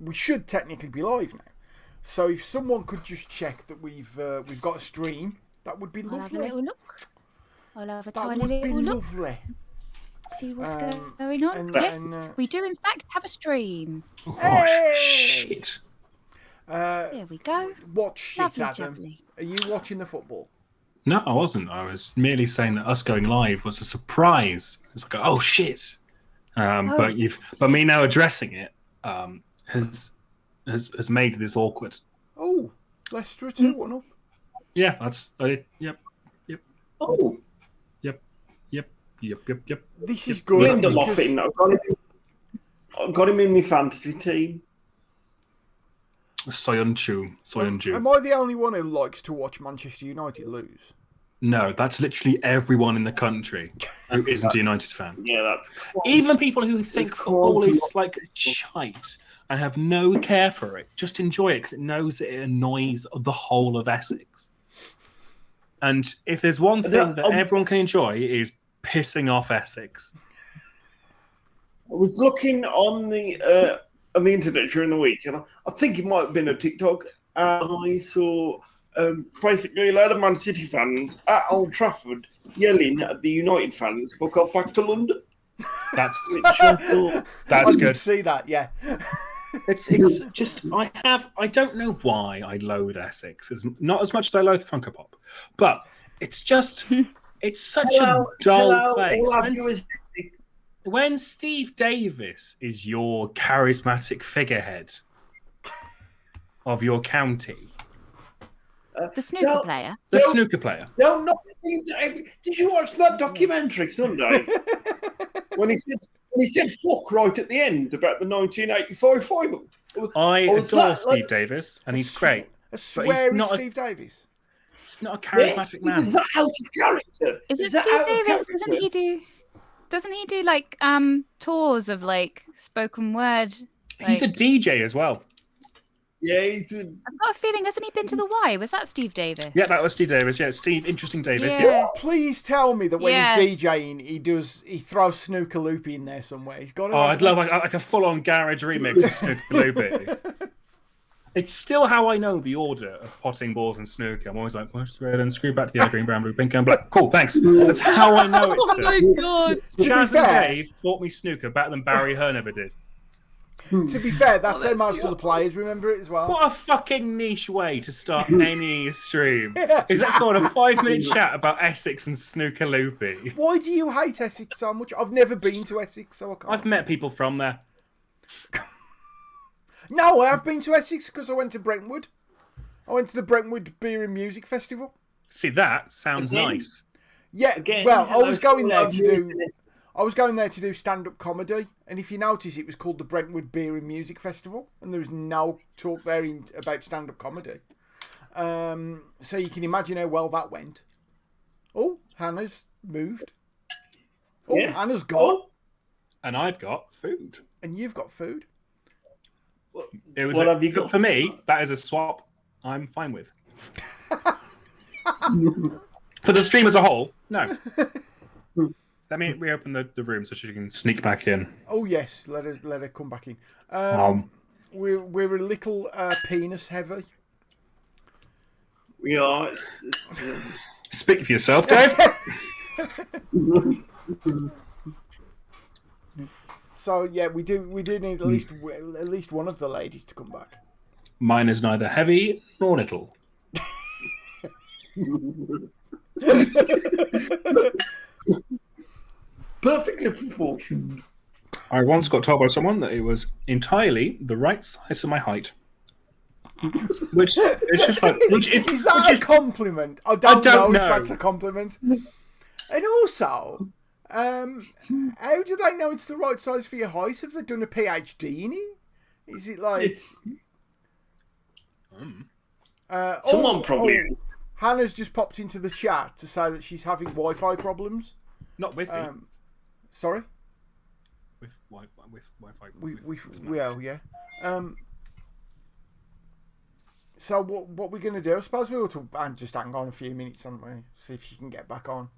we should technically be live now. So if someone could just check that we've got a stream, that would be lovely. I'll have a little look. I'll have a that tiny would be little look. lovely. See what's going on. Yes, we do in fact have a stream. Oh, Hey! shit. There we go. Watch shit, Lovely Adam. jubbly. Are you watching the football? No, I wasn't. I was merely saying that us going live was a surprise. It's like, oh shit. But me now addressing it has made this awkward. Oh, Leicester 2-1 up. Yeah, that's yep. Oh, Yep. This is good. Lindelof, I've got him in my fantasy team. Soyuncu. Am I the only one who likes to watch Manchester United lose? No, that's literally everyone in the country who isn't a United fan. Yeah, that's even people who think football is like shite and have no care for it, just enjoy it because it knows that it annoys the whole of Essex. And if there's one thing that everyone can enjoy, it is pissing off Essex. I was looking on the internet during the week, and I think it might have been a TikTok. I saw basically a load of Man City fans at Old Trafford yelling at the United fans, "Fuck off back to London." That's I good. did see that, yeah. It's just I don't know why I loathe Essex. Not as much as I loathe Funko Pop, but it's just it's such a dull place. When Steve Davis is your charismatic figurehead of your county, the snooker player. the snooker player. No, not Steve Davis. Did you watch that documentary Sunday when he said "fuck" right at the end about the 1985 final? I adore Steve Davis, and he's great. A sweary Steve Davis. He's not a charismatic man. Is that out of character? Is it Steve Davis? Doesn't he do like tours of like spoken word? He's a DJ as well. Yeah, I've got a feeling, hasn't he been to the Y? Was that Steve Davis? Yeah, that was Steve Davis. Yeah, Steve Interesting Davis. Yeah. Yeah. Please tell me that when he's DJing, he throws Snooker Loopy in there somewhere. He's got. I'd love like a full-on garage remix of Snooker Loopy. It's still how I know the order of potting, balls, and snooker. I'm always like, push red and screw back to the yellow, green, brown, blue, pink, and black. Cool, thanks. That's how I know it's done. Oh my god! Chaz and Dave taught me snooker better than Barry Hearn ever did. To be fair, that's how most of the players remember it as well. What a fucking niche way to start any stream. Is let's go on a 5-minute chat about Essex and Snooker Loopy. Why do you hate Essex so much? I've never been to Essex, so I can't. I've met people from there. No, I have been to Essex because I went to Brentwood. I went to the Brentwood Beer and Music Festival. See, that sounds nice. Yeah, well, I was going there to do stand-up comedy, and if you notice, it was called the Brentwood Beer and Music Festival, and there was no talk there about stand-up comedy. So you can imagine how well that went. Oh, Hannah's moved. Oh, yeah. Hannah's gone. And I've got food. And you've got food. It was have you got? For me, that is a swap I'm fine with. For the stream as a whole, no. Let me reopen the room so she can sneak back in. Oh yes, let her come back in. We're a little penis heavy. We are. Speak for yourself, Dave. So yeah, we do need at least one of the ladies to come back. Mine is neither heavy nor little. Perfectly proportioned. I once got told by someone that it was entirely the right size for my height. Which it's just like, is that a compliment? I don't know if that's a compliment. And also, how do they know it's the right size for your height? Have they done a PhD in it? Is it like someone probably? Hannah's just popped into the chat to say that she's having Wi-Fi problems. Not with me. Sorry. With Wi-Fi. We are, yeah. So what we're going to do? I suppose we ought to just hang on a few minutes, aren't we? See if she can get back on.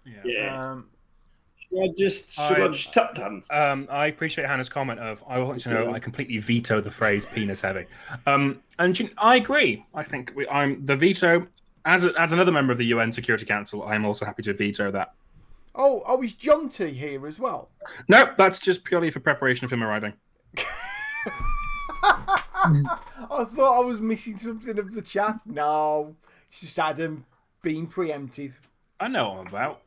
Yeah. I just tap dance? I appreciate Hannah's comment of, I want to know, I completely veto the phrase penis heavy. I agree. I think I'm the veto, as another member of the UN Security Council, I'm also happy to veto that. Oh, is John T here as well? No, that's just purely for preparation of him arriving. I thought I was missing something of the chat. No, it's just Adam being preemptive. I know what I'm about.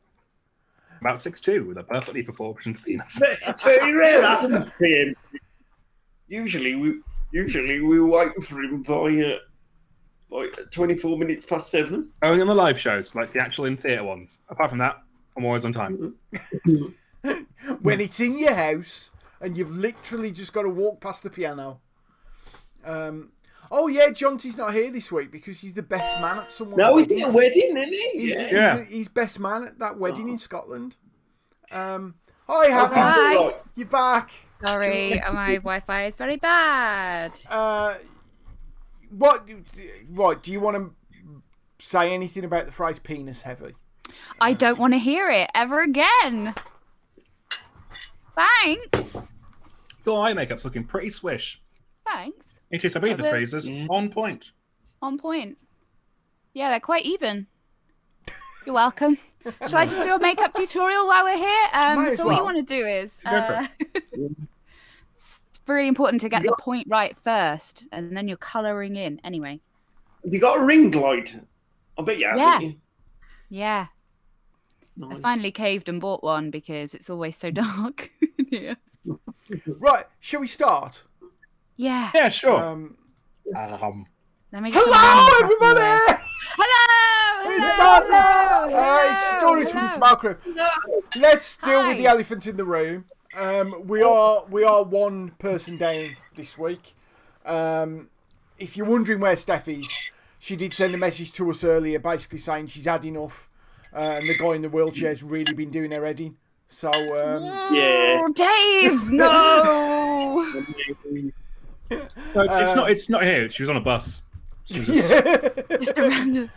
About 6'2", with a perfectly proportioned penis. It's very rare that happens preemptive. Usually we're waiting for him by like 24 minutes past 7. Only on the live shows, like the actual in-theatre ones. Apart from that, I'm always on time. When it's in your house and you've literally just got to walk past the piano. Oh yeah, John T's not here this week because he's the best man at someone's No, wedding. he's at a wedding, isn't he? He's best man at that wedding in Scotland. Hi Hannah, Hi. You're back. Sorry, my Wi-Fi is very bad. What? Right? Do you want to say anything about the phrase penis heavy? I don't want to hear it ever again. Thanks. Your eye makeup's looking pretty swish. Thanks. In case I believe the phrase is on point. On point. Yeah, they're quite even. You're welcome. Shall I just do a makeup tutorial while we're here? So what you want to do is... Go for it. It's really important to get the point right first, and then you're colouring in. Anyway. Have you got a ring light? I bet you have, haven't you? Yeah. Nice. I finally caved and bought one because it's always so dark in here. Right, shall we start? Yeah. Yeah, sure. Let me just Hello, everybody! Hello! It's Hello! started. Hello! It's stories from the Smoke Room. Let's deal with the elephant in the room. We are one person down this week. If you're wondering where Steph is, she did send a message to us earlier, basically saying she's had enough, and the guy in the wheelchair's really been doing her heading. So Yeah. Dave, no! No, it's not here. She was on a bus. Just a random.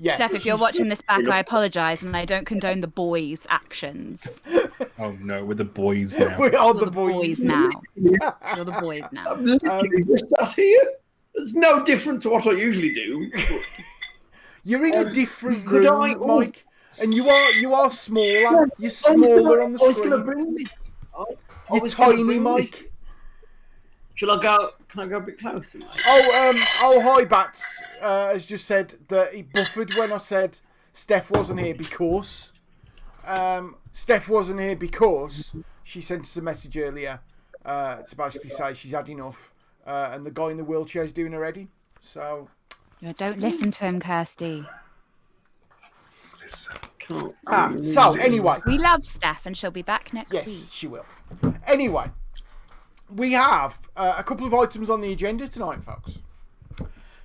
yeah. Steph, if you're watching this back, I apologise, and I don't condone the boys' actions. Oh no, we're the boys now. We are You're the boys. now. You're the boys now. Literally just sat here. It's no different to what I usually do. You're in a different could room, I- Mike, and you are smaller. You're smaller on the I was gonna screen. bring this. You're tiny, Mike. Shall I go? Can I go a bit closer? Oh, hi, Bats has just said that he buffered when I said Steph wasn't here because. Steph wasn't here because she sent us a message earlier to basically say she's had enough, and the guy in the wheelchair is doing her heading. So. Yeah, don't listen to him, Kirsty. So anyway. We love Steph, and she'll be back next week. Yes, she will. Anyway, we have a couple of items on the agenda tonight, folks.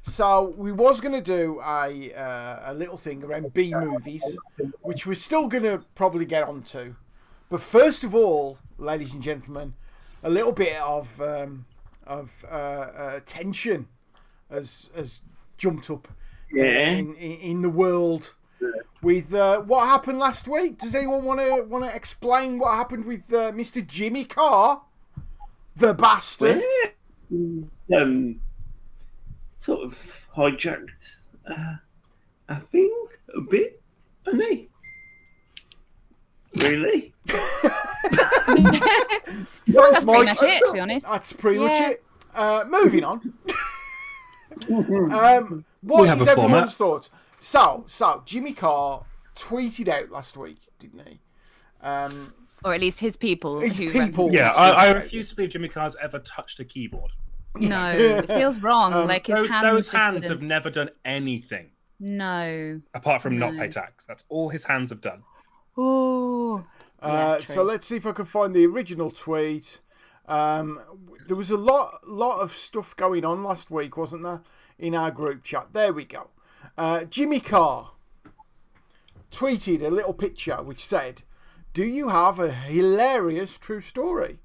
So we was going to do a little thing around B movies, which we're still going to probably get onto. But first of all, ladies and gentlemen, a little bit of tension has jumped up in the world with what happened last week. Does anyone want to explain what happened with Mr. Jimmy Carr, the bastard? Sort of hijacked, I think, a bit, hasn't he? Really? That's pretty much it, to be honest. That's pretty much it. Moving on. What We have is a everyone's format. thoughts? So Jimmy Carr tweeted out last week, didn't he? Or at least his people. His who people. Yeah, I refuse to believe Jimmy Carr's ever touched a keyboard. No, it feels wrong. Like his Those hands. hands have never done anything No. apart from not pay tax. That's all his hands have done. Oh. So let's see if I can find the original tweet. There was a lot of stuff going on last week, wasn't there, in our group chat? There we go. Jimmy Carr tweeted a little picture which said, "Do you have a hilarious true story?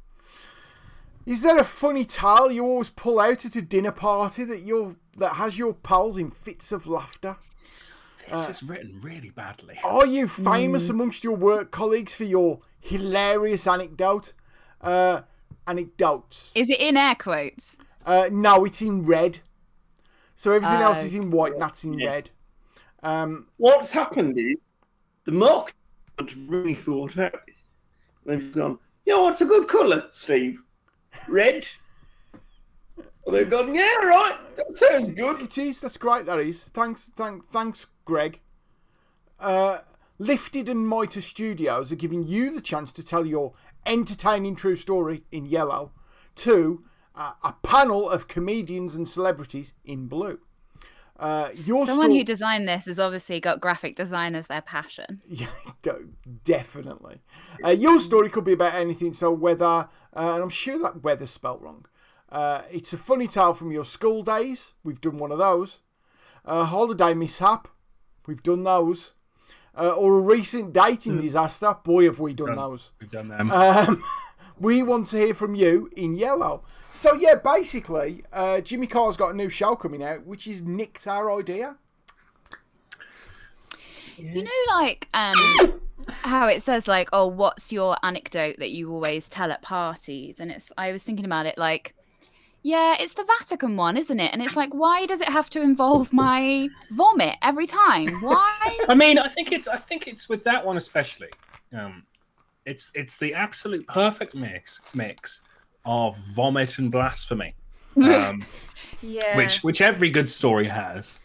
Is there a funny tale you always pull out at a dinner party that has your pals in fits of laughter? It's just written really badly. Are you famous amongst your work colleagues for your hilarious anecdotes? Is it in air quotes? No, it's in red. So everything else is in white, and that's in red. What's happened is the market really thought out this. They've gone, what's a good colour, Steve? Red. Well, they've gone, yeah, right. That sounds good. It is. That's great. That is. Thanks, Greg. Lifted and Mitre Studios are giving you the chance to tell your entertaining true story in yellow to a panel of comedians and celebrities in blue. Someone who designed this has obviously got graphic design as their passion. Yeah, definitely. Your story could be about anything. So weather, and I'm sure that weather's spelt wrong. It's a funny tale from your school days. We've done one of those. Holiday mishap. We've done those. Or a recent dating disaster. Boy, have we done those. We've done them. We want to hear from you in yellow. So, yeah, basically, Jimmy Carr's got a new show coming out, which has nicked our idea. You know, like, how it says, like, oh, what's your anecdote that you always tell at parties? And I was thinking about it, like, yeah, it's the Vatican one, isn't it? And it's like, why does it have to involve my vomit every time? Why? I mean, I think it's with that one especially. It's the absolute perfect mix of vomit and blasphemy, which every good story has.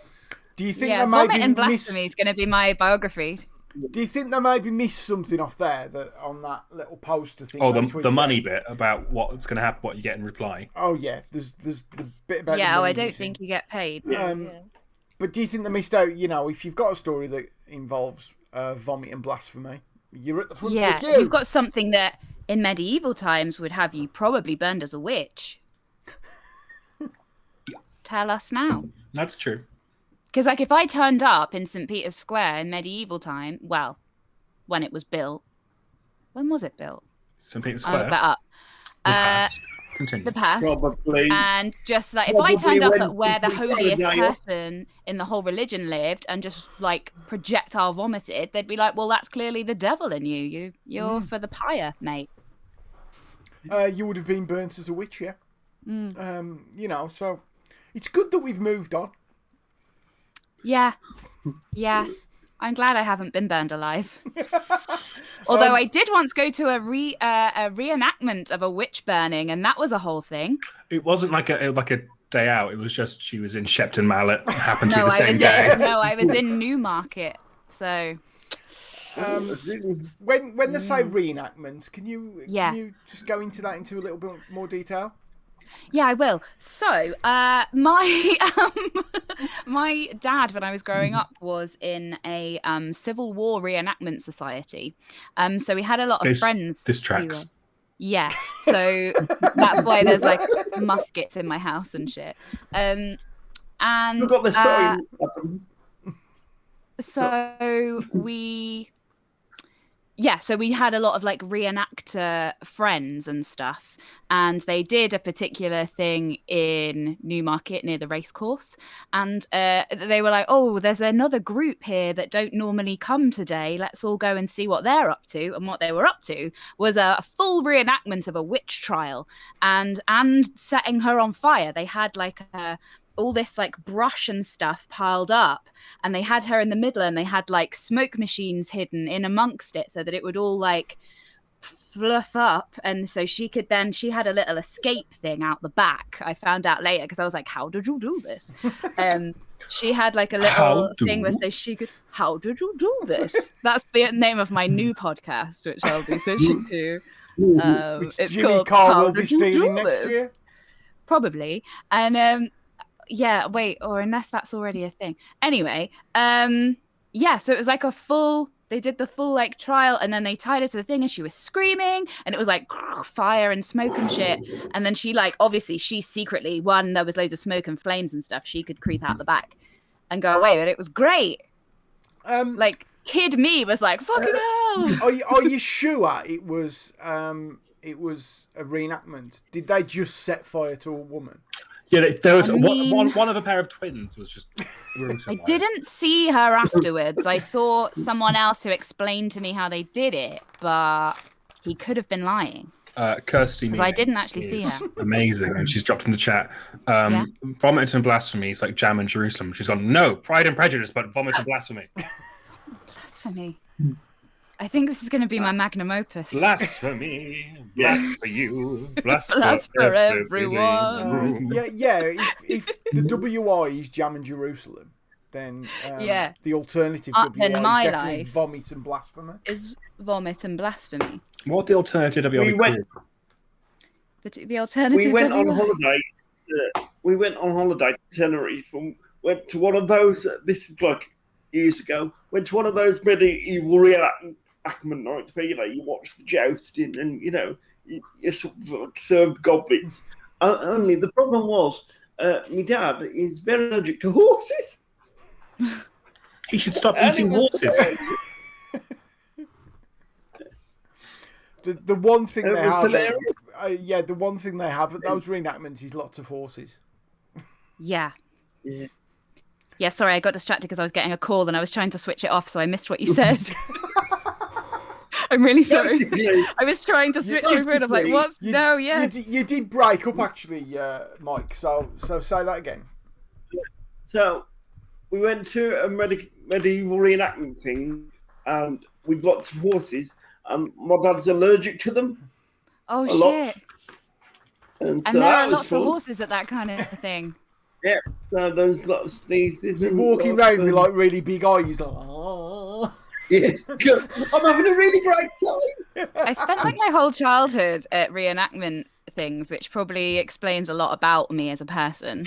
Do you think vomit and blasphemy is going to be my biography? Do you think they maybe missed something off there on that little poster thing? Oh, the money bit about what's going to happen, what you get in reply. Oh yeah, there's the bit about. Yeah, the I don't think you get paid. But do you think they missed out? If you've got a story that involves vomit and blasphemy, you're at the front of the queue. Yeah, you've got something that in medieval times would have you probably burned as a witch. Tell us now. That's true. Because, like, if I turned up in St. Peter's Square in medieval time, well, when it was built. When was it built? St. Peter's Square? I'll look that up. Continue. The past. Probably. And just, like, if I turned up at where the holiest person in the whole religion lived and just, like, projectile vomited, they'd be like, well, that's clearly the devil in you. You're for the pyre, mate. You would have been burnt as a witch, yeah. So it's good that we've moved on. Yeah. I'm glad I haven't been burned alive. Although I did once go to a reenactment of a witch burning, and that was a whole thing. It wasn't like a day out. It was just she was in Shepton Mallet. Happened to be the same day. No, I was in Newmarket. So when they say reenactments, can you just go into that into a little bit more detail? Yeah, I will. So, my my dad, when I was growing up, was in a Civil War reenactment society. So we had a lot of friends. This tracks. Yeah, so that's why there's like muskets in my house and shit. And we've got the sign. So we had a lot of like reenactor friends and stuff, and they did a particular thing in Newmarket near the racecourse, and they were like, oh, there's another group here that don't normally come today, let's all go and see what they're up to. And what they were up to was a full reenactment of a witch trial and setting her on fire. They had like all this like brush and stuff piled up, and they had her in the middle, and they had like smoke machines hidden in amongst it so that it would all like fluff up. And so she had a little escape thing out the back. I found out later because I was like, how did you do this? She had like a little thing where so she could, how did you do this? That's the name of my new podcast, which I'll be switching to. It's Jimmy called Carr How will be Did You stealing Do next This? year. Probably. And or unless that's already a thing. Anyway, so it was like they did the full like trial, and then they tied her to the thing, and she was screaming, and it was like fire and smoke and shit. And then she like, obviously she secretly, there was loads of smoke and flames and stuff, she could creep out the back and go away, but it was great. Like kid me was like, fucking hell. Are you sure it was a reenactment? Did they just set fire to a woman? Yeah, there was one of a pair of twins was just I didn't see her afterwards. I saw someone else who explained to me how they did it, but he could have been lying. Kirsty Because I didn't actually see her. Amazing, and she's dropped in the chat. Yeah. Vomit and blasphemy is like jam in Jerusalem. She's gone, no, Pride and Prejudice, but vomit and blasphemy. Blasphemy. I think this is going to be my magnum opus. Blasphemy, bless for you, bless for everyone. If the WI is jam in Jerusalem, then the alternative WI is my definitely life vomit and blasphemy. Is vomit and blasphemy. What the alternative WI called? The alternative. We went on holiday. We went on holiday to Tenerife and went to one of those. This is like years ago. Went to one of those medieval reenactment nights where you watch the jousting and you sort of served goblins. Only the problem was, my dad is very allergic to horses. He should stop eating horses. The one thing they have, the one thing they have at those reenactments is lots of horses. Yeah. Sorry, I got distracted because I was getting a call and I was trying to switch it off, so I missed what you said. I'm really sorry. I was trying to switch over and I'm like, what? No, yes. You did break up actually, Mike. So say that again. So we went to a medieval reenactment thing, and with lots of horses. My dad's allergic to them. Oh shit! And there are lots of horses at that kind of thing. Yeah, so those lots of sneezes. They're walking around with like really big eyes. Like, oh. Yeah, I'm having a really great time. I spent like my whole childhood at reenactment things, which probably explains a lot about me as a person.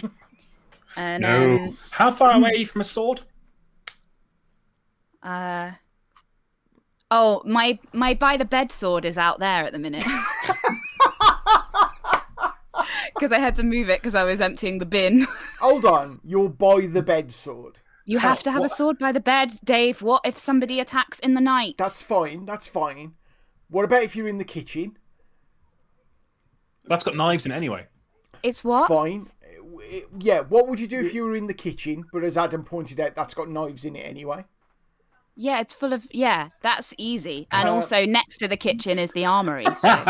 And, How far away are you from a sword? My by the bed sword is out there at the minute. Because I had to move it because I was emptying the bin. Hold on, you're by the bed sword. You have to have a sword by the bed, Dave. What if somebody attacks in the night? That's fine. What about if you're in the kitchen? That's got knives in it anyway. It's what? Fine. Yeah, what would you do if you were in the kitchen? But as Adam pointed out, that's got knives in it anyway. Yeah, it's full of... Yeah, that's easy. And also, next to the kitchen is the armoury. So.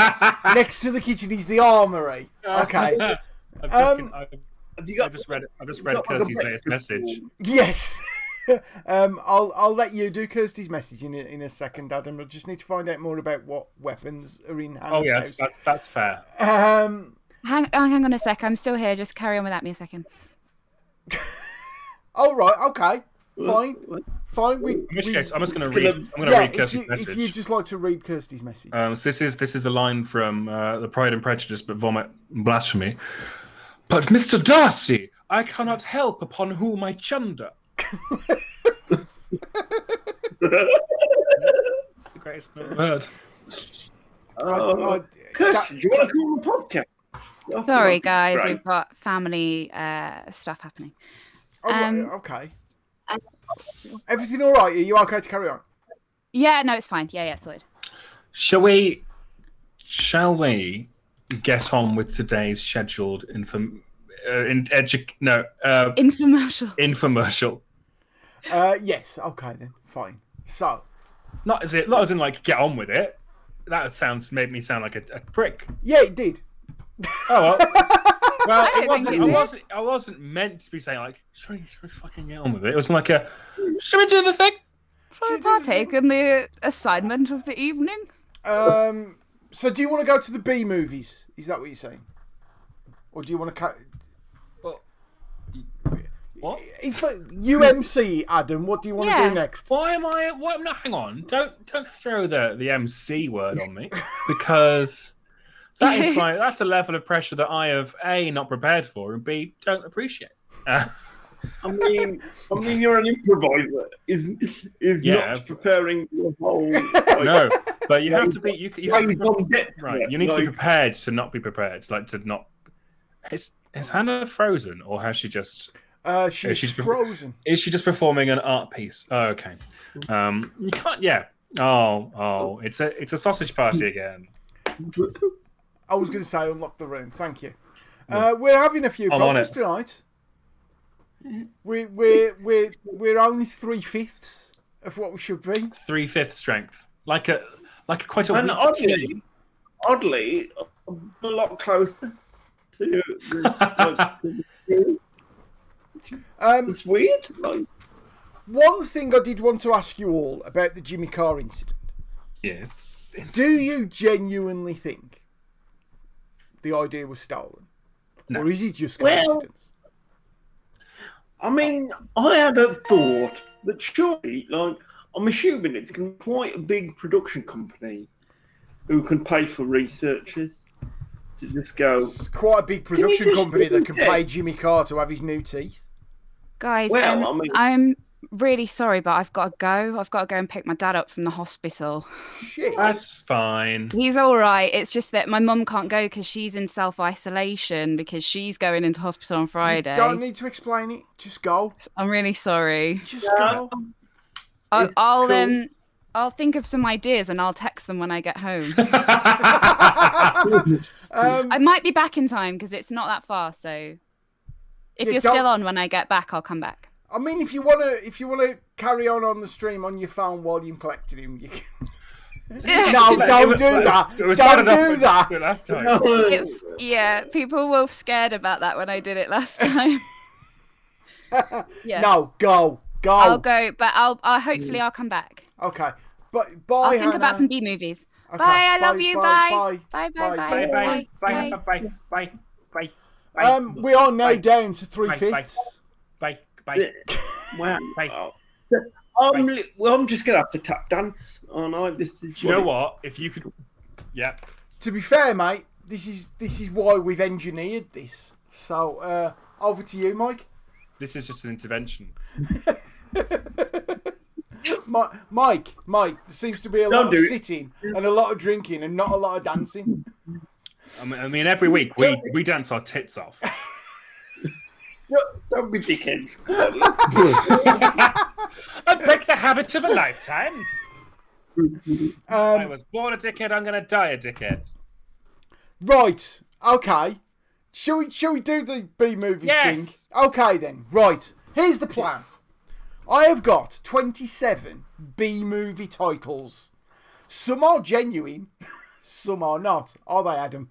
Next to the kitchen is the armoury. Okay. I've just read Kirsty's latest message. Yes. I'll let you do Kirsty's message in a second, Adam. I just need to find out more about what weapons are in Hannah's Oh, yes, that's fair. Hang on a sec. I'm still here. Just carry on without me a second. All right. Okay. Fine. In which case, I'm just going to read. I'm going to read Kirsty's message. If you'd just like to read Kirsty's message. So this is the line from the Pride and Prejudice, but vomit and blasphemy. But Mr. Darcy, I cannot help upon whom I chunder. It's the greatest word. Kirsty, do you want to call the podcast? Sorry, guys. We've got family stuff happening. Okay. Everything all right? Are you okay to carry on? Yeah, no, it's fine. Yeah, sorted. Shall we get on with today's scheduled infomercial? Yes. Okay then. Fine. So, not as in like get on with it. That made me sound like a prick. Yeah, it did. Oh well. I wasn't meant to be saying like, should we fucking get on with it? It was more like should we do the thing? Shall we partake in the assignment of the evening? So do you want to go to the B movies? Is that what you're saying? Or do you want to... What? If UMC, Adam, what do you want to do next? Why am I... No, hang on. Don't throw the MC word on me. Because that's a level of pressure that I have, A, not prepared for, and B, don't appreciate. I mean, you're an improviser. Is not preparing the whole. No, but you have to be. You have to be, right. You need to be prepared to not be prepared. Like to not. Is Hannah frozen, or has she just? She's frozen. Is she just performing an art piece? Oh, okay. You can't. Yeah. Oh. It's a sausage party again. I was going to say unlock the room. Thank you. We're having a few problems tonight. We're only 3/5 of what we should be. 3/5 strength, like a quite a And weak team. oddly, I'm a lot closer to. It's weird. Like, one thing I did want to ask you all about the Jimmy Carr incident. Yes. Do you genuinely think the idea was stolen? No. Or is it just coincidence? I mean, I had a thought that surely, like, I'm assuming it's quite a big production company who can pay for researchers to just go. It's quite a big production company that can pay Jimmy Carr to have his new teeth. Guys, Well, I mean, I'm really sorry, but I've got to go. I've got to go and pick my dad up from the hospital. Shit. That's fine. He's all right. It's just that my mum can't go because she's in self-isolation because she's going into hospital on Friday. You don't need to explain it. Just go. I'm really sorry. Just go. I'll cool. I'll think of some ideas and I'll text them when I get home. I might be back in time because it's not that far. So if you're still on when I get back, I'll come back. I mean, if you wanna carry on the stream on your phone while you're collecting him, you can. No, don't do that. Don't do that. Last time. Yeah, people were scared about that when I did it last time. Yeah. No, go. I'll go, but I'll hopefully I'll come back. Okay, but bye. I'll think Hannah. about some B movies. Okay. Bye, I love you. Bye. Bye. Bye. We are now down to 3/5. Bye. Wow. Bye. I'm just gonna have to tap dance. Oh no, this is. Do you know what? If you could, yeah. To be fair, mate, this is why we've engineered this. So over to you, Mike. This is just an intervention. Mike, there seems to be a lot of sitting and a lot of drinking and not a lot of dancing. I mean, every week we dance our tits off. Don't be dickheads. I break the habits of a lifetime. I was born a dickhead. I'm going to die a dickhead. Right. Okay. Shall we do the B movie thing? Okay then. Right. Here's the plan. I have got 27 B movie titles. Some are genuine, some are not. Are they, Adam?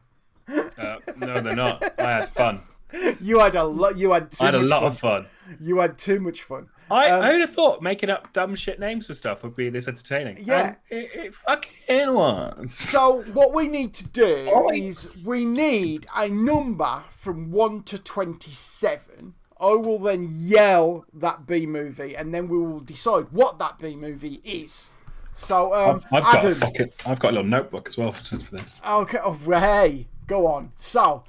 No, they're not. I had fun. You had a lot. You had too I had much a lot fun. of fun. You had too much fun. I would have thought making up dumb shit names for stuff would be this entertaining. Yeah, and it fucking was. So what we need to do is we need a number from 1 to 27. I will then yell that B movie, and then we will decide what that B movie is. So, Adam, I've got a little notebook as well for this. Okay, hey, go on. So,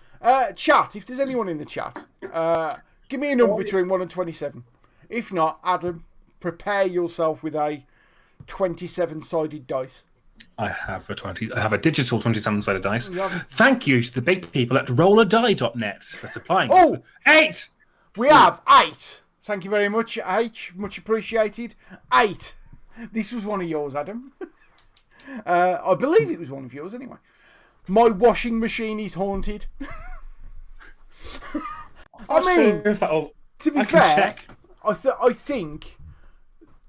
chat, if there's anyone in the chat, give me a number between 1 and 27. If not, Adam, prepare yourself with a 27-sided dice. I have a digital 27-sided dice. Thank you to the big people at rollardie.net for supplying us. 8! We have 8. Thank you very much, H. Much appreciated. 8. This was one of yours, Adam. I believe it was one of yours, anyway. My washing machine is haunted. I mean, to be fair, I think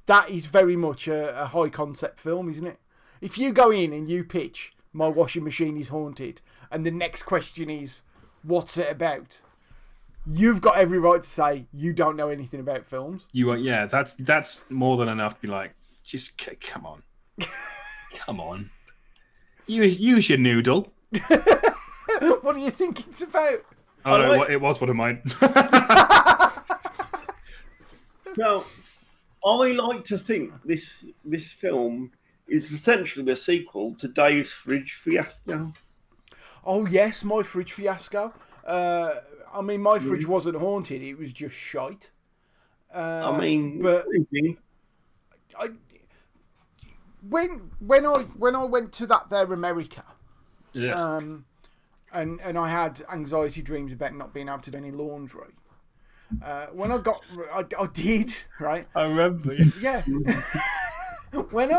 that is very much a high concept film, isn't it? If you go in and you pitch, my washing machine is haunted, and the next question is, what's it about? You've got every right to say you don't know anything about films. That's more than enough to be like, just come on. Come on. Use your noodle. What do you think it's about? Oh, no, it was one of mine. Now, I like to think this film is essentially the sequel to Dave's Fridge Fiasco. Oh, yes, My Fridge Fiasco. I mean, my fridge wasn't haunted; it was just shite. But when I went to that there America, yeah, and I had anxiety dreams about not being able to do any laundry. When I did, right? I remember. Yeah. When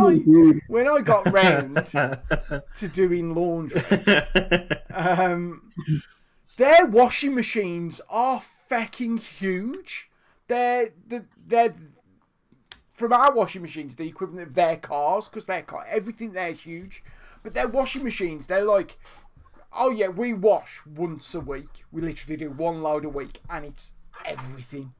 I got round to doing laundry, their washing machines are fucking huge. they're from our washing machines, the equivalent of their cars, because everything there is huge. But their washing machines, they're like, oh yeah, we wash once a week. We literally do one load a week, and it's everything.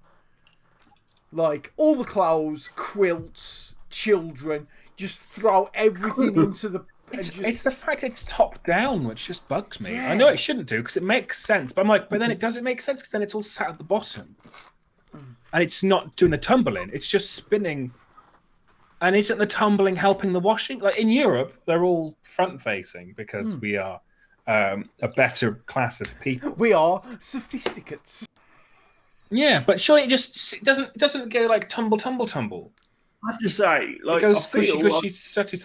Like all the clothes, quilts, children, just throw everything into the. It's the fact it's top down which just bugs me. Yeah. I know it shouldn't do because it makes sense, but I'm like, but then it doesn't make sense because then it's all sat at the bottom. And it's not doing the tumbling; it's just spinning. And isn't the tumbling helping the washing? Like in Europe, they're all front-facing because we are a better class of people. We are sophisticates. Yeah, but surely it doesn't go like tumble. I have to say, like, it goes I feel squishy, sutty.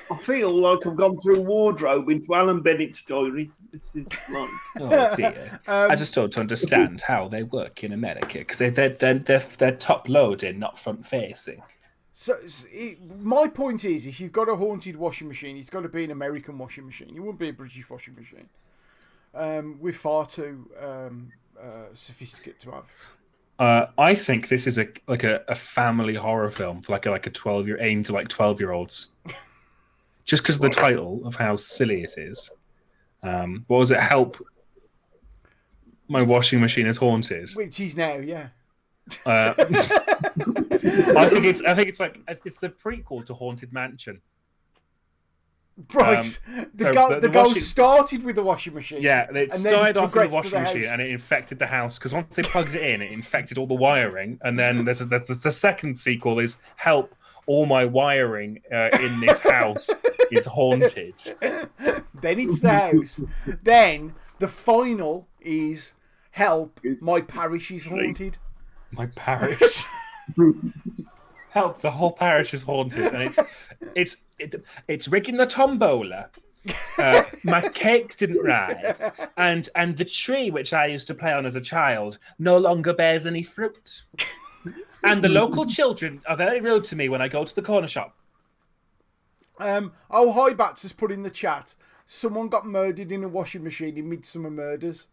I feel like I've gone through wardrobe into Alan Bennett's diary. This is like... Oh dear! I just don't understand how they work in America because they're top loading, not front facing. So my point is, if you've got a haunted washing machine, it's got to be an American washing machine. It wouldn't be a British washing machine. We're far too sophisticated to have. I think this is a family horror film for like a 12-year aimed to like 12-year-olds. Just because of the title of how silly it is. What was it? Help! My washing machine is haunted. Which is now, yeah. I think it's the prequel to Haunted Mansion. Right. The ghost started with the washing machine. Yeah, it started off with the washing machine and it infected the house because once they plugged it in, it infected all the wiring. And then there's the second sequel is Help! All my wiring in this house is haunted. Then it's the house. Then the final is Help! My parish is haunted. My parish. Help! The whole parish is haunted, and it's rigging the tombola. My cakes didn't rise, and the tree which I used to play on as a child no longer bears any fruit. And the local children are very rude to me when I go to the corner shop. Hi Bats has put in the chat. Someone got murdered in a washing machine in Midsummer Murders.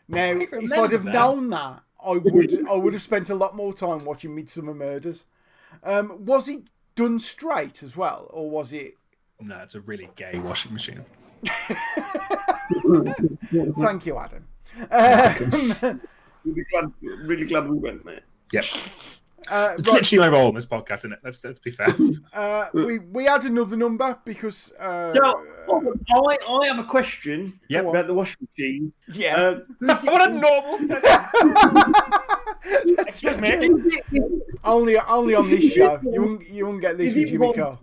Now, if I'd have known that, I would have spent a lot more time watching Midsummer Murders. Was it done straight as well, or was it? No, it's a really gay washing machine. Thank you, Adam. Really glad we went there. Yep. It's literally my role on this podcast, isn't it? Let's be fair. We had another number because. So, I have a question about the washing machine. Yeah. What a normal sentence. Excuse me. Only on this show. You won't get this with Jimmy Carr.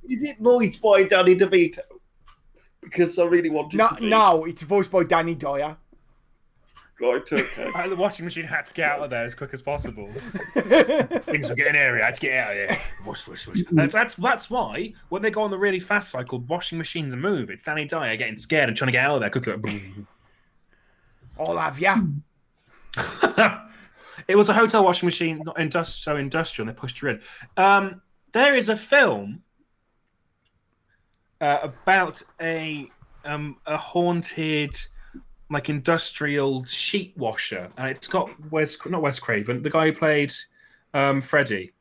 Is it voiced by Danny DeVito? Because I really want to. No, it's voiced by Danny Dyer. Right, okay. The washing machine had to get out of there as quick as possible. Things were getting airy. I had to get out of here. Whoosh, whoosh, whoosh. That's why when they go on the really fast cycle, washing machines move. It's Danny Dyer getting scared and trying to get out of there quickly. I'll have ya. It was a hotel washing machine, not so industrial, and they pushed you in. There is a film about a haunted, like, industrial sheet washer, and it's got not Wes Craven, the guy who played Freddy.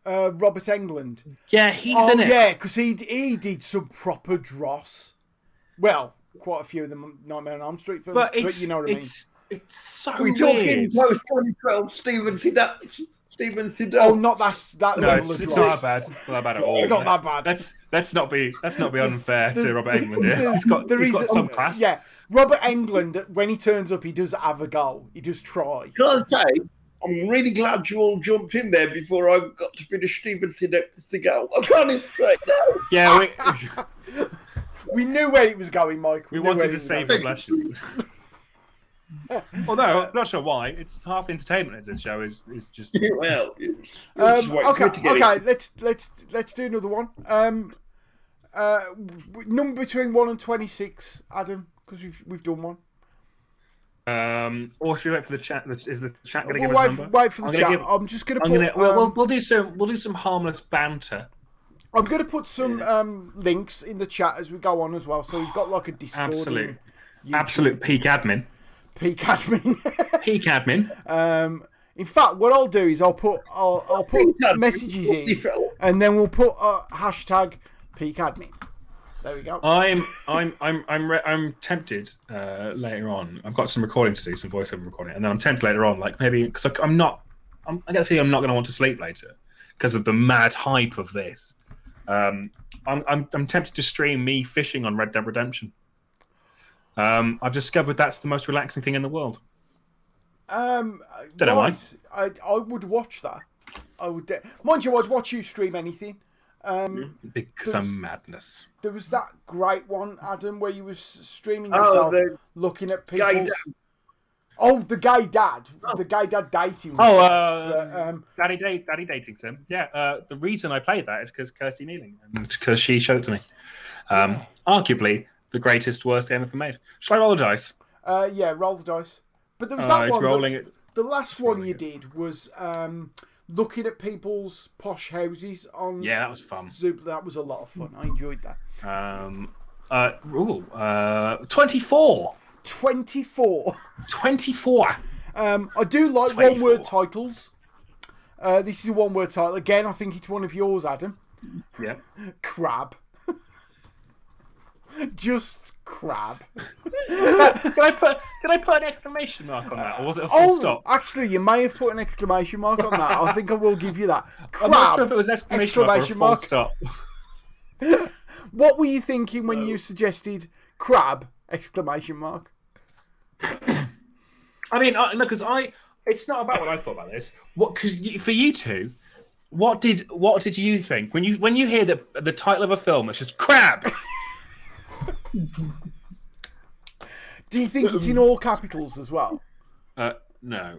Robert Englund. Yeah, he's in it. Yeah, because he did some proper dross. Well, quite a few of them Nightmare on Elm Street films, but you know what I mean. It's so weird. Talking post 2012 Steven Seagal. Oh, not that no, level of dross. It's not that bad. It's not bad at all. It's not that bad. Let's not be unfair to Robert Englund here. He's got some class. Yeah, Robert Englund, when he turns up, he does have a go. He does try. Can I say, I'm really glad you all jumped in there before I got to finish Steven Seagal. I can't even say no. Yeah, we knew where it was going, Mike. We wanted to save the blushes. Although I'm not sure why. It's half entertainment as this show is just. Well, okay. Let's do another one. Number between 1 and 26, Adam, because we've done one. Or should we wait for the chat? Is the chat going to give us a number? Wait for the chat. I'm just going to put. We'll do some harmless banter. I'm going to put some links in the chat as we go on as well. So we've got like a Discord. Absolute peak admin. Peak admin. Peak admin. In fact, what I'll do is I'll put messages in, and then we'll put hashtag peak admin. There we go. I'm tempted later on. I've got some recording to do, some voiceover recording, and then I'm tempted later on, like maybe because I get the feeling I'm not going to want to sleep later because of the mad hype of this. I'm tempted to stream me fishing on Red Dead Redemption. I've discovered that's the most relaxing thing in the world. Don't know why. I would watch that. I would. Mind you, I'd watch you stream anything. Because I'm madness. There was that great one, Adam, where you was streaming yourself looking at people's... the gay dad. The gay dad dating. Daddy dating sim. Yeah, the reason I played that is because Kirsty Nealing, and because she showed it to me. Arguably the greatest, worst game ever made. Shall I roll the dice? Yeah, roll the dice. But there was that one. Rolling it. The last one you did was looking at people's posh houses on. Yeah, that was fun. Zoop. That was a lot of fun. I enjoyed that. 24. 24. 24. I do like 24. one-word titles. This is a one-word title. Again, I think it's one of yours, Adam. Yeah. Crab. Just crab. Did I put an exclamation mark on that, or was it a full stop? Actually, you may have put an exclamation mark on that. I think I will give you that. Crab. I'm not sure if it was exclamation mark or full stop. What were you thinking when you suggested crab? Exclamation mark. I mean, look, because it's not about what I thought about this. Because for you two, what did you think when you hear the title of a film that's just crab? Do you think it's in all capitals as well? No.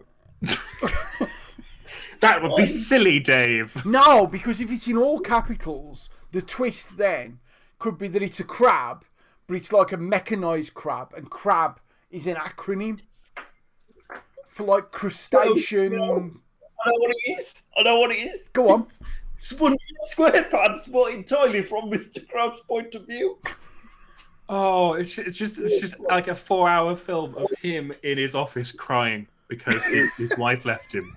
That would be silly, Dave. No, because if it's in all capitals, the twist then could be that it's a crab, but it's like a mechanised crab, and crab is an acronym for like crustacean. I know what it is. Go on. SpongeBob SquarePants, but entirely from Mr. Krabs' point of view. Oh, it's just like a 4-hour film of him in his office crying because his wife left him.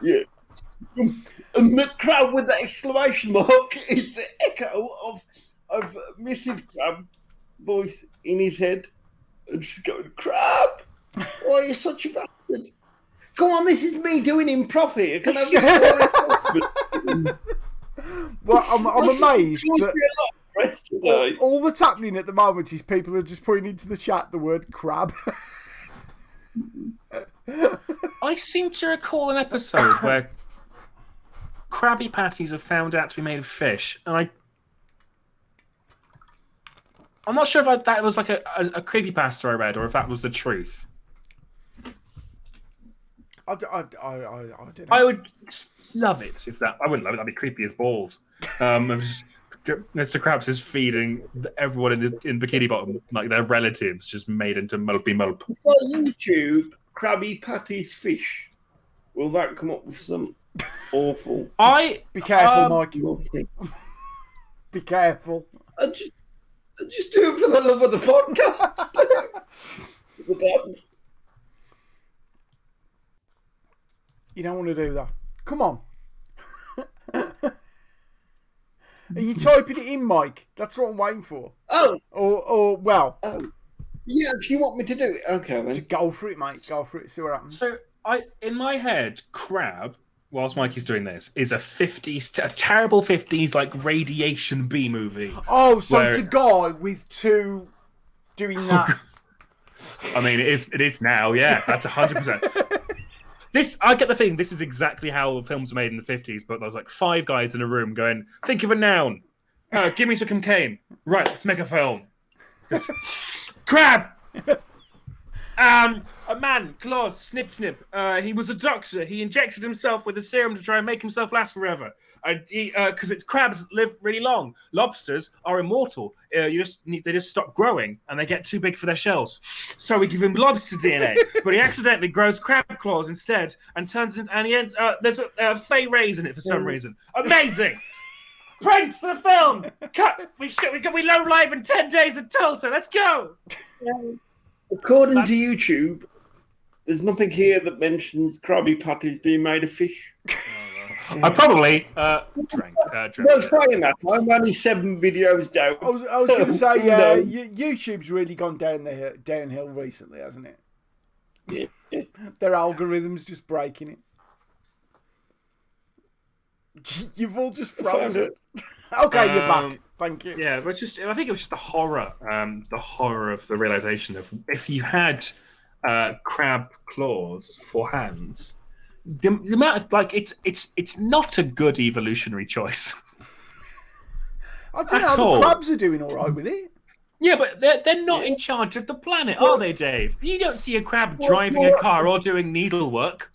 Yeah. And the crowd with the exclamation mark is the echo of Mrs. Krabs' voice in his head. And she's going, crab! Why are you such a bastard? Come on, this is me doing improv here. Can I Well, I'm amazed that all that's happening at the moment is people are just putting into the chat the word crab. I seem to recall an episode where Krabby Patties are found out to be made of fish, and I'm not sure if that was like a creepypasta I read, or if that was the truth. I don't know. I would love it if that. I wouldn't love it. That'd be creepy as balls. Mr. Krabs is feeding everyone in Bikini Bottom like their relatives, just made into mulpy mulp. For YouTube, Krabby Patties fish. Will that come up with some awful? Be careful, Mike. Be careful. I just do it for the love of the podcast. The buttons. You don't want to do that. Come on. Are you typing it in, Mike? That's what I'm waiting for. Oh. Well. Yeah, if you want me to do it, okay then. Go for it, mate. Go for it. See what happens. So, in my head, crab, whilst Mikey's doing this, is a terrible 50s like radiation B movie. Oh, so it's a guy with two doing that. I mean, it is now. Yeah, that's 100%. I get the thing. This is exactly how films were made in the 50s, but there was like 5 guys in a room going, think of a noun. Give me some cocaine. Right, let's make a film. Crab! A man, claws, snip, snip. He was a doctor. He injected himself with a serum to try and make himself last forever. Because crabs live really long. Lobsters are immortal. They just stop growing and they get too big for their shells. So we give him lobster DNA, but he accidentally grows crab claws instead and turns into. And he ends. There's a Fay Rays in it for some reason. Amazing. Print the film. Cut. We low live in 10 days in Tulsa. Let's go. According to YouTube, There's nothing here that mentions Krabby Patties being made of fish. I probably drank. No, saying that, I'm only 7 videos down. I was going to say, YouTube's really gone downhill recently, hasn't it? Yeah. Their algorithm's just breaking it. You've all just frozen. Okay, you're back. Thank you. Yeah, but I think it was just the horror of the realization of if you had crab claws for hands, the amount of it's not a good evolutionary choice. I don't know. The crabs are doing all right with it. Yeah, but they're not in charge of the planet, are they, Dave? You don't see a crab driving a car or doing needlework.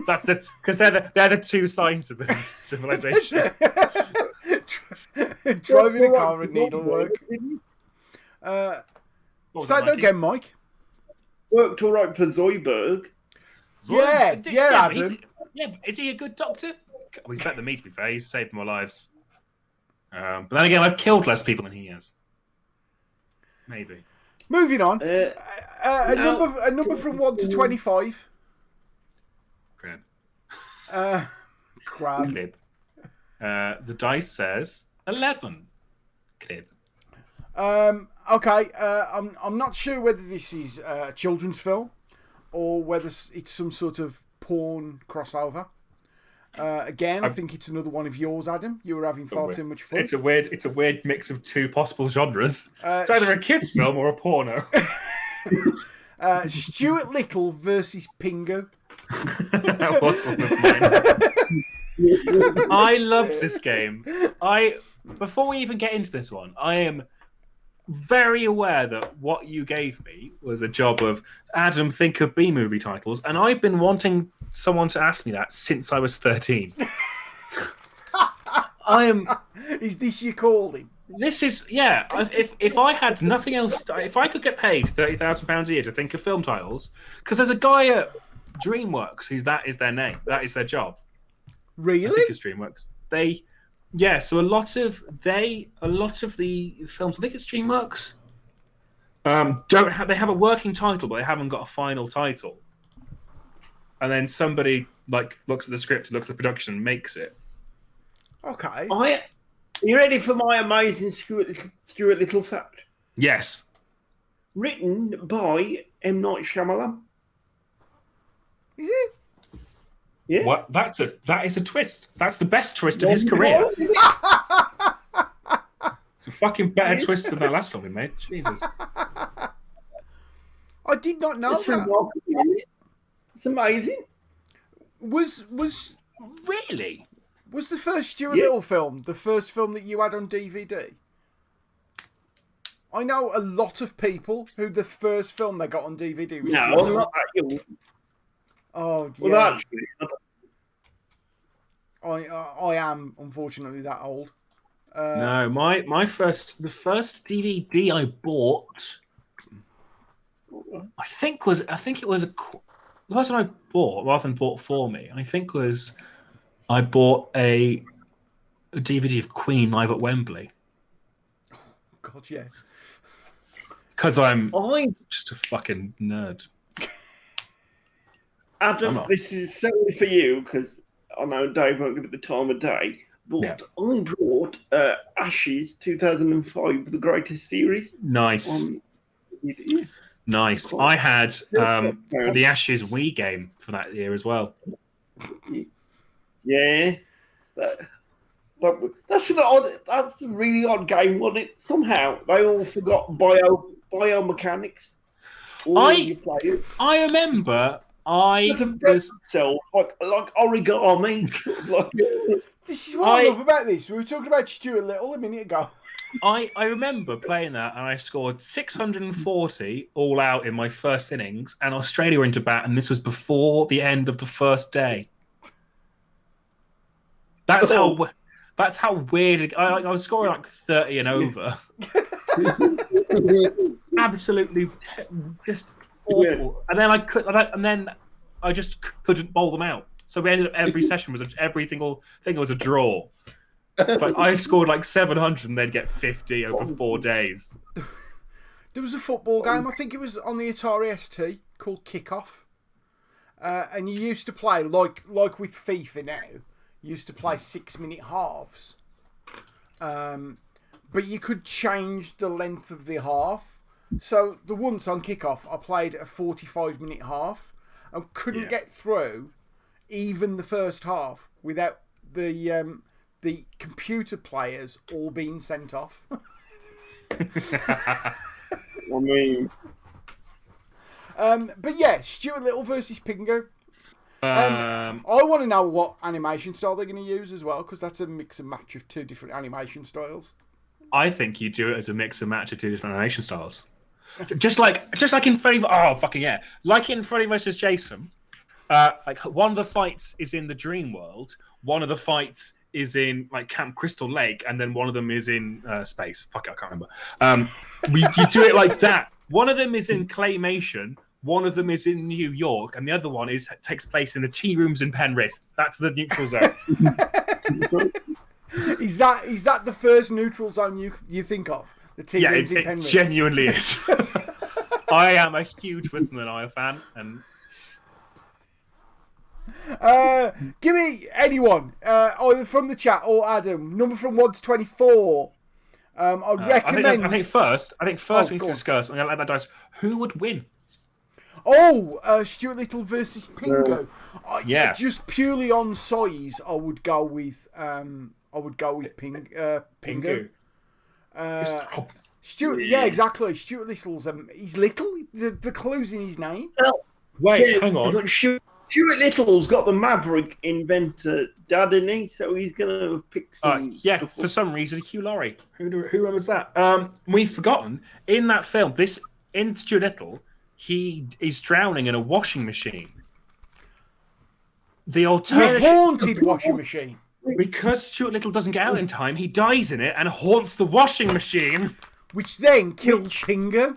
That's because they're the two signs of civilization. Driving a car and needlework. Say that again, Mike. Worked all right for Zoidberg. Yeah, Adam. Is he a good doctor? Well, he's better than me, to be fair. He's saved more lives. But then again, I've killed less people than he has. Maybe. Moving on. A number from 1 to 25. Crab. Crab. Crib. The dice says 11. Crib. Okay. I'm not sure whether this is a children's film or whether it's some sort of porn crossover. Again, I think it's another one of yours, Adam. You were having far too much fun. It's a weird mix of two possible genres. It's either a kids' film or a porno. Stuart Little versus Pingu. That was one of mine. I loved this game. Before we even get into this one, I am very aware that what you gave me was a job of Adam, think of B-movie titles, and I've been wanting someone to ask me that since I was 13. Is this your calling? This is If I had nothing else, if I could get paid £30,000 a year to think of film titles, because there's a guy at DreamWorks that is their name, that is their job. Really? I think it's DreamWorks. So a lot of the films, I think it's DreamWorks, they have a working title, but they haven't got a final title. And then somebody looks at the script, looks at the production, and makes it. Okay. Are you ready for my amazing Stuart Little fact? Yes. Written by M. Night Shyamalan. Is it? Yeah. What? That is a twist. That's the best twist of his career. It's a fucking better twist than that last film we made. Jesus. I did not know that. It's amazing. Was really? Was the first Stuart Little film the first film that you had on DVD? I know a lot of people who the first film they got on DVD was. No, I'm not that young. Oh, yeah. Well, actually, I am unfortunately that old. No, the first DVD I bought, I think it was the person I bought rather than bought for me. I bought a DVD of Queen live at Wembley. Oh, God, yeah. Because I'm just a fucking nerd. Adam, this is certainly for you because I know Dave won't give it the time of day. But I brought Ashes 2005, the greatest series. Nice. Nice. I had the Ashes Wii game for that year as well. Yeah. That's a really odd game, wasn't it? Somehow they all forgot biomechanics. I remember like origami. This is what I love about this. We were talking about Stuart Little a minute ago. I remember playing that and I scored 640 all out in my first innings, and Australia were into bat, and this was before the end of the first day. That's how weird. I was scoring like 30 and over. Absolutely, just awful. Yeah. And then I just couldn't bowl them out. So we ended up every session every single thing was a draw. It's like I scored like 700 and they'd get 50 over 4 days. There was a football game. I think it was on the Atari ST called Kickoff. and you used to play like with FIFA now. You used to play 6-minute halves, but you could change the length of the half. So the once on kickoff, I played a 45-minute half and couldn't get through even the first half without the computer players all being sent off. I mean, but yeah, Stuart Little versus Pingu. I want to know what animation style they're going to use as well, because that's a mix and match of 2 different animation styles. I think you do it as a mix and match of 2 different animation styles. Just like in Freddy. Oh fucking yeah! Like in Freddy vs. Jason, like one of the fights is in the dream world, one of the fights is in like Camp Crystal Lake, and then one of them is in space. Fuck it, I can't remember. You do it like that. One of them is in claymation, one of them is in New York, and the other one takes place in the tea rooms in Penrith. That's the neutral zone. Is that the first neutral zone you think of? The tea rooms in Penrith? It genuinely is. I am a huge Witham and I fan, and give me anyone, either from the chat or Adam. Number from 1 to 24. I recommend. I think first we need to discuss. I'm going to let that dice. Who would win? Stuart Little versus Pingu. Just purely on size, I would go with Pingu. Stuart, yeah, exactly. Stuart Little's he's little. The clue's in his name. Wait, hang on. Stuart Little's got the Maverick inventor dad, isn't he? So he's gonna pick some. For some reason, Hugh Laurie. Who remembers that? We've forgotten in that film. In Stuart Little, he is drowning in a washing machine. The alternative, haunted washing machine. Because Stuart Little doesn't get out in time, he dies in it and haunts the washing machine. Which then kills Pingu.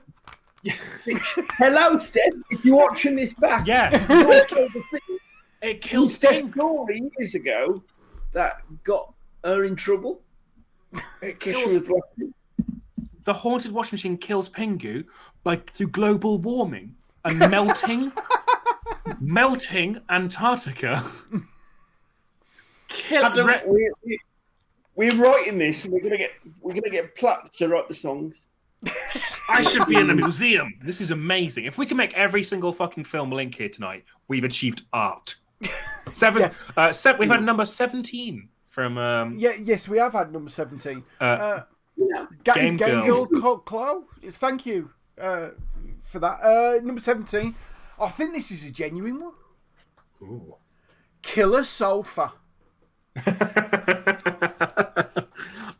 Hello, Steph. If you're watching this back, it kills Steph Glory years ago that got her in trouble. It kills. The haunted washing machine kills Pingu through global warming and melting Antarctica. Adam, we're writing this, and we're gonna get plaques to write the songs. I should be in a museum. This is amazing. If we can make every single fucking film link here tonight, we've achieved art. We've had number 17 from. Yes, we have had number 17. Game Girl Clow. Thank you for that. Number 17. I think this is a genuine one. Ooh. Killer Sofa.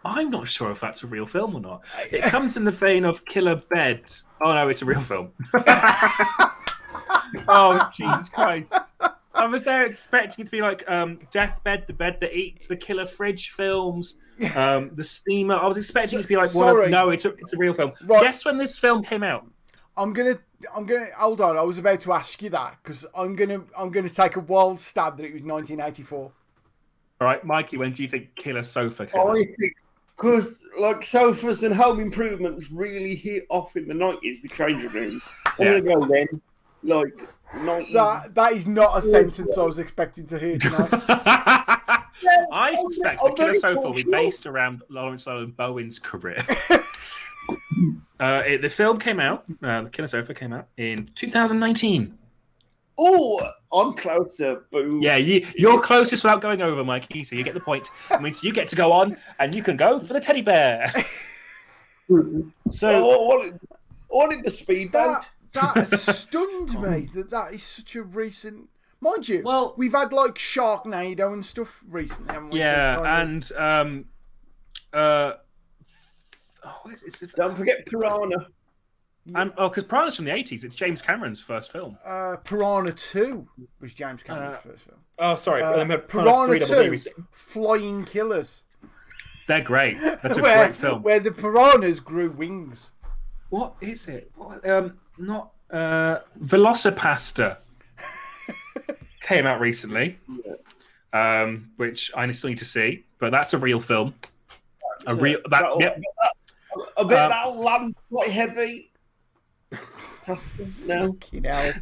I'm not sure if that's a real film or not. It comes in the vein of Killer Bed. Oh no, it's a real film. Oh Jesus Christ! I was there expecting it to be like Deathbed, the bed that eats, the Killer Fridge films, the Steamer. I was expecting it to be like no, it's a real film. Right. Guess when this film came out? I'm gonna hold on. I was about to ask you that because I'm gonna take a wild stab that it was 1984. All right, Mikey, when do you think Killer Sofa came out? I think because like sofas and home improvements really hit off in the 90s with changing rooms. I'm gonna go then, like 90s. That is not a sentence I was expecting to hear tonight. I suspect the Killer Sofa will be based around Lawrence Llewellyn Bowen's career. The film came out. The Killer Sofa came out in 2019. Oh, I'm closer. Boo. Yeah, you're closest without going over, Mikey, so you get the point. It means you get to go on, and you can go for the teddy bear. So, I wanted the speed boat. That stunned me. That is such a recent... Mind you, well, we've had, like, Sharknado and stuff recently, haven't we? Yeah, and... don't forget Piranha. And because Piranha's from the 80s, it's James Cameron's first film. Piranha 2 was James Cameron's first film. Oh, sorry. Piranha 2, Flying Killers. They're great. That's a great film. Where the piranhas grew wings. What is it? Velocipasta came out recently, which I still need to see, but that's a real film. I bet that'll land quite heavy. Pastor? No. You know.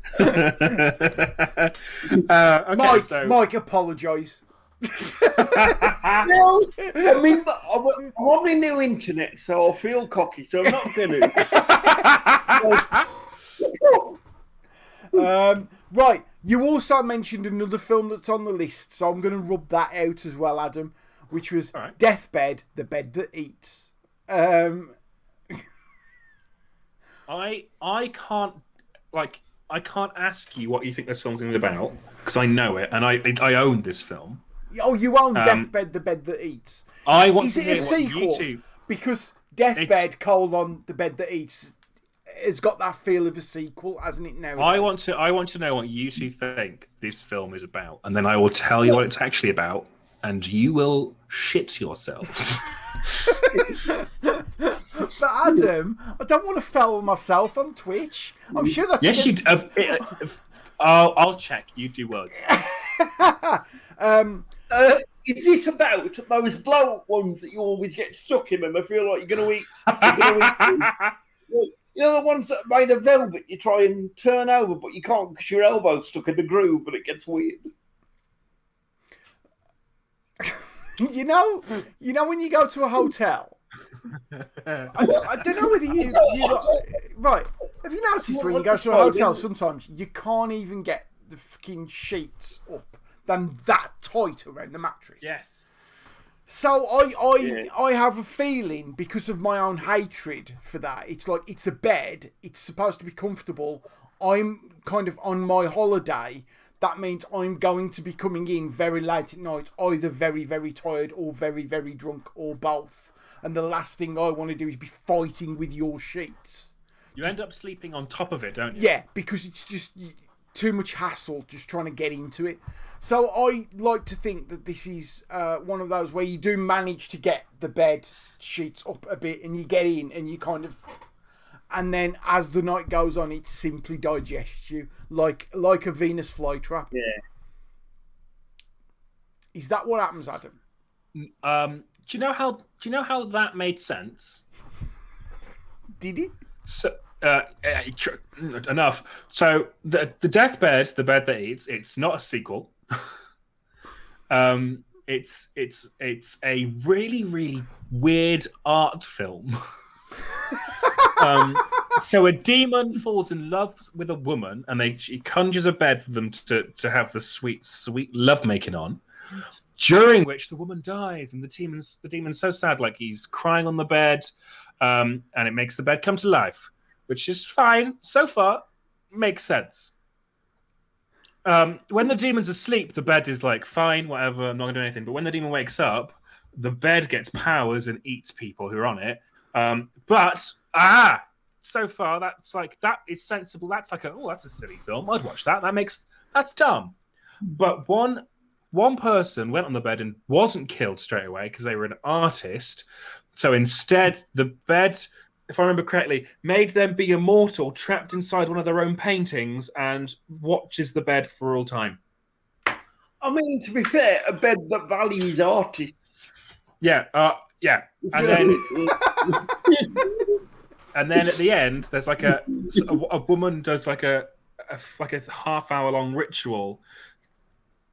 Okay, Mike, apologise. No, I mean, I'm on the new internet, so I'll feel cocky, so I'm not going to. Right, you also mentioned another film that's on the list, so I'm going to rub that out as well, Adam, which was Deathbed, The Bed That Eats. I can't ask you what you think this film's going to be about because I know it and I own this film. Oh, you own Deathbed, The Bed That Eats. Is it a sequel? Because Deathbed, The Bed That Eats has got that feel of a sequel, hasn't it now? I want to know what you two think this film is about, and then I will tell you what it's actually about, and you will shit yourselves. But Adam, I don't want to foul myself on Twitch. I'm sure that's... Yes, you do. I'll check. You do words. Is it about those blow-up ones that you always get stuck in and they feel like you're going to eat? You know, the ones that are made of velvet you try and turn over, but you can't because your elbow's stuck in the groove, but it gets weird. You know when you go to a hotel... I don't know whether you right. Have you noticed when you go to a hotel, sometimes you can't even get the fucking sheets up? They're that tight around the mattress. Yes. So I have a feeling because of my own hatred for that. It's like it's a bed. It's supposed to be comfortable. I'm kind of on my holiday. That means I'm going to be coming in very late at night, either very, very tired or very, very drunk or both. And the last thing I want to do is be fighting with your sheets. You end up sleeping on top of it, don't you? Yeah, because it's just too much hassle just trying to get into it. So I like to think that this is one of those where you do manage to get the bed sheets up a bit and you get in and you kind of... And then as the night goes on, it simply digests you like a Venus flytrap. Yeah. Is that what happens, Adam? Do you know how that made sense? Did it? So enough. So the Deathbed, The Bed That Eats, it's not a sequel. It's a really, really weird art film. So a demon falls in love with a woman, and she conjures a bed for them to have the sweet, sweet lovemaking on. During which the woman dies, and the demon's so sad, like he's crying on the bed, and it makes the bed come to life, which is fine so far, makes sense. When the demon's asleep, the bed is like fine, whatever, I'm not gonna do anything. But when the demon wakes up, the bed gets powers and eats people who are on it. So far that is sensible. That's like that's a silly film. I'd watch that. That's dumb. But one person went on the bed and wasn't killed straight away because they were an artist. So instead, the bed, if I remember correctly, made them be immortal, trapped inside one of their own paintings, and watches the bed for all time. I mean, to be fair, a bed that values artists. Yeah, yeah. And then at the end, there's like a woman does like a half-hour long ritual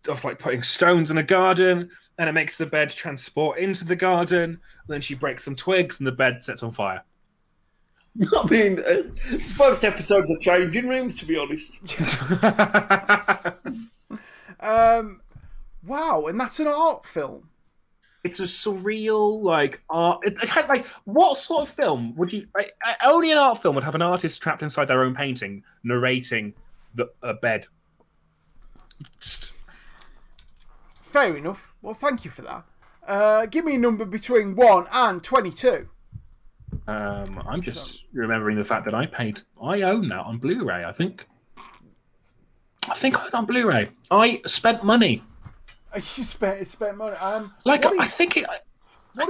of like putting stones in a garden, and it makes the bed transport into the garden, and then she breaks some twigs and the bed sets on fire. I mean, both episodes are changing rooms, to be honest. Wow, and that's an art film. It's a surreal, like art. Like, what sort of film would you? Only an art film would have an artist trapped inside their own painting, narrating a bed. Fair enough. Well, thank you for that. Give me a number between 1 and 22. I'm just remembering the fact that I own that on Blu-ray. I think I own it on Blu-ray. I spent money. You spent money. What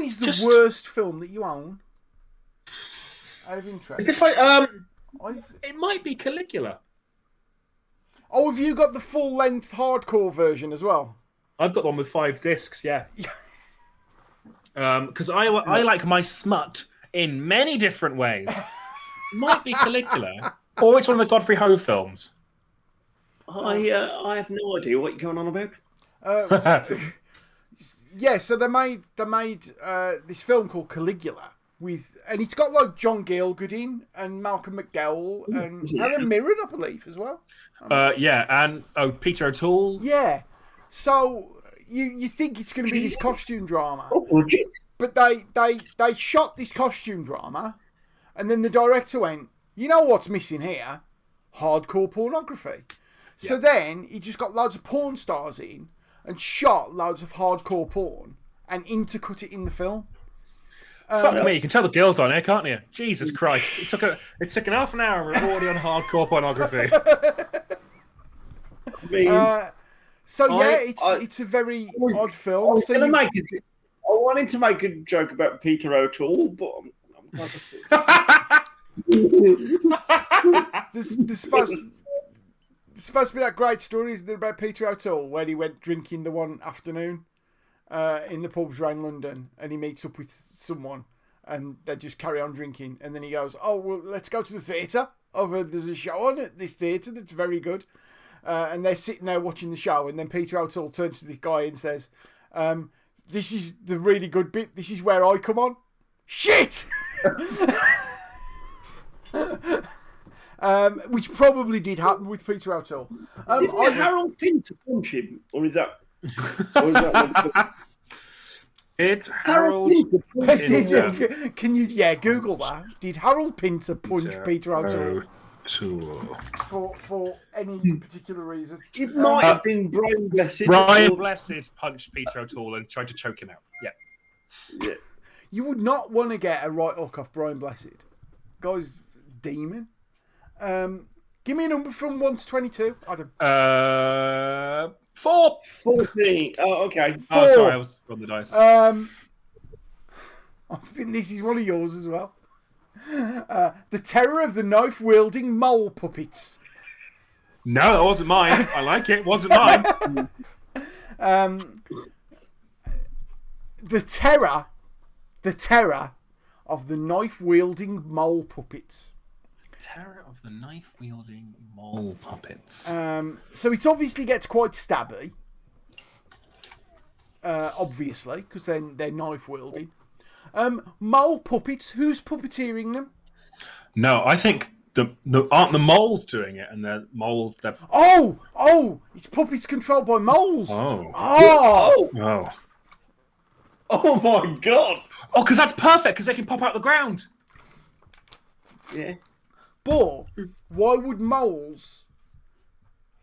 is the worst film that you own? Out of interest. It might be Caligula. Oh, have you got the full-length hardcore version as well? I've got one with 5 discs, yeah. Because I like my smut in many different ways. Might be Caligula. Or it's one of the Godfrey Ho films. I have no idea what you're going on about. Yeah, so they made this film called Caligula and it's got like John Gielgud in and Malcolm McDowell and Helen Mirren, I believe, as well. Yeah, and Peter O'Toole. Yeah, so you think it's going to be this costume drama, but they shot this costume drama, and then the director went, you know what's missing here? Hardcore pornography. So then he just got loads of porn stars in and shot loads of hardcore porn and intercut it in the film. Fuck me, you can tell the girls on here, can't you? Jesus Christ! It took an half an hour and we're already on hardcore pornography. It's a very odd film. I wanted to make a joke about Peter O'Toole, but I'm There's supposed to be that great story, isn't there, about Peter O'Toole, where he went drinking the one afternoon in the pubs around London, and he meets up with someone, and they just carry on drinking, and then he goes, "Oh well, let's go to the theatre. There's a show on at this theatre that's very good," and they're sitting there watching the show, and then Peter O'Toole turns to this guy and says, "This is the really good bit. This is where I come on." Shit. Which probably did happen with Peter O'Toole. Did Harold Pinter punch him, or is that? Did Harold Pinter? Can you Google that? Did Harold Pinter punch Peter O'Toole for any particular reason? It might have been Brian Blessed. Brian Blessed punched Peter O'Toole and tried to choke him out. Yeah. You would not want to get a right hook off Brian Blessed. Guy's demon. Give me a number from 1 to 22, Adam. 4. 14. Oh, okay. 4. Oh, sorry, I was on the dice. I think this is one of yours as well. The Terror of the Knife-Wielding Mole Puppets. No, that wasn't mine. I like it. It wasn't mine. The Terror of the Knife-Wielding Mole Puppets. Terror of the Knife-Wielding Mole Puppets. So it obviously gets quite stabby. Obviously, because they're knife-wielding. Mole puppets, who's puppeteering them? No, I think aren't the moles doing it, and the moles. Oh! It's puppets controlled by moles. Oh my god! Oh, because that's perfect, because they can pop out the ground. Yeah. But why would moles?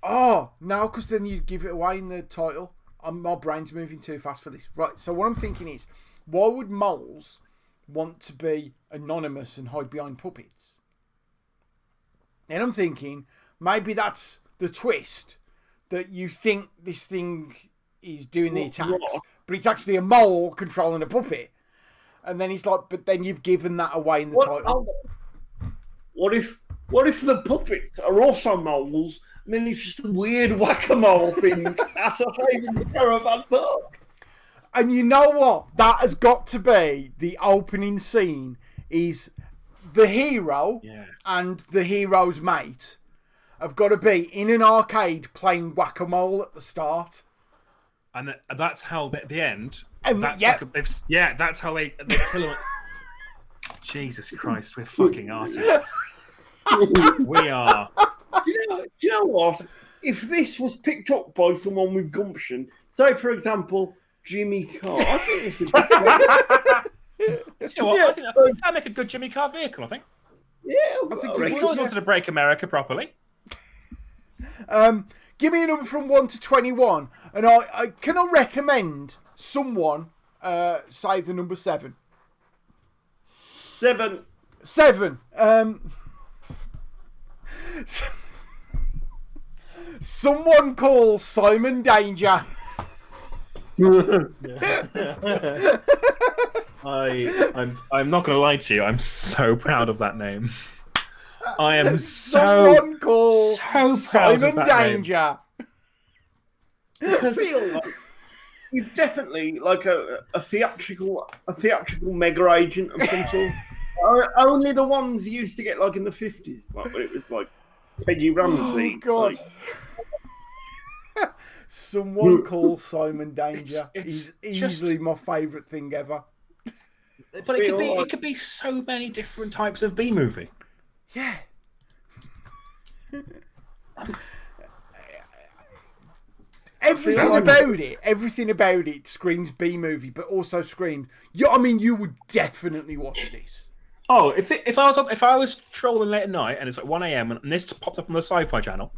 Oh, no, because then you give it away in the title. My brain's moving too fast for this. Right, so what I'm thinking is, why would moles want to be anonymous and hide behind puppets? And I'm thinking, maybe that's the twist, that you think this thing is doing the attacks, but it's actually a mole controlling a puppet. And then he's like, but then you've given that away in the title. What if the puppets are also moles, and then it's just a weird whack-a-mole thing at a Haven Caravan Park? And you know what? That has got to be the opening scene, is the hero and the hero's mate have got to be in an arcade playing whack-a-mole at the start. And that's how, at the end, and that's that's how they kill him. Jesus Christ, we're fucking artists. We are. Do you know what? If this was picked up by someone with gumption, say for example, Jimmy Carr, I think this would be you know what? I think that'd make a good Jimmy Carr vehicle, I think. Yeah, I think he always wanted to break America properly. Give me a number from 1 to 21, and I cannot recommend someone say the number 7. 7. Someone call Simon Danger. I'm not going to lie to you. I'm so proud of that name. I am Someone call Simon Danger. Because he's definitely like a theatrical mega agent of some sort. Only the ones you used to get like in the 50s, like when it was like Peggy Ramsey. Oh God! Like... Someone call Simon Danger. It's He's easily my favourite thing ever. But it could be so many different types of B movie. Yeah. Everything about it screams B movie, but also screams. You would definitely watch this. Oh, if I was trolling late at night and it's like 1 a.m. and this popped up on the Sci-Fi Channel,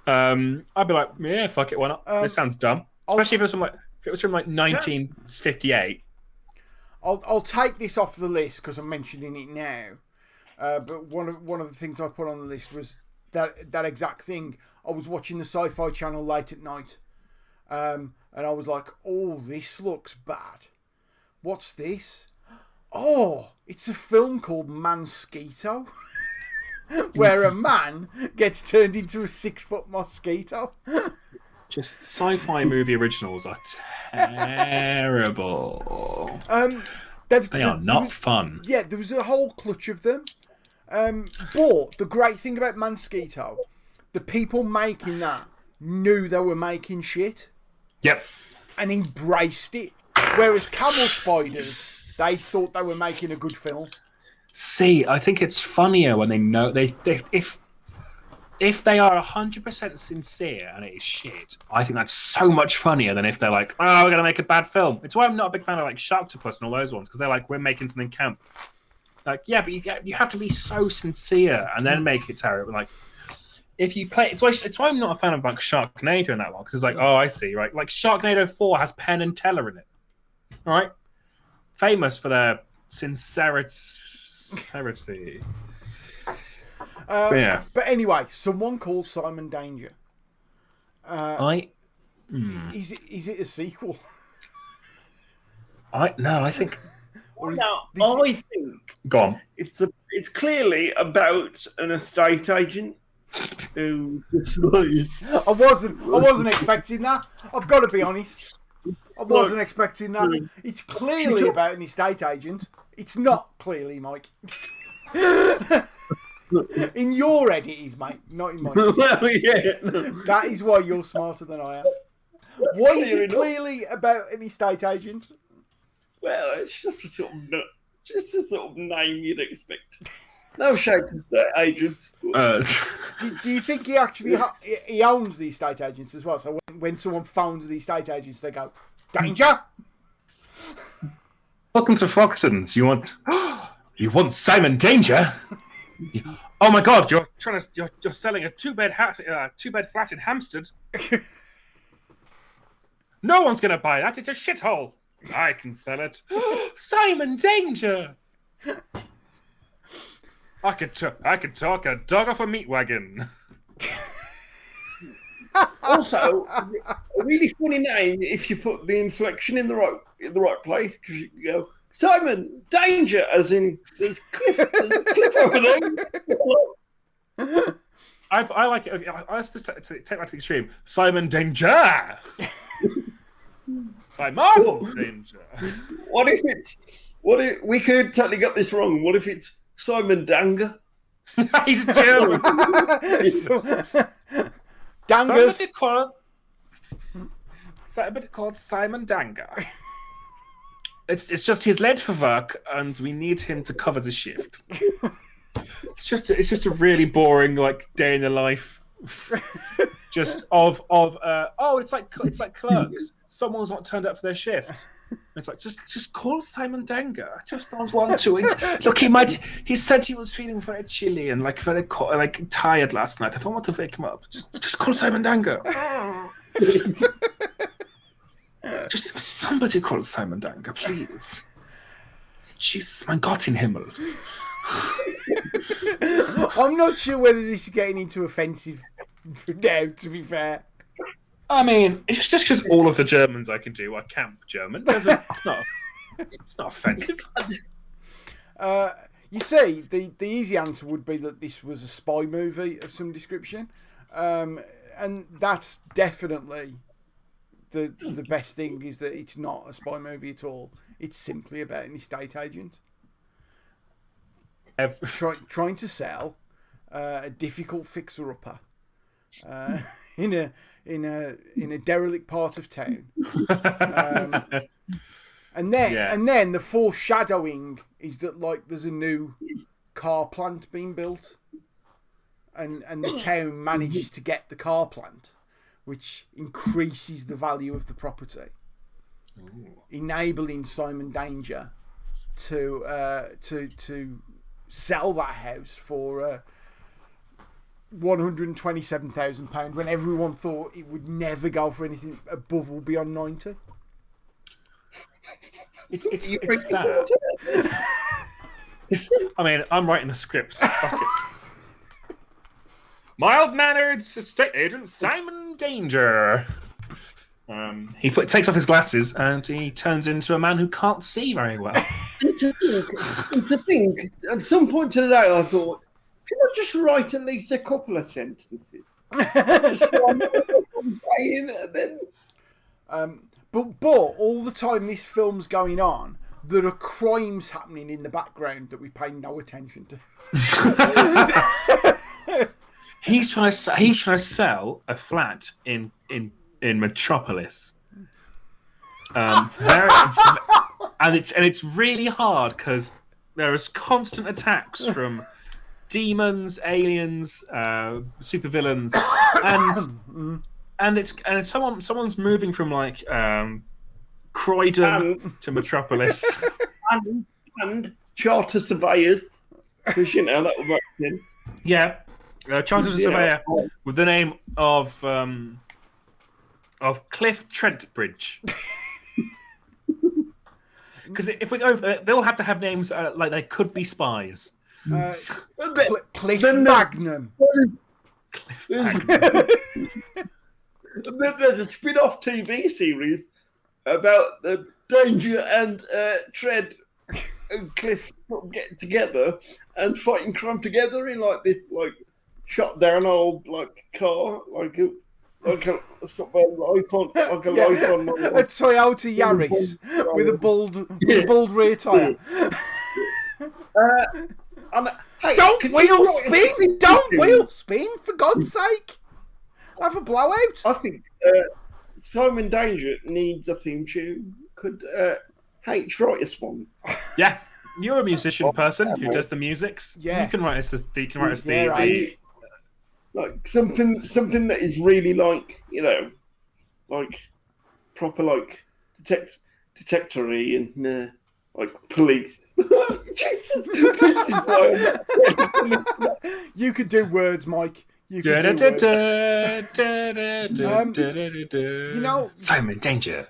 I'd be like, yeah, fuck it, why not? This sounds dumb, especially if it was from 1958. I'll take this off the list because I'm mentioning it now. But one of the things I put on the list was that exact thing. I was watching the Sci-Fi Channel late at night, and I was like, "Oh, this looks bad. What's this? Oh, it's a film called Mansquito, where a man gets turned into a 6-foot mosquito." Just sci-fi movie originals are terrible. They are not fun. Yeah, there was a whole clutch of them. But the great thing about Mansquito, the people making that knew they were making shit. Yep. And embraced it. Whereas Camel Spiders, they thought they were making a good film. See, I think it's funnier when they know if they are 100% sincere and it is shit. I think that's so much funnier than if they're like, oh, we're gonna make a bad film. It's why I'm not a big fan of like Sharktopus and all those ones, because they're like, we're making something camp. Like, yeah, but you have to be so sincere and then make it terrible. Like, if you play, it's why I'm not a fan of like Sharknado and that one, because it's like, oh, I see, right? Like Sharknado 4 has Penn and Teller in it, all right? Famous for their sincerity. Yeah. But anyway, someone called Simon Danger. Is it a sequel? I think. I think. Go on. It's clearly about an estate agent who just I wasn't expecting that. I've got to be honest. I wasn't expecting that. It's clearly about an estate agent. It's not clearly, Mike. In your head it is, mate, not in mine. Well, yeah. That is why you're smarter than I am. Why is it clearly about an estate agent? Well, it's just a sort of name you'd expect. No shape of estate agents. Do you think he actually he owns the estate agents as well? So when someone phones the estate agents, they go, "Danger! Welcome to Foxton's. You want Simon Danger? Oh my God! You're selling a two-bed flat in Hampstead. No one's gonna buy that. It's a shithole. I can sell it. Simon Danger. I could talk a dog off a meat wagon. Also, a really funny name if you put the inflection in the right place, because you go Simon Danger, as in there's Cliff over there. I like it. Let's just take that to the extreme. Simon Danger. Simon Danger. What if we could totally get this wrong? What if it's Simon Danger? He's German. Dangers. Somebody called Simon Danger. It's just he's late for work, and we need him to cover the shift. It's just a really boring like day in the life. Just it's like Clerks. Someone's not turned up for their shift. It's like just call Simon Danger. I just don't want to. Look, he said he was feeling very chilly and like very tired last night. I don't want to wake him up. Just call Simon Danger. Just somebody call Simon Danger, please. Jesus, mein Gott in Himmel. I'm not sure whether this is getting into offensive now, to be fair. I mean, it's just because all of the Germans I can do are camp German. It's not offensive. You see, the easy answer would be that this was a spy movie of some description. And that's definitely the best thing, is that it's not a spy movie at all. It's simply about an estate agent. trying to sell a difficult fixer-upper in a derelict part of town. And then the foreshadowing is that like there's a new car plant being built, and the town manages to get the car plant, which increases the value of the property, enabling Simon Danger to sell that house for £127,000 when everyone thought it would never go for anything above or beyond 90. It's that. I mean, I'm writing the script. Mild-mannered estate agent Simon Danger. He takes off his glasses and he turns into a man who can't see very well. To think, at some point today, I thought, can I just write at least a couple of sentences? So I'm saying, then. But all the time this film's going on, there are crimes happening in the background that we pay no attention to. He's trying to sell a flat in Metropolis. And it's really hard because there is constant attacks from demons, aliens, supervillains, and it's someone's moving from like Croydon to Metropolis, and charter surveyors, because that would work in. Yeah, charter surveyor with the name of Cliff Trentbridge. Because if we go, they'll have to have names like they could be spies. Cliff Magnum. There's a spin-off TV series about the Danger and Tread and Cliff getting together and fighting crime together in like this shot down old car a Toyota Yaris with a bald rear tyre. Don't wheel spin, for God's sake! Have a blowout. I think Simon Danger needs a theme tune. Could H write us one? Yeah, you're a musician person who does the musics. Yeah, you can write us the like something that is really proper detectory and police. Jesus, this is why you could do words, Mike. You could do words. Simon Danger.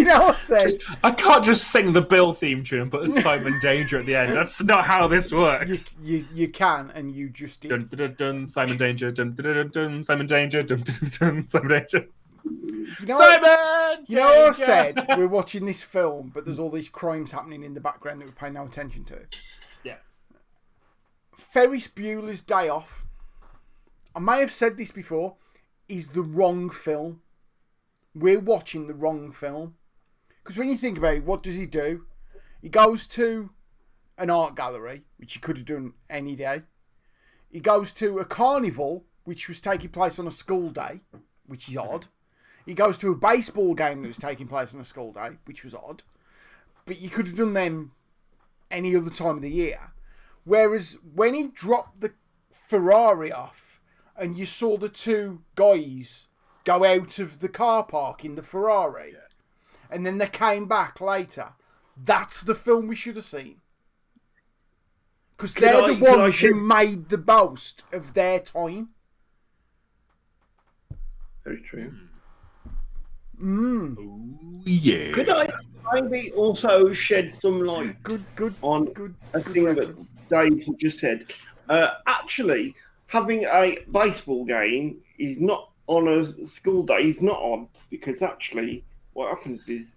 I said I can't just sing the Bill theme tune and put a Simon Danger at the end. That's not how this works. You can, and you just did. Dun, dun, dun, Simon Danger. Dun, dun, dun, dun, Simon Danger. Dun, dun, dun, Simon Danger. Simon! You know what I said? We're watching this film, but there's all these crimes happening in the background that we pay no attention to. Yeah. Ferris Bueller's Day Off, I may have said this before, is the wrong film. We're watching the wrong film. Because when you think about it, what does he do? He goes to an art gallery, which he could have done any day. He goes to a carnival, which was taking place on a school day, which is odd. He goes to a baseball game that was taking place on a school day, which was odd. But you could have done them any other time of the year. Whereas when he dropped the Ferrari off and you saw the two guys go out of the car park in the Ferrari and then they came back later, that's the film we should have seen. Because they're the ones who made the most of their time. Very true. Ooh, yeah. Could I maybe also shed some light on a thing that Dave just said? Actually, having a baseball game is not on a school day. It's not on because actually what happens is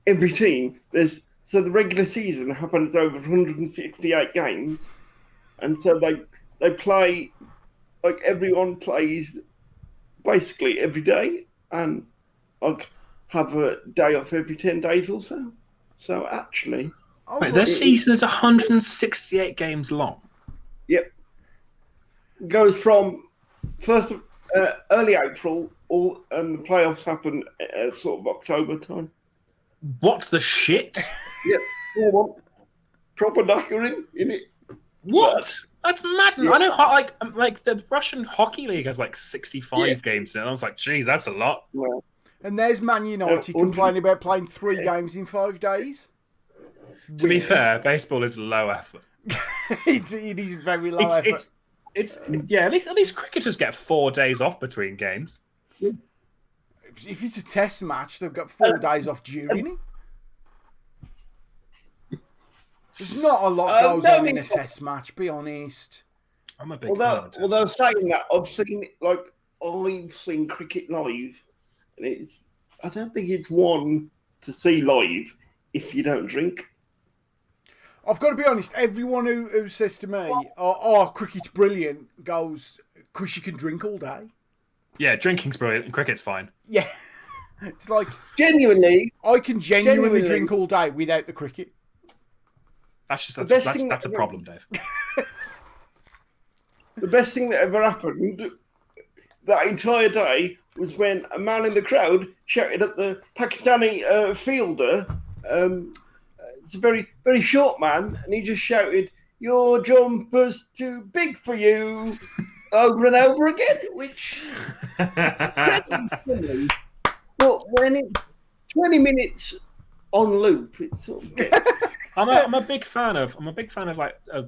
every team the regular season happens over 168 games, and so they play everyone plays basically every day, and have a day off every 10 days or so. So actually, Wait, their season is 168 games long. Yep. Goes from early April, and the playoffs happen sort of October time. What the shit? Yep. Proper knackering in it. What? That's mad. Yeah. I know, like the Russian Hockey League has like 65 games in it. I was like, geez, that's a lot. Yeah. And there's Man United complaining about playing 3 games in 5 days. To be fair, baseball is low effort. it is very low effort. At least cricketers get 4 days off between games. If it's a test match, they've got 4 days off during it. There's not a lot goes on in a test match, be honest. I'm a big fan of test. Although saying that, I've seen cricket live, and I don't think it's one to see live if you don't drink. I've got to be honest, everyone who says to me, oh, cricket's brilliant, goes, because you can drink all day. Yeah, drinking's brilliant and cricket's fine. Yeah. It's like... Genuinely. I can genuinely drink all day without the cricket. That's a problem, Dave. The best thing that ever happened that entire day was when a man in the crowd shouted at the Pakistani fielder. It's a very, very short man, and he just shouted, "Your jumper's too big for you," over and over again, which funny. But when it's 20 minutes on loop, it's sort of I'm a big fan of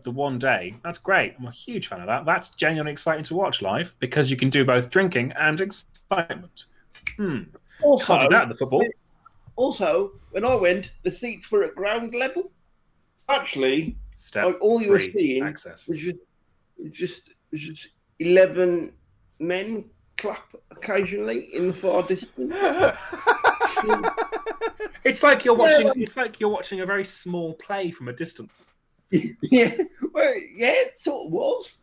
the one day. That's great. I'm a huge fan of that. That's genuinely exciting to watch live because you can do both drinking and excitement. Also, can't do that in the football. Also, when I went, the seats were at ground level. Actually, all you were seeing was just 11 men clap occasionally in the far distance. It's like you're watching a very small play from a distance. Yeah, well, yeah, it sort of was.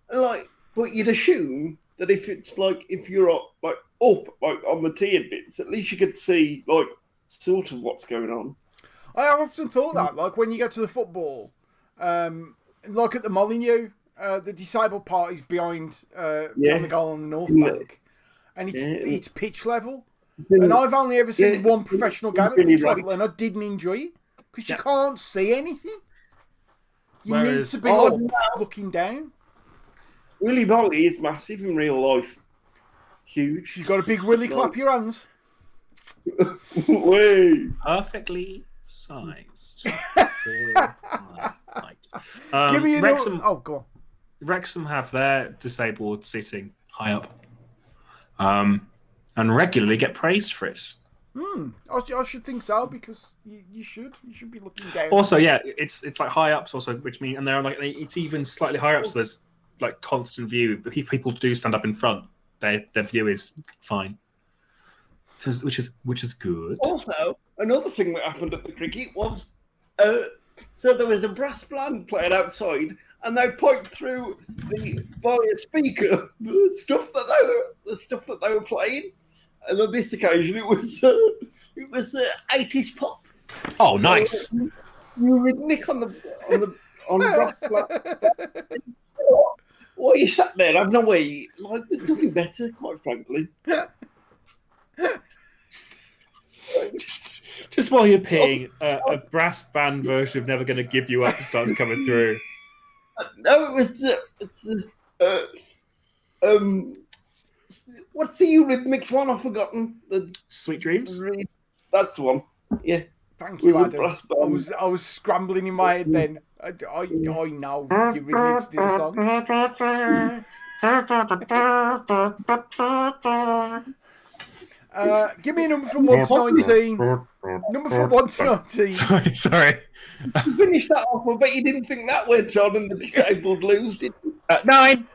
But you'd assume that if you're up on the tiered bits, at least you could see sort of what's going on. I have often thought that, like when you go to the football, like at the Molineux, the disabled part is behind the goal on the North Bank, and it's pitch level. And I've only ever seen one professional game at pitch level, and I didn't enjoy it because you can't see anything. You need to be looking down. Willy Molly is massive in real life. Huge. You got a big willy, clap your hands. Way. Perfectly sized. Give me Wrexham. Oh, go on. Wrexham have their disabled seating high up, and regularly get praised for it. I should think so because you should be looking down. Also, yeah, it's like high ups also, which mean, and they're it's even slightly higher up, so there's like constant view. But if people do stand up in front, their view is fine, which is good. Also, another thing that happened at the cricket was, so there was a brass band playing outside, and they piped through via speaker the stuff that they were playing. And on this occasion, it was 80s pop. Oh, nice! You rhythmic on the brass band. While you sat there, I've no way. There's nothing better, quite frankly. Just while you're peeing, a brass band version of "Never Gonna Give You Up" starts coming through. No, what's the Eurythmics one? I've forgotten. Sweet Dreams. That's the one. Yeah. Thank you, Adam. I was scrambling in my head then. I know Eurythmics did a song. Give me a number from 1 to 19. Number from 1 to 19. Sorry. Finish that off. I bet you didn't think that went on and the disabled lose, did you? 9.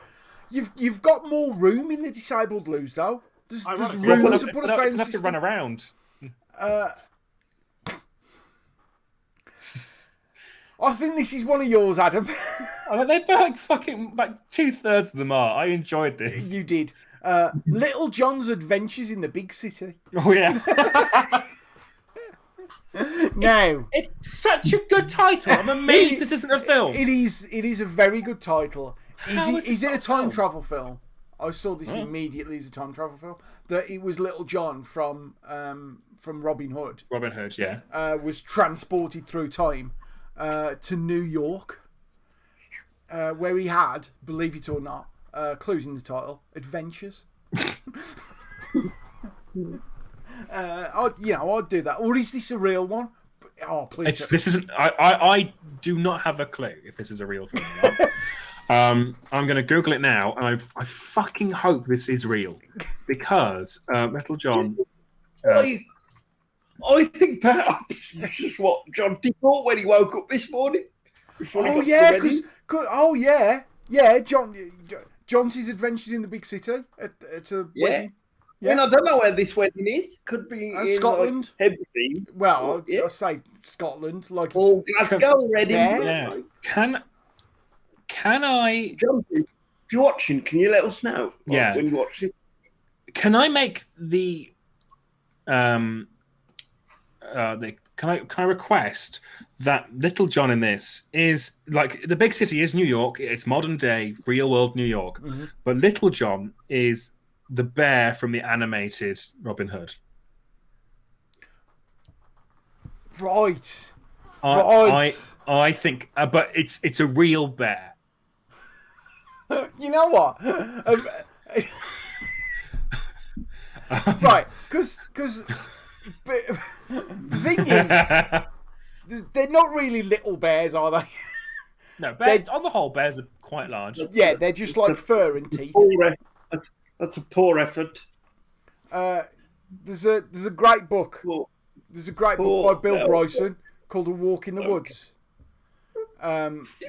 You've got more room in the disabled lose though. There's room to put a sound system. To run around. I think this is one of yours, Adam. They're like 2/3 of them are. I enjoyed this. You did. Little John's Adventures in the Big City. Oh yeah. Now, it's such a good title. I'm amazed this isn't a film. It is a very good title. Is it a time film? travel film? I saw this immediately as a time travel film. That it was Little John from Robin Hood. Robin Hood, yeah. Was transported through time to New York, where he had, believe it or not, clues in the title, adventures. I'd do that. Or is this a real one? Oh, please. This isn't. I do not have a clue if this is a real film or not. I'm going to Google it now, and I fucking hope this is real, because Little John. I think perhaps this is what John thought when he woke up this morning. John's adventures in the big city at a wedding. Yeah. I mean, I don't know where this wedding is. Could be in Scotland. Like, Hebridean. Well, I'll say Scotland, like Glasgow, Reading. Yeah. Can I, John? If you're watching, can you let us know? When you watch it. Can I make the can I request that Little John in this is like the big city is New York. It's modern day, real world New York, but Little John is the bear from the animated Robin Hood. Right. I think, but it's a real bear. You know what? Right, because the thing is, they're not really little bears, are they? No, bears, on the whole, bears are quite large. Yeah, they're just like fur and teeth. That's a poor effort. There's a great book. There's a great book by Bill Bryson called A Walk in the Woods,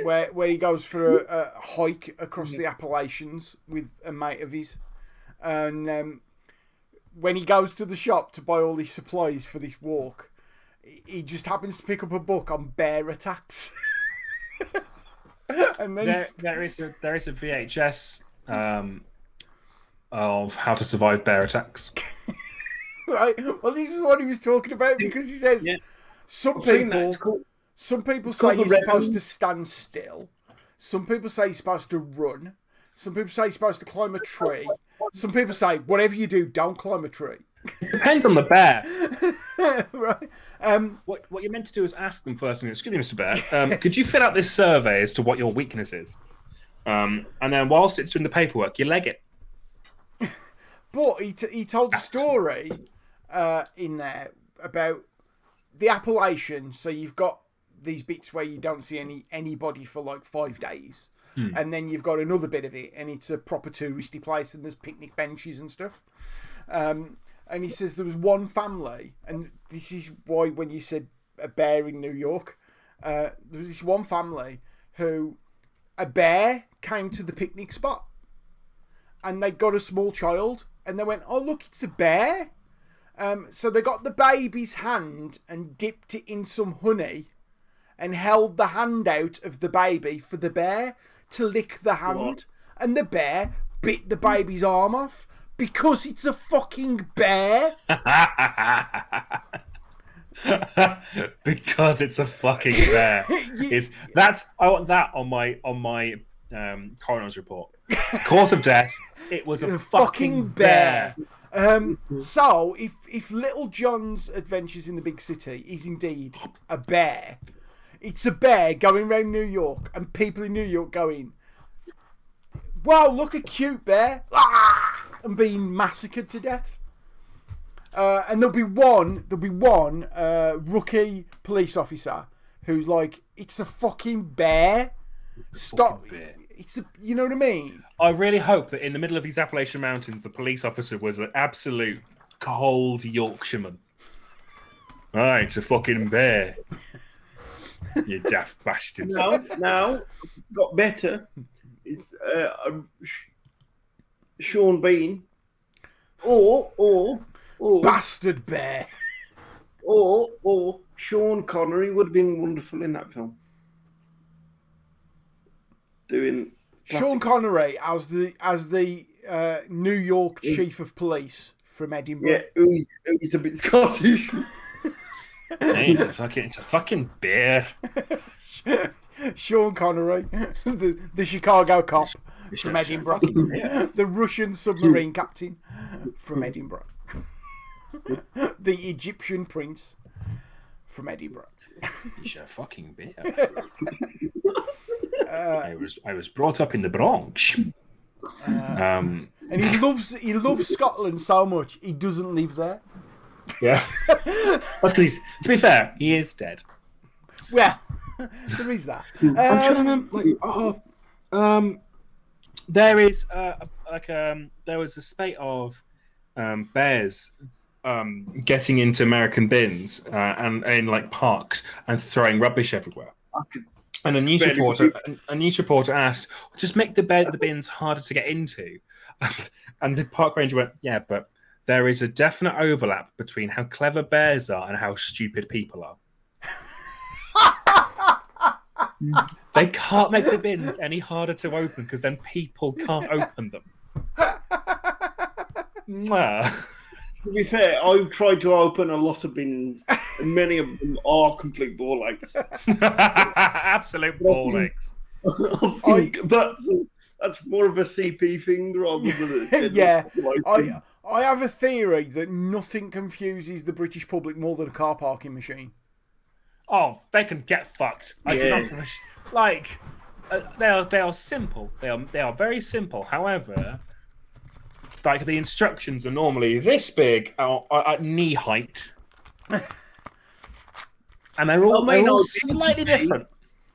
where he goes for a hike across the Appalachians with a mate of his, and when he goes to the shop to buy all his supplies for this walk, he just happens to pick up a book on bear attacks. And then there is a VHS of how to survive bear attacks. Right. Well, this is what he was talking about, because he says some people say you're supposed to stand still. Some people say you're supposed to run. Some people say you're supposed to climb a tree. Some people say whatever you do, don't climb a tree. Depends on the bear. Right. What you're meant to do is ask them first. Excuse me, Mr. Bear. Could you fill out this survey as to what your weakness is? And then whilst it's doing the paperwork, you leg it. But he told a story in there about the Appalachians. So you've got these bits where you don't see anybody for like 5 days. And then you've got another bit of it, and it's a proper touristy place, and there's picnic benches and stuff. And he says there was one family, and this is why when you said a bear in New York, there was this one family who a bear came to the picnic spot, and they got a small child, and they went, "Oh look, it's a bear." So they got the baby's hand and dipped it in some honey, and held the hand out of the baby for the bear to lick the hand, and the bear bit the baby's arm off because it's a fucking bear. Because it's a fucking bear. I want that on my coroner's report. Cause of death: it was a fucking bear. So if Little John's Adventures in the Big City is indeed a bear, it's a bear going around New York, and people in New York going, "Wow, look, a cute bear!" and being massacred to death. And there'll be one rookie police officer who's like, "It's a fucking bear. Stop! It's a, you know what I mean?" I really hope that in the middle of these Appalachian Mountains, the police officer was an absolute cold Yorkshireman. Right, it's a fucking bear. You daft bastard. Now, got better. It's Sean Bean, or bastard bear, or Sean Connery would have been wonderful in that film. Doing Sean Connery as the New York chief of police from Edinburgh. Yeah, who's a bit Scottish. Hey, it's a fucking bear. Sean Connery, the Chicago cop from Edinburgh, the Russian submarine captain from Edinburgh, the Egyptian prince from Edinburgh. He's a fucking bear. I was brought up in the Bronx. And he loves Scotland so much he doesn't live there. Yeah. That's because to be fair, he is dead. Well, there is that. I'm trying to remember. There is there was a spate of bears getting into American bins and in like parks and throwing rubbish everywhere. And a news reporter asked, "Just make the bins harder to get into." And the park ranger went, "Yeah, but there is a definite overlap between how clever bears are and how stupid people are." They can't make the bins any harder to open because then people can't open them. To be fair, I've tried to open a lot of bins, and many of them are complete ball aches. Absolute ball aches. I think that's more of a CP thing rather than yeah. I have a theory that nothing confuses the British public more than a car parking machine. Oh, they can get fucked. They are simple. They are very simple. However, like the instructions are normally this big at knee height, and they're all slightly different.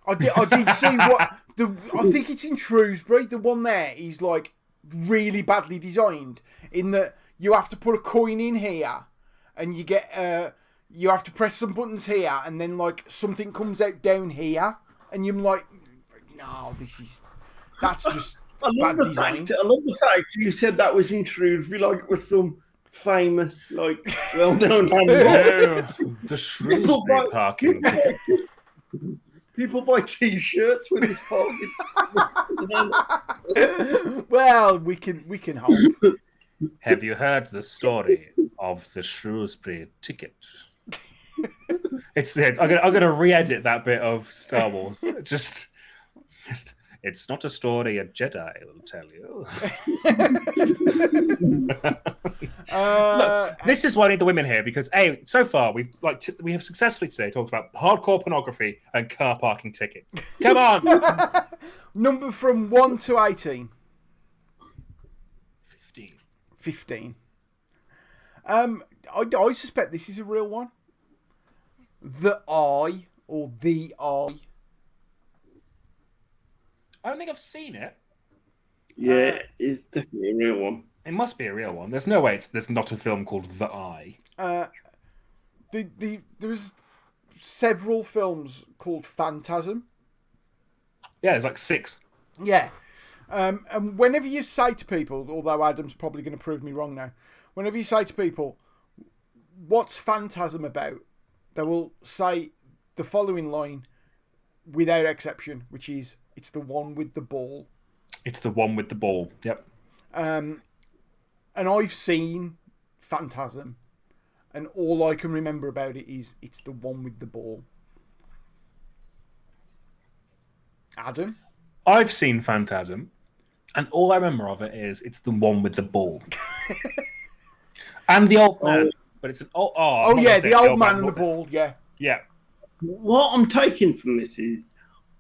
I did see what I think it's in Shrewsbury. The one there is like really badly designed in that you have to put a coin in here, and you get you have to press some buttons here, and then like something comes out down here, and you're like, no, that's just bad design. I love the fact you said that was in Shrewsbury, like it was some famous, like well-known landmark. The Shrewsbury parking. People buy T-shirts with this parking. Well, we can hope. Have you heard the story of the Shrewsbury ticket? I'm gonna re-edit that bit of Star Wars. Just it's not a story a Jedi will tell you. Look, this is why I need the women here because so far we have successfully today talked about hardcore pornography and car parking tickets. Come on, number from 1 to 18. 15. I suspect this is a real one. The Eye or The Eye. I don't think I've seen it. Yeah, it's definitely a real one. It must be a real one. There's no way there's not a film called The Eye. There's several films called Phantasm. Yeah, there's like 6. Yeah. And whenever you say to people, although Adam's probably going to prove me wrong now, whenever you say to people, what's Phantasm about? They will say the following line without exception, which is, it's the one with the ball. It's the one with the ball, yep. And I've seen Phantasm, and all I can remember about it is it's the one with the ball. Adam? I've seen Phantasm, and all I remember of it is it's the one with the ball. And the old man. But it's an old... Oh, yeah, the old man and the ball, yeah. Yeah. What I'm taking from this is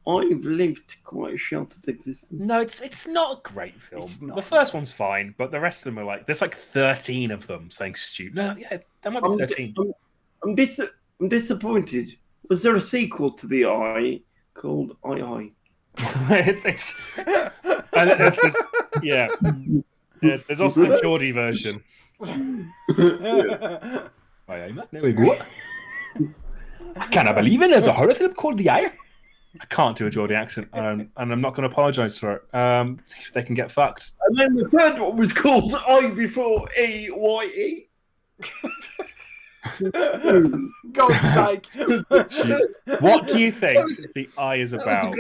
I've lived quite a sheltered existence. No, it's not a great film. The first one's fine, but the rest of them are like... There's like 13 of them saying stupid. No, yeah, there might be 13. I'm disappointed. Was there a sequel to The Eye called I? Yeah. There's also a Geordie version. There we go. I cannot believe it. There's a horror film called The Eye. I can't do a Geordie accent, and I'm not going to apologise for it. They can get fucked. And then the third one was called I before EYE. God's sake! What do you think The Eye is about?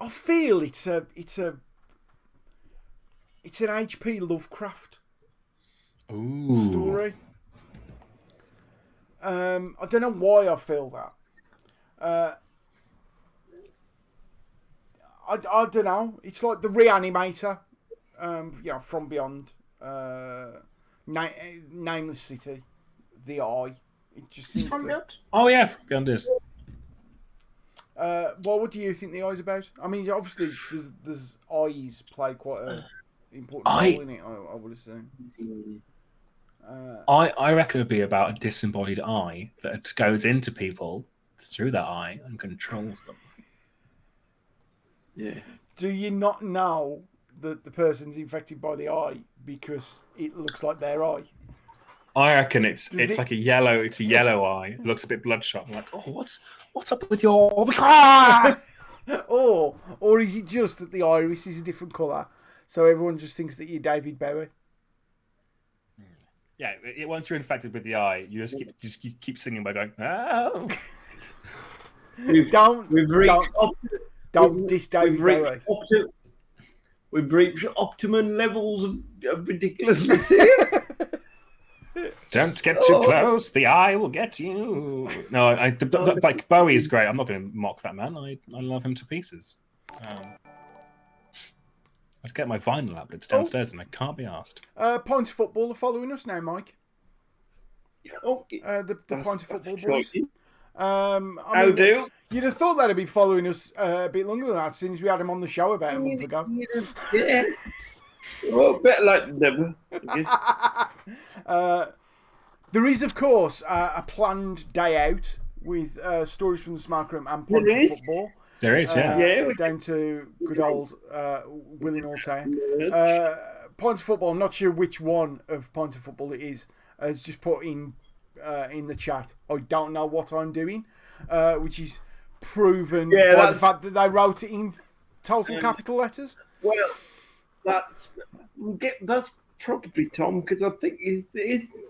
I feel it's an H.P. Lovecraft story. I don't know why I feel that. I don't know. It's like the Reanimator, From Beyond, Nameless City, The Eye. It just seems From Beyond? Oh yeah, From Beyond is. What do you think The Eye's about? I mean, obviously, there's eyes play quite an important role in it. I would assume. I reckon it would be about a disembodied eye that goes into people through that eye and controls them. Yeah. Do you not know that the person's infected by the eye because it looks like their eye? I reckon it's like a yellow. It's a yellow eye. It looks a bit bloodshot. I'm like, oh, what's up with your? or is it just that the iris is a different colour, so everyone just thinks that you're David Bowie? Yeah, once you're infected with the eye, you keep singing by going, oh. Don't diss David Bowie. We've reached optimum levels of ridiculousness here. Don't get too close. The eye will get you. No, like Bowie is great. I'm not going to mock that man. I love him to pieces. I'd get my vinyl out, but it's downstairs and I can't be asked. Point of Football are following us now, Mike. The Point of Football boys. You'd have thought they'd be following us a bit longer than that since we had him on the show about a month ago. Yeah. Well, better like never. There is, of course, a planned day out with stories from the Smart Room and Point of Football. There is, yeah. Down to good old Willing Alltown. Point of Football, I'm not sure which one of Point of Football it is, has just put in the chat, I don't know what I'm doing, which is proven by the fact that they wrote it in total capital letters. Well, that's probably Tom, because I think is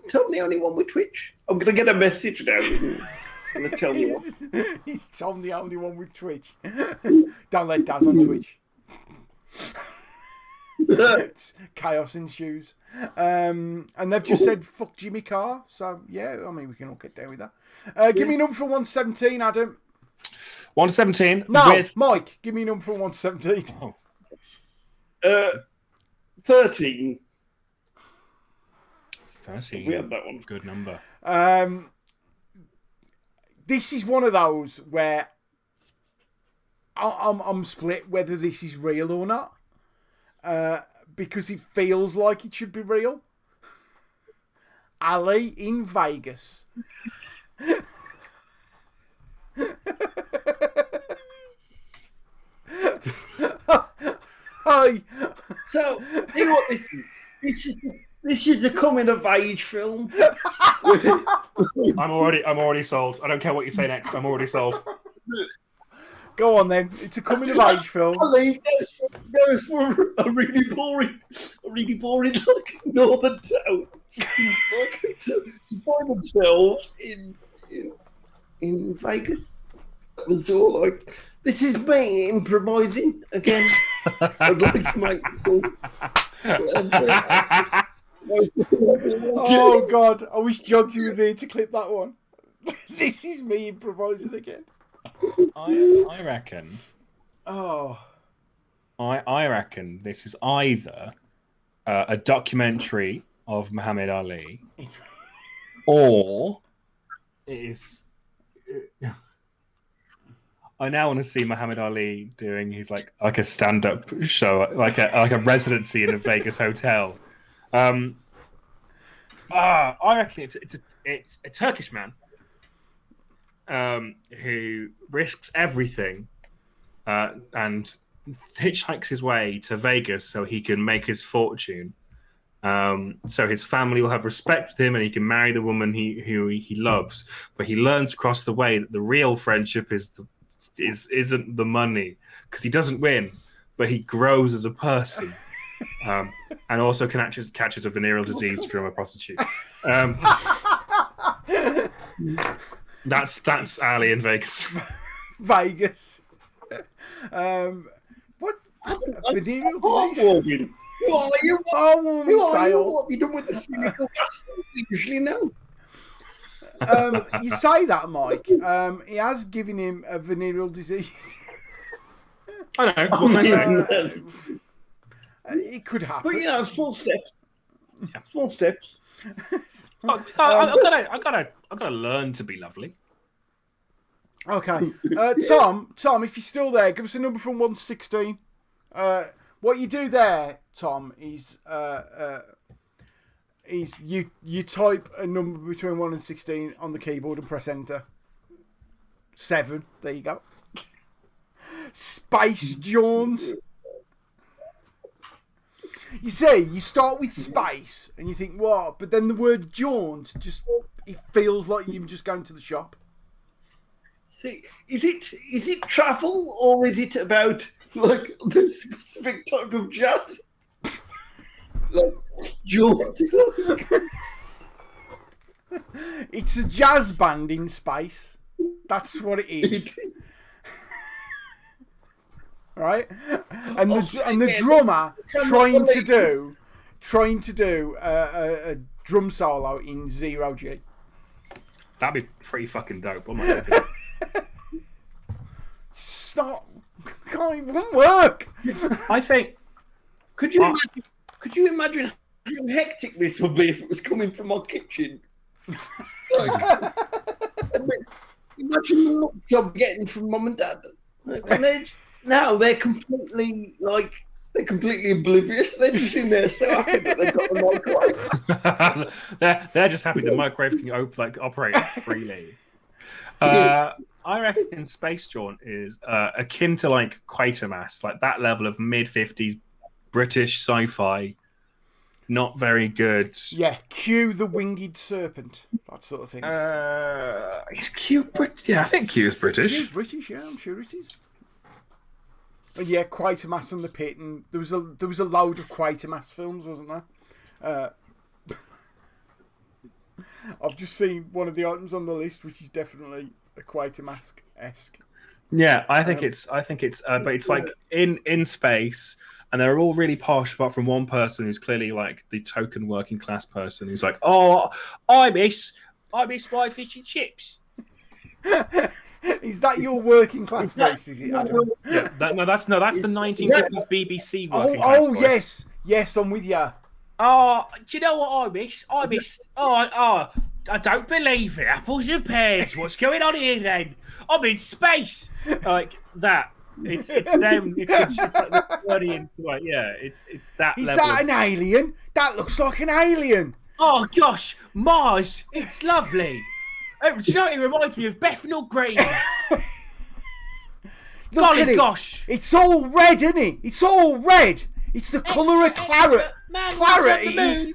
Tom the only one with Twitch? I'm going to get a message now. I'm going to tell you what. Is Tom the only one with Twitch? Don't let Daz on Twitch. Chaos ensues. And they've just said, fuck Jimmy Carr. So, yeah, I mean, we can all get down with that. Give me a number for 117, Adam. 117? No, Mike, give me a number for 117. 13. 13. We had that one. Good number. This is one of those where I'm split whether this is real or not. Because it feels like it should be real. Ali in Vegas. Hi. So, see what this is? This is a coming of age film. I'm already sold. I don't care what you say next. I'm already sold. Go on then. It's a coming of age film. Ali goes for a really boring like northern town, like to find themselves in Vegas. That was all like. This is me improvising again. I'd like to make. Oh God! I wish Johnson was here to clip that one. This is me improvising again. I reckon. Oh. I reckon this is either a documentary of Muhammad Ali, or it is. I now want to see Muhammad Ali doing his like a stand-up show, like a residency in a Vegas hotel. I reckon it's a Turkish man who risks everything and hitchhikes his way to Vegas so he can make his fortune. So his family will have respect for him and he can marry the woman who he loves. But he learns across the way that the real friendship isn't the money, because he doesn't win, but he grows as a person. And also catches a venereal disease from a prostitute. That's Ali in Vegas. Vegas. Venereal disease. Heartwarming. Who are you? Heartwarming Who are you? tale. What have you done with the cynical bastard? We usually know. You say that, Mike. He has given him a venereal disease. I know. What can I say? It could happen. But you know, small steps. Small steps. I've gotta learn to be lovely. Okay. Tom, if you're still there, give us a number from 1 to 16. What you do there, Tom, is you type a number between 1 and 16 on the keyboard and press enter. 7. There you go. Space jaunt. You see, you start with space and you think, what? But then the word jaunt it feels like you're just going to the shop. See, is it travel or is it about like the specific type of jazz? Like jaunt. It's a jazz band in space. That's what it is. Right? And the drummer trying to do a drum solo in 0G. That'd be pretty fucking dope. Oh my god. Stop. God, it won't work. I think. Could you imagine how hectic this would be if it was coming from our kitchen? Like, imagine the looks I'm getting from mum and dad. And they're completely oblivious. They're just in there so happy that they've got the microwave. they're just happy the microwave can operate freely. I reckon Space Jaunt is akin to like Quatermass, like that level of mid-50s British sci-fi. Not very good. Yeah, Q the Winged Serpent, that sort of thing. Is Q British? Yeah, I think Q is British. It is British, yeah, I'm sure it is. And yeah, Quatermass and the Pit, and there was a load of Quatermass films, wasn't there? I've just seen one of the items on the list, which is definitely a Quatermass-esque. Yeah, I think it's, but it's like in space, and they're all really posh, apart from one person who's clearly like the token working class person who's like, oh, I miss my fish and chips. Is that your working class voice? Is it, Adam? Yeah, that's the 1950s BBC working class Oh, voice. yes, I'm with you. Oh, do you know what I miss? I don't believe it. Apples and pears. What's going on here then? I'm in space. Like that. It's them. It's like the audience. Like, yeah, it's that. Is level. that an alien? That looks like an alien. Oh gosh, Mars. It's lovely. Do you know what it reminds me of? Bethnal Green. Golly gosh. It's all red, isn't it? It's all red. It's the colour of claret. Claret it is.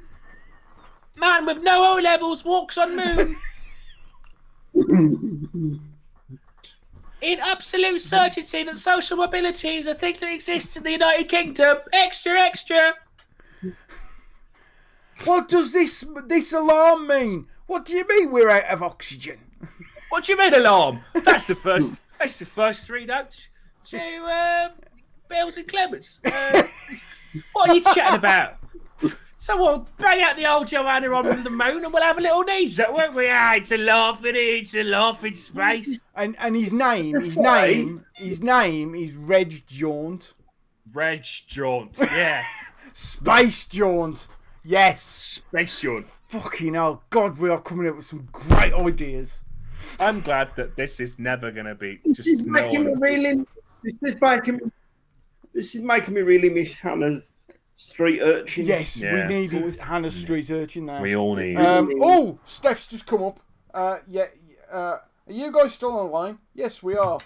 Man with no O levels walks on moon. In absolute certainty that social mobility is a thing that exists in the United Kingdom. Extra, extra. What does this alarm mean? What do you mean we're out of oxygen? What do you mean alarm? That's the first 3 notes to Bells and Clements. What are you chatting about? So we'll bang out the old Joanna on the moon and we'll have a little knees, won't we? Ah, it's a laugh in space. And his name is Reg Jaunt. Reg Jaunt, yeah. Space Jaunt, yes. Space Jaunt. Fucking hell, God, we are coming up with some great ideas. I'm glad that this is never going to be just This is making me really miss Hannah's street urchin. Yes, Yeah. we needed Hannah's street urchin there. We all need. Steph's just come up. Are you guys still online? Yes, we are.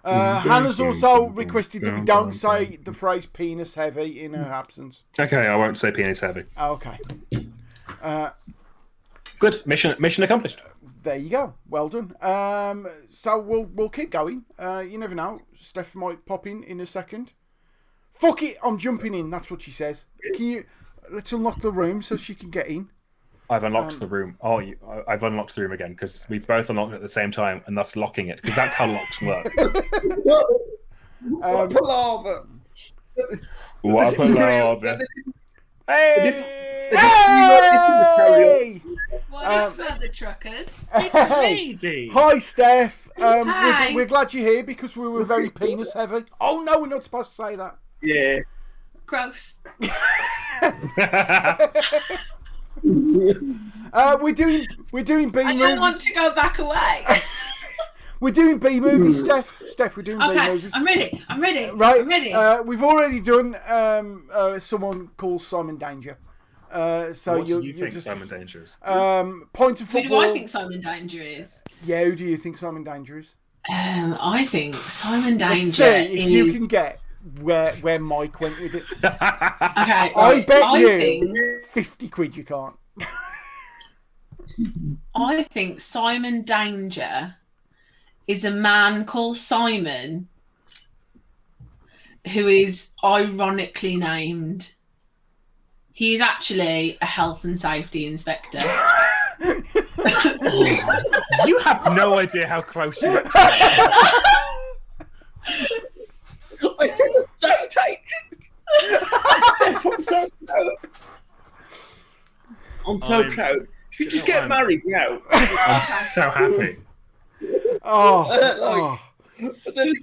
Hannah's also requested that we don't say the phrase penis heavy in her absence. Okay, I won't say penis heavy. Okay. Good. Mission accomplished. There you go. Well done. So we'll keep going. You never know. Steph might pop in a second. Fuck it, I'm jumping in. That's what she says. Let's unlock the room so she can get in. I've unlocked the room. I've unlocked the room again because we both unlocked it at the same time, and thus locking it because that's how locks work. Palaver. What a palaver! Hey! What's up, the truckers? Lady. Hi, Steph. Hi. We're glad you're here because we were very penis heavy. Oh no, we're not supposed to say that. Yeah. Gross. We're doing B I movies. don't want to go back away. We're doing B movies, Steph. Steph, we're doing B Okay, movies. I'm ready. I'm ready. Right. I'm ready. We've already done someone called Simon Danger. So What do you you're think just Simon Danger is? point of Who football. do I think Simon Danger is? Yeah, who do you think Simon Danger is? I think Simon Let's Danger see if is. you can get where Mike went with it. Okay, I right. bet I you think 50 quid you can't. I think Simon Danger is a man called Simon who is ironically named. He is actually a health and safety inspector. You have no idea how close you are. I said a state agent. I'm so proud. I'm so proud. Should we just get married now? I'm so happy. Oh. Who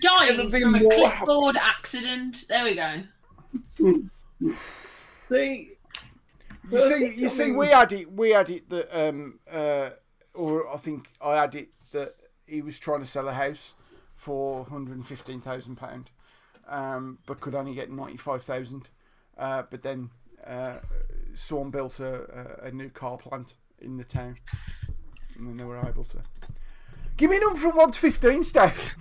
dies from a clipboard accident. There we go. See, You see, we had it that, or I think I had it that he was trying to sell a house for £115,000, but could only get 95,000. But then someone built a new car plant in the town, and then they were able to. Give me a number from 1 to 15, Steph.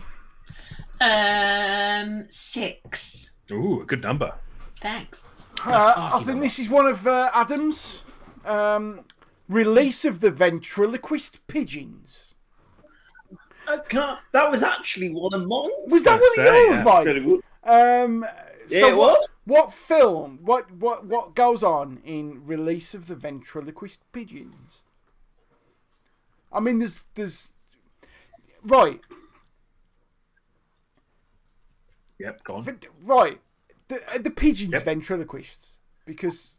6. Ooh, a good number. Thanks. I think this is one of Adam's. Release of the ventriloquist pigeons. that was actually one of mine. Was that one of yours, Mike? Very good. So it was. What film? What goes on in Release of the Ventriloquist Pigeons? I mean, there's right. Yep, go on. Right. The pigeons Yep. ventriloquists because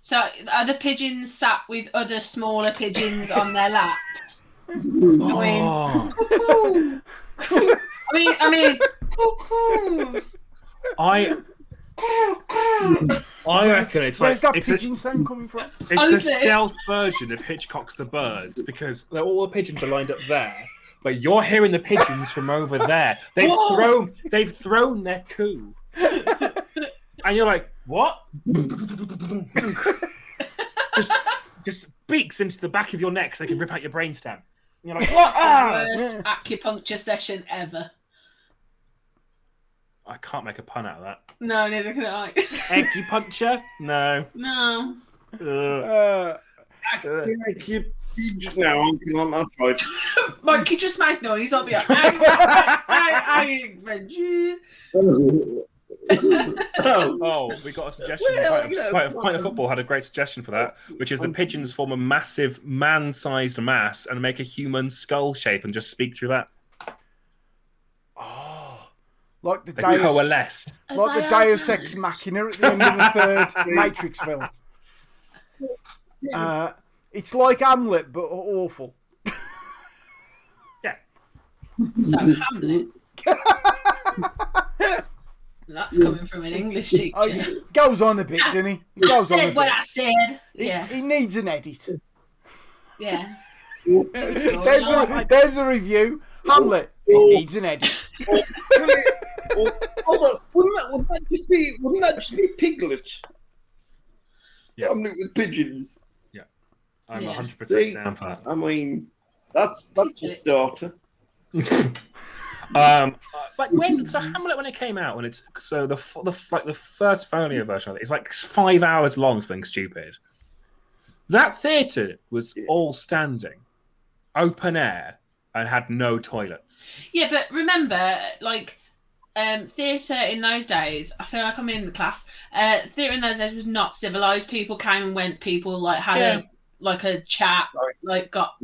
So are the pigeons sat with other smaller pigeons on their lap? Oh, I mean, cuckoo. I reckon it's like where's that it's, pigeon sound coming from? it's the Honestly. stealth version of Hitchcock's The Birds because all the pigeons are lined up there, but you're hearing the pigeons from over there. They've thrown their coup, and you're like, what? just beaks into the back of your neck so they can rip out your brainstem. And you're like, what? Worst acupuncture session ever. I can't make a pun out of that. No, neither can I. Acupuncture? No. No. No, I'm not right. Mike, you just make noise. I'll be like, I Oh, we got a suggestion. Well, Pint of Football had a great suggestion for that, which is the pigeons form a massive man-sized mass and make a human skull shape and just speak through that. Like the They Deus, coalesce. like the Deus Ex Machina at the end of the third Matrix film. It's like Hamlet, but awful. Yeah. So Hamlet. That's coming from an English teacher. Goes on a bit, doesn't he? Goes on a Said what bit. I said. Yeah. He needs an edit. Yeah. There's a review. Hamlet needs an edit. Hold on, wouldn't that just be Piglet? Yeah. Hamlet with pigeons. Yeah. I'm Yeah. 100% down for that. I mean, that's a starter. Like when Hamlet when it came out, when it's so the first folio version of it is like 5 hours long, something stupid. That theatre was all standing, open air, and had no toilets. Yeah, but remember, like, theatre in those days, I feel like I'm in the class. Theatre in those days was not civilized. People came and went. People like had like a chat, like got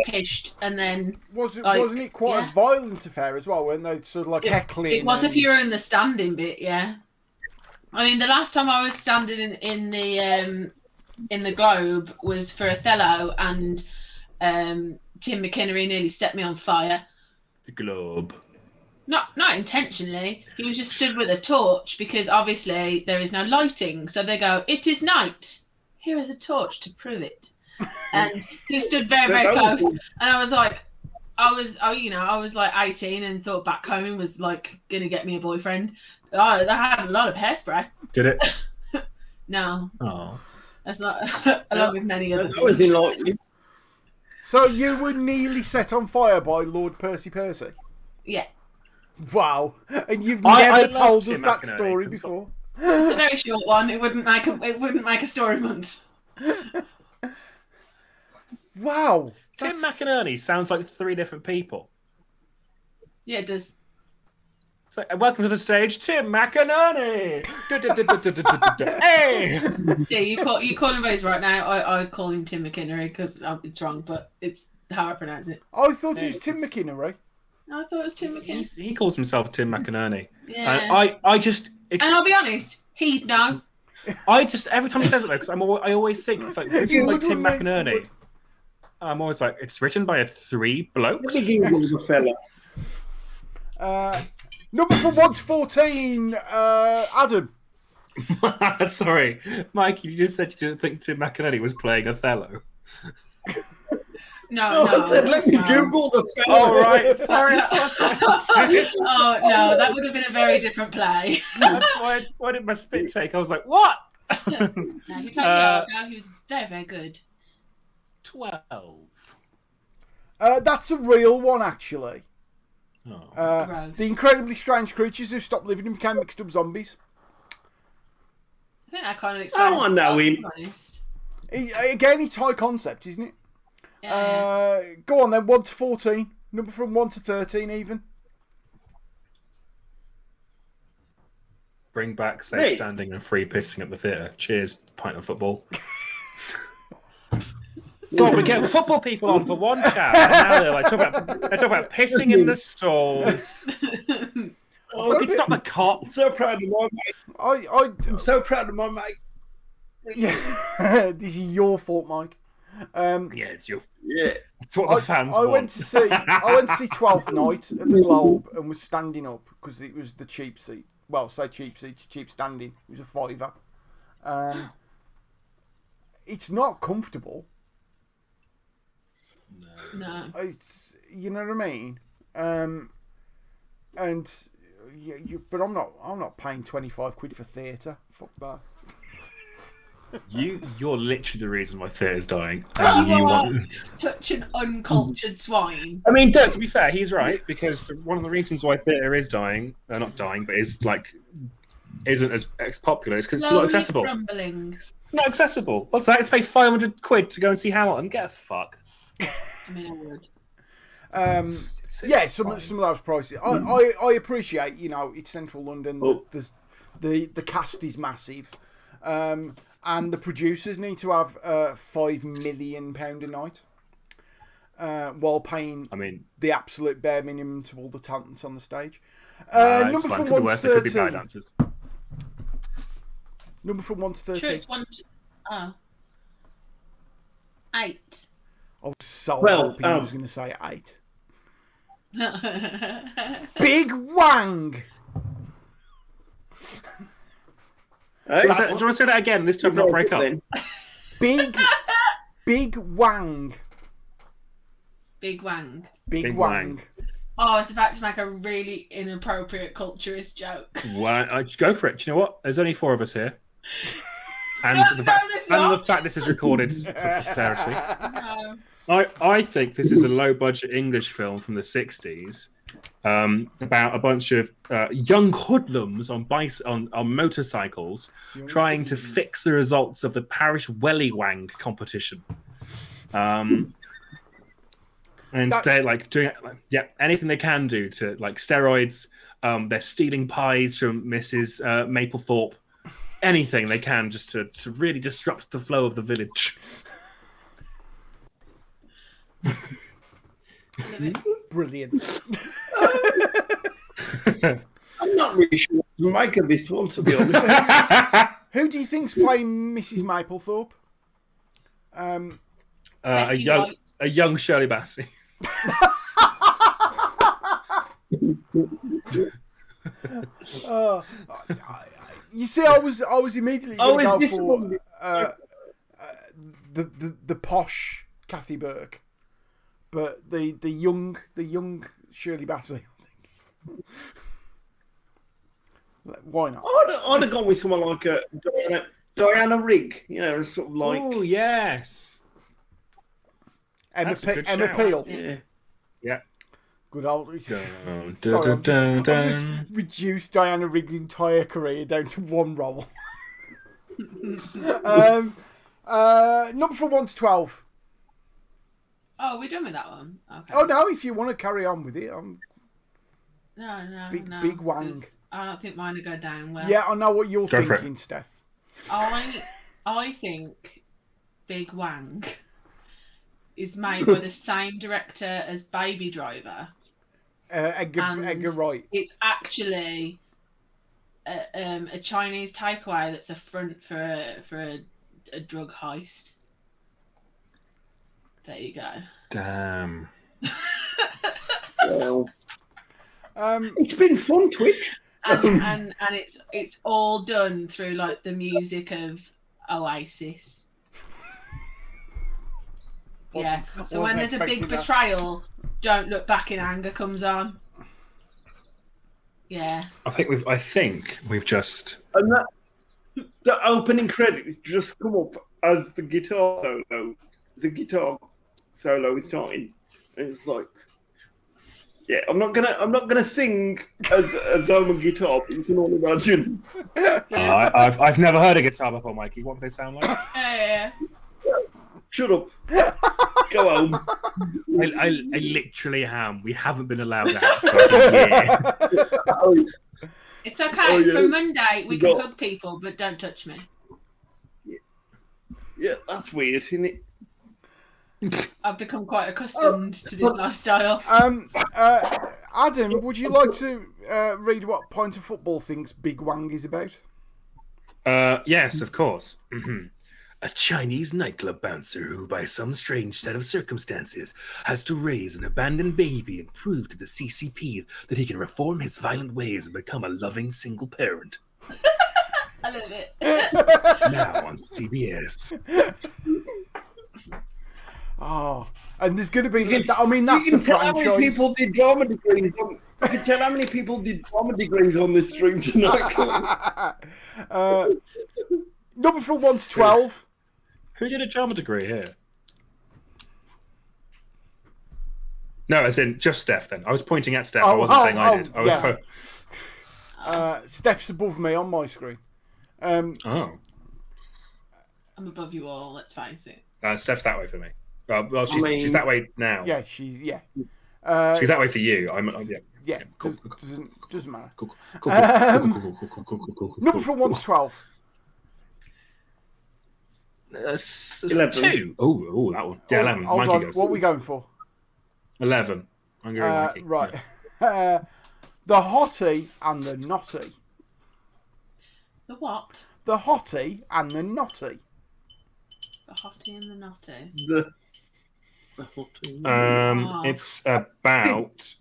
pished, and then wasn't it quite a violent affair as well when they sort of like heckling? It was if you were in the standing bit, yeah. I mean, the last time I was standing in the Globe was for Othello, and Tim McInnery nearly set me on fire. The Globe. Not intentionally. He was just stood with a torch because obviously there is no lighting. So they go, "It is night. Here is a torch to prove it." And he stood very, very close. And I was like, I was like 18 and thought backcombing was like gonna get me a boyfriend. I had a lot of hairspray. Did it? No. Oh. That's not along with many other That was things. enlightening. So you were nearly set on fire by Lord Percy? Yeah. Wow. And you've I never told us Tim that McInerney, story 'cause before. It's a very short one. It wouldn't make a story month. Wow. Tim McInerney sounds like 3 different people. Yeah, it does. So, welcome to the stage, Tim McInerney. Hey. See, you call him Rose right now. I call him Tim McInnery because it's wrong, but it's how I pronounce it. I thought it was Tim McInnery. I thought it was Tim McInnery. He calls himself Tim McInerney. Yeah. And And I'll be honest, he'd know. I just every time he says it though, because I always think it's like written by Tim McInerney. I'm always like, it's written by 3 blokes. Let me Google the fella. Number from 1 to 14, Adam. Sorry, Mike, you just said you didn't think Tim McInerney was playing Othello. No, I said, let me Google the fella. Oh, right, sorry. Oh, no, that would have been a very different play. That's why did my spit take? I was like, what? No, he played Iago. He was very, very good. 12. That's a real one, actually. Oh. The incredibly strange creatures who stopped living and became mixed up zombies. I think that kind of explains. Oh, I know him. Again, it's high concept, isn't it? Yeah. Go on then, 1 to 14. Number from 1 to 13, even. Bring back safe standing and free pissing at the theatre. Cheers, pint of football. God, we get football people on for one chat. And now they're talking about pissing in the stalls. Oh, we can stop the cop. I'm so proud of my mate. I'm so proud of my mate. Yeah, this is your fault, Mike. Yeah, it's you. Yeah, it's what the fans I want. went to see Twelfth Night at the Globe and was standing up because it was the cheap seat. Well, say cheap seat, cheap standing. It was a £5. It's not comfortable. No. You know what I mean? And but I'm not paying £25 for theatre. Fuck that. You're literally the reason why theatre's dying. You are such an uncultured swine. I mean, to be fair, he's right, because one of the reasons why theatre is dying, not dying, but isn't as popular is because it's not accessible. Crumbling. It's not accessible. What's that? It's pay £500 to go and see Hamilton. Get fucked. I mean, I would. Yeah, some of those prices. I appreciate, it's central London. The cast is massive, and the producers need to have £5 million a night, while paying the absolute bare minimum to all the talents on the stage. Number from 1 to 13. Number from 1 to 13. Sure, it's 1 to 8. I was so hoping he was going to say 8. Big Wang. Do you want to say that again? This time, not break up. Big Wang. Big Wang. Big Wang. Oh, I was about to make a really inappropriate culturist joke. Well, I go for it. Do you know what? There's only 4 of us here. And the fact this is recorded for posterity. No. I think this is a low-budget English film from the 60s about a bunch of young hoodlums on motorcycles trying to fix the results of the Parish Wellywang competition. And they're doing anything they can do to steroids. They're stealing pies from Mrs. Maplethorpe. Anything they can just to really disrupt the flow of the village. Brilliant. I'm not really sure what to make of this one, to be honest. Who do you think's playing Mrs. Maplethorpe? A young Shirley Bassey. You see, I was immediately going to go for the posh Kathy Burke, but the young Shirley Bassey. Why not? I'd have gone with someone like Diana Rigg. You know, sort of like. Oh yes. Emma Peel. Yeah. Good old. Sorry, I've just reduced Diana Rigg's entire career down to one role. Number from 1 to 12. Oh, we're done with that one. Okay. Oh no, if you want to carry on with it, No. Big Wang. I don't think mine would go down well. Yeah, I know what you're Go for thinking, Steph. I think Big Wang is made by the same director as Baby Driver. Edgar Wright. It's actually a Chinese takeaway that's a front for a drug heist. There you go. Damn. Well, it's been fun, Twitch. And it's all done through like the music of Oasis. Yeah. So when there's a big betrayal, "Don't Look Back in Anger" comes on. Yeah. I think we've just. And the opening credits just come up as the guitar solo. The guitar solo is starting. And it's like, yeah, I'm not gonna sing as I'm a guitar, but you can all imagine. I've never heard a guitar before, Mikey. What do they sound like? Yeah. Shut up. Go home. I literally am. We haven't been allowed that for a year. It's okay. For Monday, we can hug people, but don't touch me. Yeah, that's weird, isn't it? I've become quite accustomed to this lifestyle. Adam, would you like to read what Point of Football thinks Big Wang is about? Yes, of course. A Chinese nightclub bouncer who, by some strange set of circumstances, has to raise an abandoned baby and prove to the CCP that he can reform his violent ways and become a loving single parent. I love it. Now on CBS. Oh, and there's going to be. I mean, that's you a can tell how franchise. many people did drama degrees. You can tell how many people did drama degrees on this stream tonight. Number from 1 to 12. Who did a drama degree here? No, as in just Steph. Then I was pointing at Steph. I wasn't saying I did. I was. Steph's above me on my screen. I'm above you all. Let's face it. Steph's that way for me. Well, she's that way now. Yeah, she's she's that way for you. Yeah, cool. doesn't matter. Cool. Number from 1 to 12. 2. Oh, that one. Yeah, 11. Hold Mikey on. goes. What are we going for? 11. I'm going Mikey. Right. Yeah. The hottie and the naughty. The what? The hottie and the naughty. The hottie and the naughty. The hottie. It's about.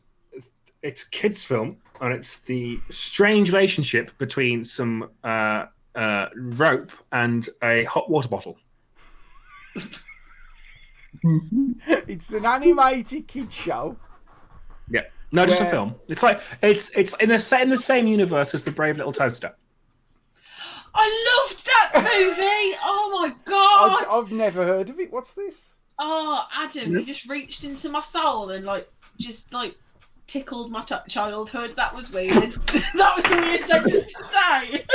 It's a kids' film, and it's the strange relationship between some rope and a hot water bottle. It's an animated kids show. Yeah, no, just a film. It's like it's in the same universe as the Brave Little Toaster. I loved that movie. Oh my god! I've never heard of it. What's this? Oh, Adam, you just reached into my soul and just tickled my childhood. That was weird. That was a weird sentence to say.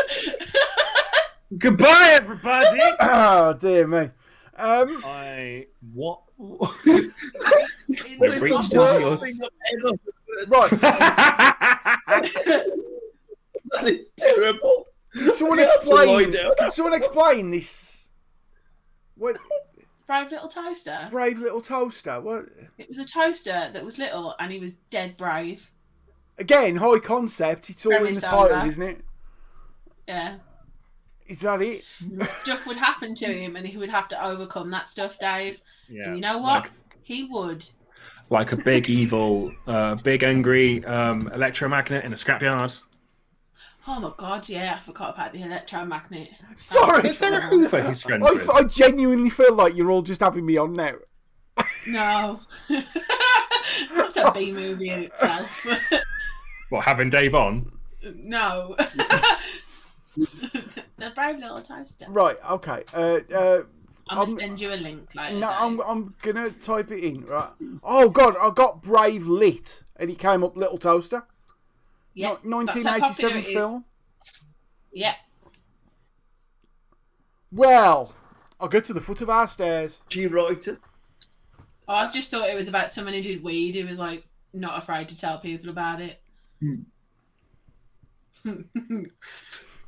Goodbye, everybody. Oh dear me. What? I reached into yours. Right. That is terrible. Can someone explain this? What? Brave Little Toaster. Brave Little Toaster. What? It was a toaster that was little, and he was dead brave. Again, high concept. It's all in Premise the title, over. isn't it? Yeah. Is that it? Stuff would happen to him, and he would have to overcome that stuff, Dave. Yeah. And you know what? He would. Like a big evil, big angry electromagnet in a scrapyard. Oh my god, yeah, I forgot about the electromagnet. Sorry. Is there a Hoover who's friends with? I genuinely feel like you're all just having me on now. No. That's a B movie in itself. What, having Dave on? No. The Brave Little Toaster. Right, okay. I'm going to send you a link later. No, I'm going to type it in, right? Oh, God, I got Brave Lit, and it came up Little Toaster. Yeah, 1987 film. Yeah. Well, I'll go to the foot of our stairs. She wrote it. Oh, I just thought it was about someone who did weed who was like not afraid to tell people about it.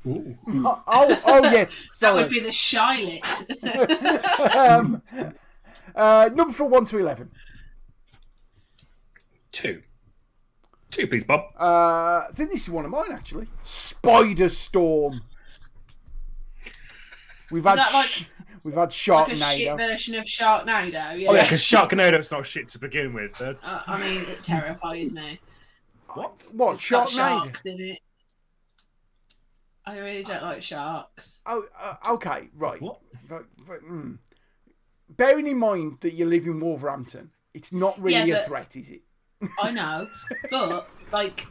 Oh, yes. That Sorry. would be the Shylit. Number from 1 to 11. 2. 2, please, Bob. I think this is one of mine, actually. Spider Storm. We've had like a shit Sharknado. version of Sharknado. Yeah. Oh, yeah, because Sharknado's not shit to begin with. That's... I mean, it terrifies me. What? It's got Sharknado? sharks in it. I really don't like sharks. Oh, okay, right. What? Right. Bearing in mind that you live in Wolverhampton, it's not really a threat, is it? I know, but like,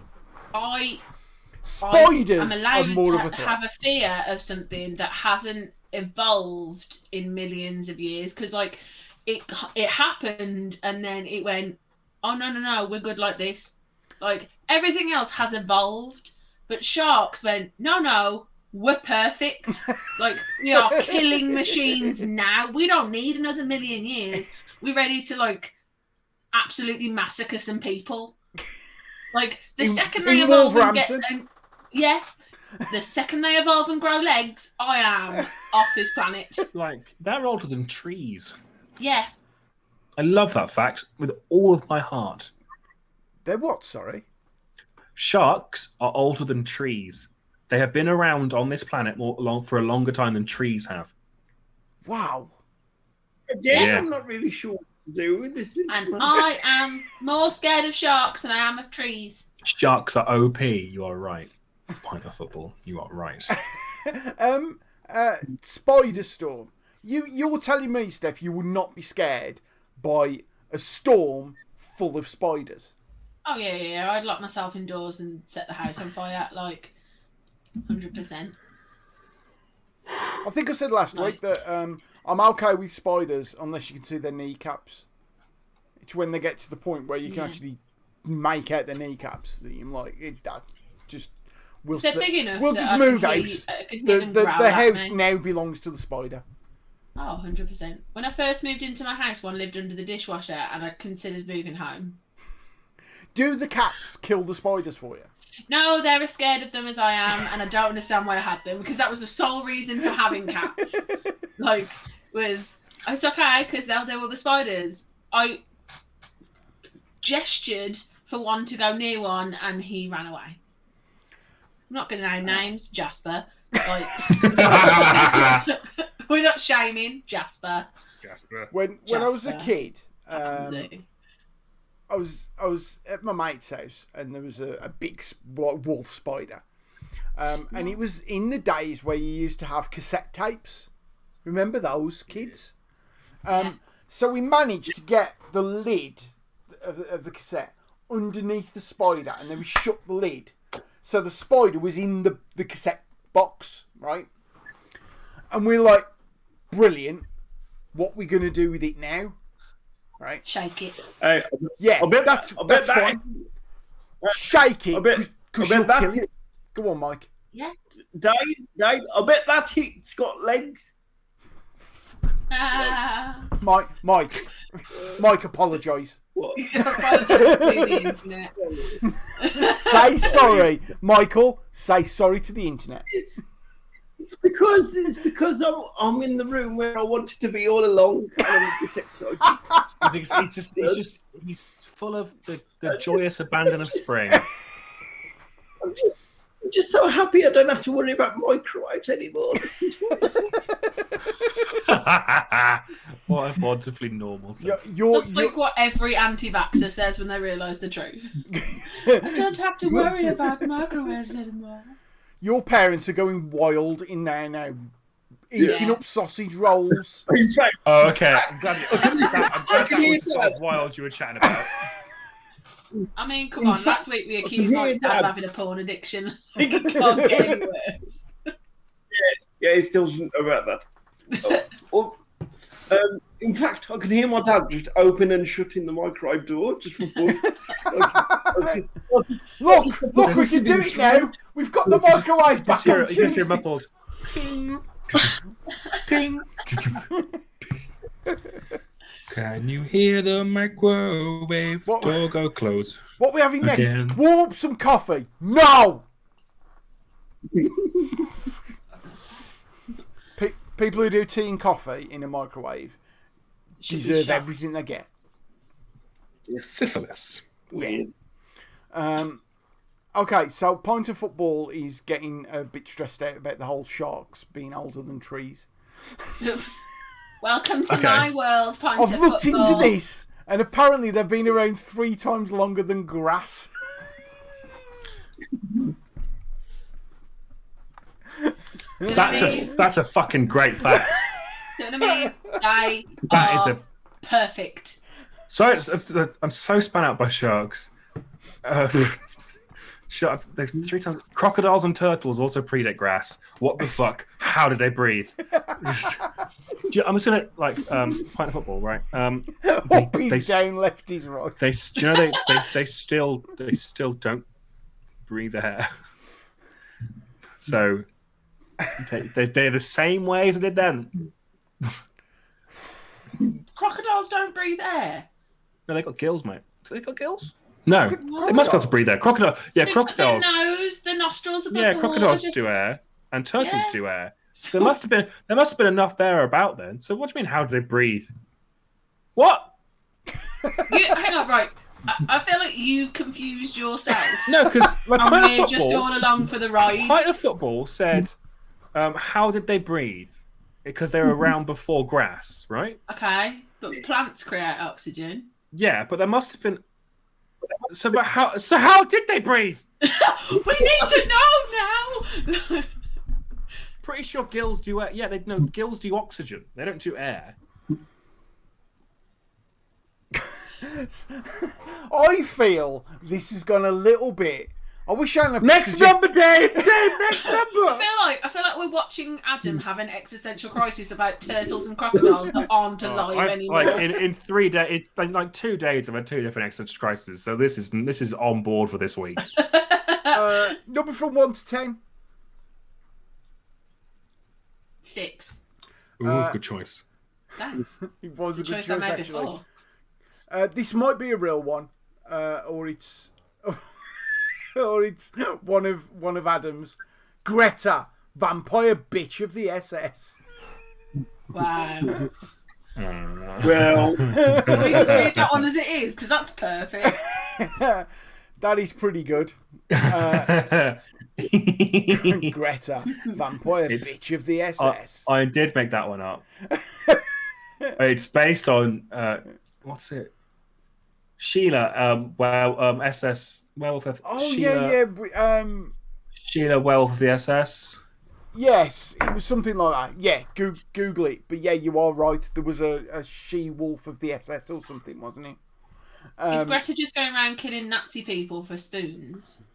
Spiders I'm are allowed more to of a threat. have a fear of something that hasn't evolved in millions of years, because like it happened and then it went, oh no, we're good like this. Like everything else has evolved, but sharks went, no, we're perfect. Like we are killing machines now. We don't need another million years. We're ready to like absolutely massacre some people. Like the second they evolve and the second they evolve and grow legs, I am off this planet. Like, they're older than trees. Yeah. I love that fact with all of my heart. They're what, sorry? Sharks are older than trees. They have been around on this planet for a longer time than trees have. Wow. Again, Yeah. I'm not really sure what to do with this. And I am more scared of sharks than I am of trees. Sharks are OP, you are right. Point of football, you are right. Spider Storm. You're telling me, Steph, you would not be scared by a storm full of spiders? Oh yeah. I'd lock myself indoors and set the house on fire, like 100%. I think I said last week that I'm okay with spiders unless you can see their kneecaps. It's when they get to the point where you can actually make out their kneecaps that you're like, that just we'll Big enough we'll that just I move could out. hear them growl The at house me. now belongs to the spider. Oh, 100%. When I first moved into my house, one lived under the dishwasher, and I considered moving home. Do the cats kill the spiders for you? No, they're as scared of them as I am, and I don't understand why I had them, because that was the sole reason for having cats. It's okay, because they'll deal with the spiders. I gestured for one to go near one, and he ran away. I'm not going to name names. Jasper. We're not shaming Jasper. When I was a kid, Pansy. I was at my mate's house and there was a big wolf spider, and it was in the days where you used to have cassette tapes. Remember those, kids? So we managed to get the lid of the cassette underneath the spider, and then we shut the lid, so the spider was in the cassette box, right? And we're like, brilliant. What we gonna do with it now? Right? Shake it. Yeah, that's fine. Shake it, because you'll kill it. Go on, Mike. Yeah. Dave, I bet that hit's got legs. Mike, apologise. Apologise to the internet. Say sorry, Michael. Say sorry to the internet. It's because I'm in the room where I wanted to be all along. And I'm just excited. He's full of the joyous abandon of spring. I'm just so happy I don't have to worry about microwaves anymore. This is wonderful. What a wonderfully normal sense. That's like what every anti-vaxxer says when they realise the truth. I don't have to worry about microwaves anymore. Your parents are going wild in there now, eating up sausage rolls. Oh, okay. I'm glad that was sort of wild you were chatting about. I mean, come on. Last week we accused my dad of having a porn addiction. It can't get any worse. Yeah, he still doesn't know about that. In fact, I can hear my dad just open and shutting the microwave door just for fun. Look, we can do it now. We've got the microwave back on. You just hear muffled. Ping. Ping. Can you hear the microwave door go close? What are we having next? Again. Warm up some coffee. No! People who do tea and coffee in a microwave deserve everything they get. Syphilis. Yeah. Okay, so Pint of Football is getting a bit stressed out about the whole sharks being older than trees. Welcome to my world, Pint of I've looked Football. into this, and apparently they've been around 3 times longer than grass. That's a fucking great fact. You know what I mean? That is perfect. Sorry, I'm so spun out by sharks. There's 3 times. Crocodiles and turtles also predate grass. What the fuck? How did they breathe? I'm just gonna Pint of Football, right? Up is down, left is right. They still don't breathe air. So they're the same way as they did then. Crocodiles don't breathe air. No, they got gills, mate. They got gills? No, they must be able to breathe air. Crocodiles. Their nose, the nostrils above the crocodiles water, do air, and turtles do air. So there must have been enough there about then. So what do you mean? How do they breathe? What? Hang on, right. I feel like you've confused yourself. No, because we're just all along for the ride. Pint of Football said, how did they breathe? Because they were around before grass, right? Okay, but plants create oxygen. Yeah, but there must have been. So how did they breathe? We need to know now. Pretty sure gills do air. Yeah, gills do oxygen. They don't do air. I feel this has gone a little bit. I wish I had next number, Dave. Next number. I feel like we're watching Adam have an existential crisis about turtles and crocodiles that aren't alive anymore. In 3 days, it's 2 days, I've had 2 different existential crises. So this is on board for this week. Number from 1 to 10. 6. Ooh, good choice. Thanks. It was a good choice actually. Before. This might be a real one, or it's one of Adam's. Greta, vampire bitch of the SS. Wow. Well, we can say that one as it is because that's perfect. That is pretty good. Greta, vampire bitch of the SS. I did make that one up. It's based on what's it? Sheila, SS Werewolf of Sheila. Sheila Werewolf of the SS. Yes, it was something like that. Yeah, Google it. But yeah, you are right. There was a she-wolf of the SS or something, wasn't it? Is Greta just going around killing Nazi people for spoons?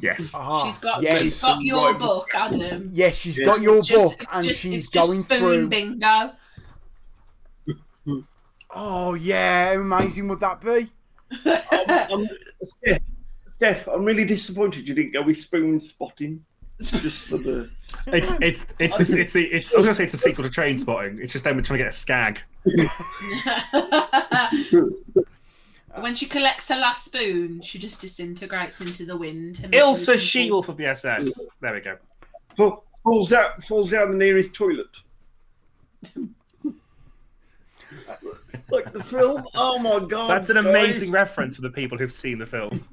Yes. She's got your book, Adam. Yes, she's got your book, and she's going through. Bingo. Oh yeah, how amazing would that be? Steph, I'm really disappointed you didn't go with spoon spotting. Just for the. I was gonna say it's a sequel to Train Spotting. It's just them trying to get a skag. When she collects her last spoon, she just disintegrates into the wind. Ilsa She-Wolf of the SS. There we go. falls down the nearest toilet. Like the film. Oh my god! That's an amazing reference for the people who've seen the film.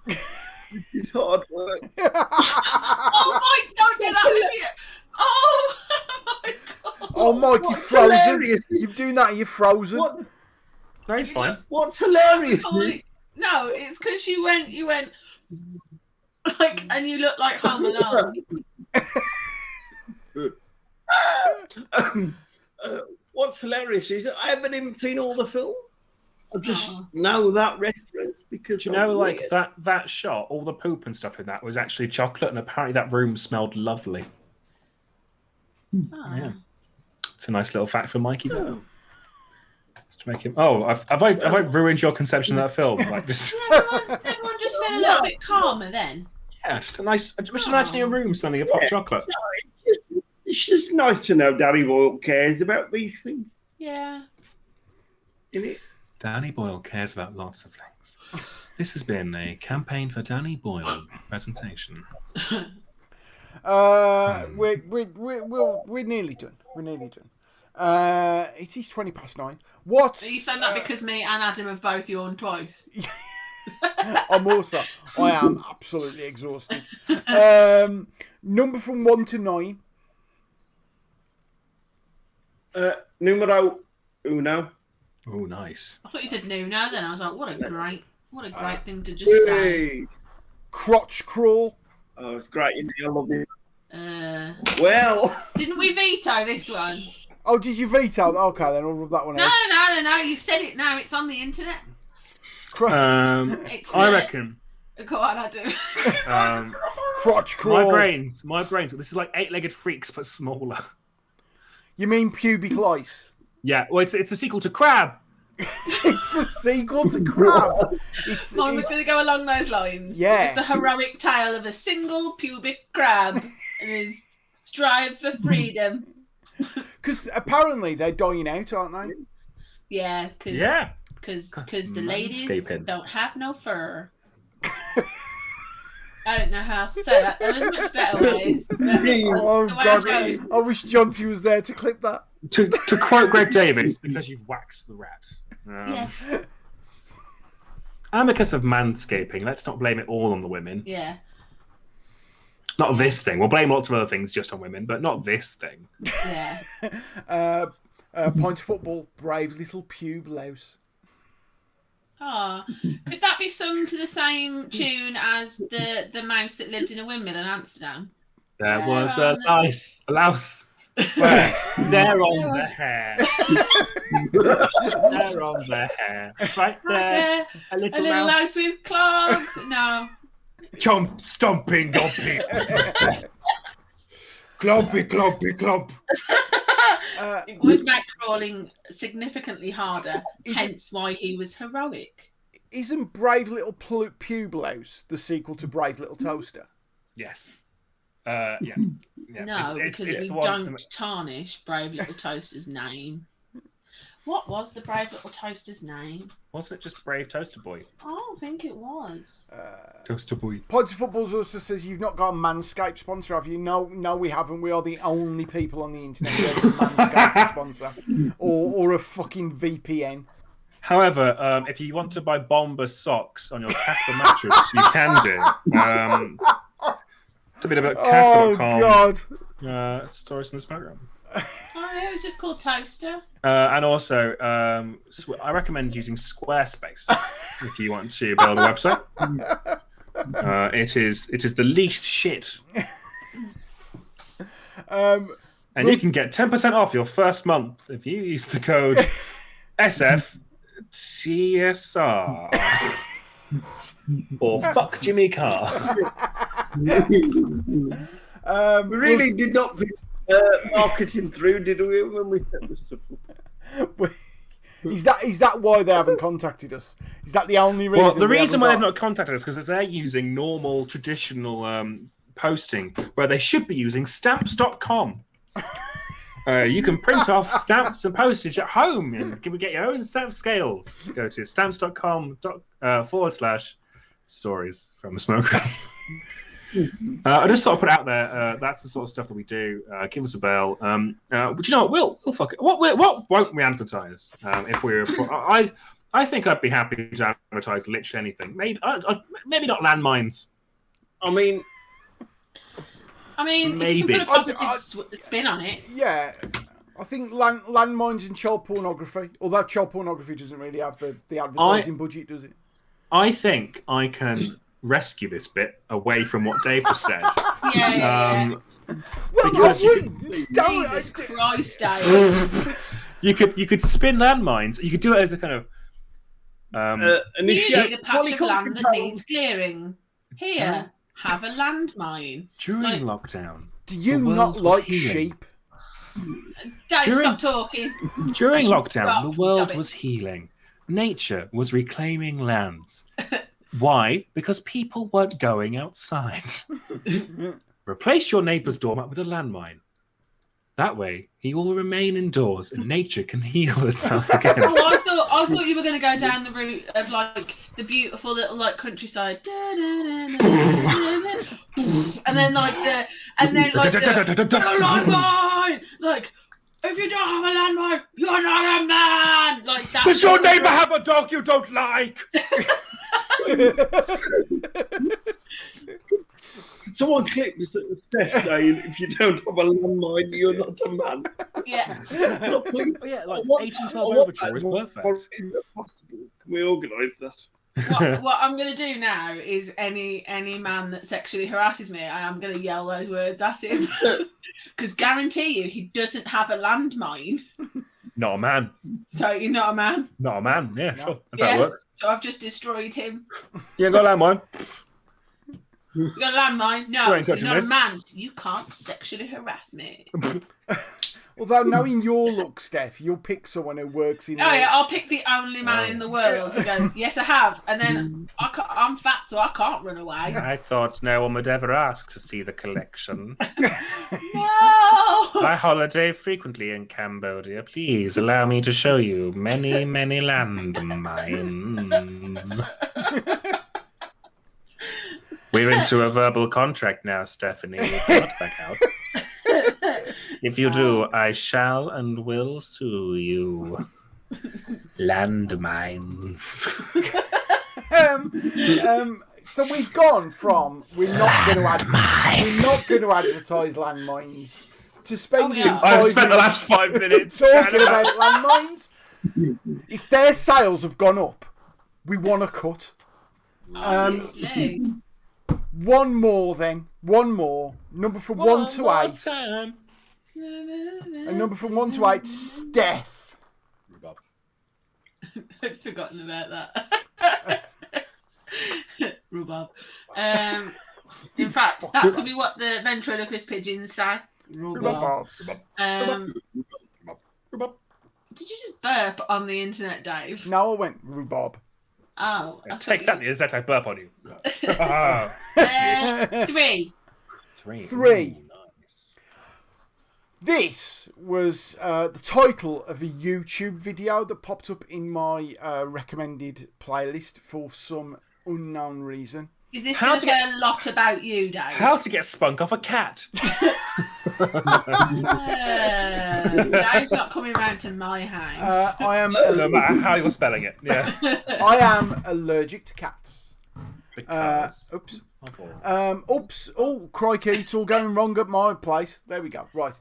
It's hard work. Oh my! Don't do that here. Oh my god! Oh, Mike, you're What's frozen. hilarious? You're doing that and you're frozen. What? No, he's fine. What's hilarious is No, it's because you went like, and you look like Home Alone. what's hilarious is I haven't even seen all the film. I just know that reference because Do you know, like that shot, all the poop and stuff in that was actually chocolate, and apparently that room smelled lovely. Oh. Yeah, it's a nice little fact for Mikey. Just to make him. Oh, have I ruined your conception of that film? Like just. Everyone just felt a little bit calmer then. Yeah, just a nice. Just imagining a room smelling of hot chocolate. No, it's just nice to know Danny Boyle cares about these things. Yeah. Isn't it? Danny Boyle cares about lots of things. This has been a campaign for Danny Boyle presentation. We're nearly done. We're nearly done. It is 9:20. What? Are you saying that because me and Adam have both yawned twice? I'm also. I am absolutely exhausted. Number from 1 to 9. Numero uno. Oh, nice. I thought you said Nuno. Then I was like, what a great thing to just say. Crotch crawl. Oh, it's great. I love it. Well, didn't we veto this one? Oh, did you veto? Okay, then I'll rub that one out. No. You've said it now. It's on the internet. I reckon. Go on, Adam. Crotch crawl. My brains. This is like 8-legged freaks, but smaller. You mean pubic lice? Yeah, well, it's a sequel to Crab. It's the sequel to Crab. Mine was going to go along those lines. Yeah. It's the heroic tale of a single pubic crab and his strive for freedom. Because apparently they're dying out, aren't they? Yeah, because the ladies don't have no fur. I don't know how to say that. There was much better ways. Oh God! I wish Jonty was there to clip that. To quote Greg Davies, because you've waxed the rat. Yes. Amicus of manscaping. Let's not blame it all on the women. Yeah. Not this thing. We'll blame lots of other things just on women, but not this thing. Yeah. Point of football. Brave little pube louse. Oh, could that be sung to the same tune as the mouse that lived in a windmill in Amsterdam? There was a louse. There on the hair. There on the hair. Right there. A little mouse with clogs. No. Stomping gompy. Clompy clomp. It would make crawling significantly harder, hence why he was heroic. Isn't Brave Little Pube Louse the sequel to Brave Little Toaster? Yes. Yeah. No, because we don't tarnish Brave Little Toaster's name. What was the Brave Little Toaster's name? Wasn't it just Brave Toaster Boy? I don't think it was. Toaster Boy. Points of Footballs also says you've not got a Manscaped sponsor, have you? No, we haven't. We are the only people on the internet who have a Manscaped sponsor. Or a fucking VPN. However, if you want to buy Bomber socks on your Casper mattress, you can do. It's a bit about Casper.com. Oh, God. Stories in this program. Oh, it was just called Toaster. And also, I recommend using Squarespace if you want to build a website. It is the least shit. And you can get 10% off your first month if you use the code SFTSR. Or fuck Jimmy Carr. We really did not think marketing through, did we, when we set this up? Is that why they haven't contacted us? Is that the only reason? Well, the reason why they've not contacted us is because they're using normal, traditional posting, where they should be using stamps.com. You can print off stamps and postage at home and get your own stamp scales. Go to stamps.com /stories from a smoker. I just sort of put it out there. That's the sort of stuff that we do. Give us a bell. But you know what? We'll fuck it. What won't we advertise? If we're, I think I'd be happy to advertise literally anything. Maybe not landmines. I mean, maybe. If you put a positive spin on it. Yeah. I think landmines and child pornography, although child pornography doesn't really have the advertising budget, does it? I think I can rescue this bit away from what Dave just said. Yeah. Well, I wouldn't. Jesus Christ, Dave. You could spin landmines. You could do it as a kind of Usually a patch of land that needs clearing. Here, have a landmine. During lockdown. Do you not like sheep? Dave, stop talking. During lockdown, the world was healing. Nature was reclaiming lands. Why? Because people weren't going outside. Replace your neighbour's doormat with a landmine. That way, he will remain indoors and nature can heal itself again. Oh, I thought you were going to go down the route of like the beautiful little like countryside, and then like the landmine, like if you don't have a landmine, you're not a man. Like that. Does your neighbour have a dog you don't like? someone clip this at Steph saying, if you don't have a landmine, you're not a man. Yeah. Yeah, like 1812 Overture is perfect. Is that possible? Can we organise that? What I'm going to do now is any man that sexually harasses me, I am going to yell those words at him. Because guarantee you, he doesn't have a landmine. Not a man. So you're not a man? Not a man, yeah, no. Sure. That's how it works. So I've just destroyed him. You ain't got a landmine. You got a landmine? No, you so you're not a man, so you can't sexually harass me. Although, knowing your look, Steph, you'll pick someone who works in... Yeah, I'll pick the only man in the world who goes, yes, I have. And then I'm fat, so I can't run away. I thought no one would ever ask to see the collection. No! I holiday frequently in Cambodia. Please allow me to show you many, many landmines. We're into a verbal contract now, Stephanie. You cannot back out. If you do, I shall and will sue you. Landmines. So we've gone from we're not going to advertise landmines to spending. I've spent the last 5 minutes talking about landmines. If their sales have gone up, we want a cut. One more then. One more. Number from 1 to 8. Time. A number from 1 to 8. Steph. Rhubarb. I've forgotten about that. Rhubarb. In fact, that could be what the ventriloquist pigeons say. Rhubarb. Rhubarb. Did you just burp on the internet, Dave? No, I went rhubarb. Oh. Take that, the internet I burp on you. 3. 3. Ooh, nice. This was the title of a YouTube video that popped up in my recommended playlist for some unknown reason. Is this going to say a lot about you, Dave? How to get spunk off a cat. Dave's not coming round to my house. I am. No matter how you're spelling it. Yeah. I am allergic to cats. Oops. Oops. Oh, crikey! It's all going wrong at my place. There we go. Right.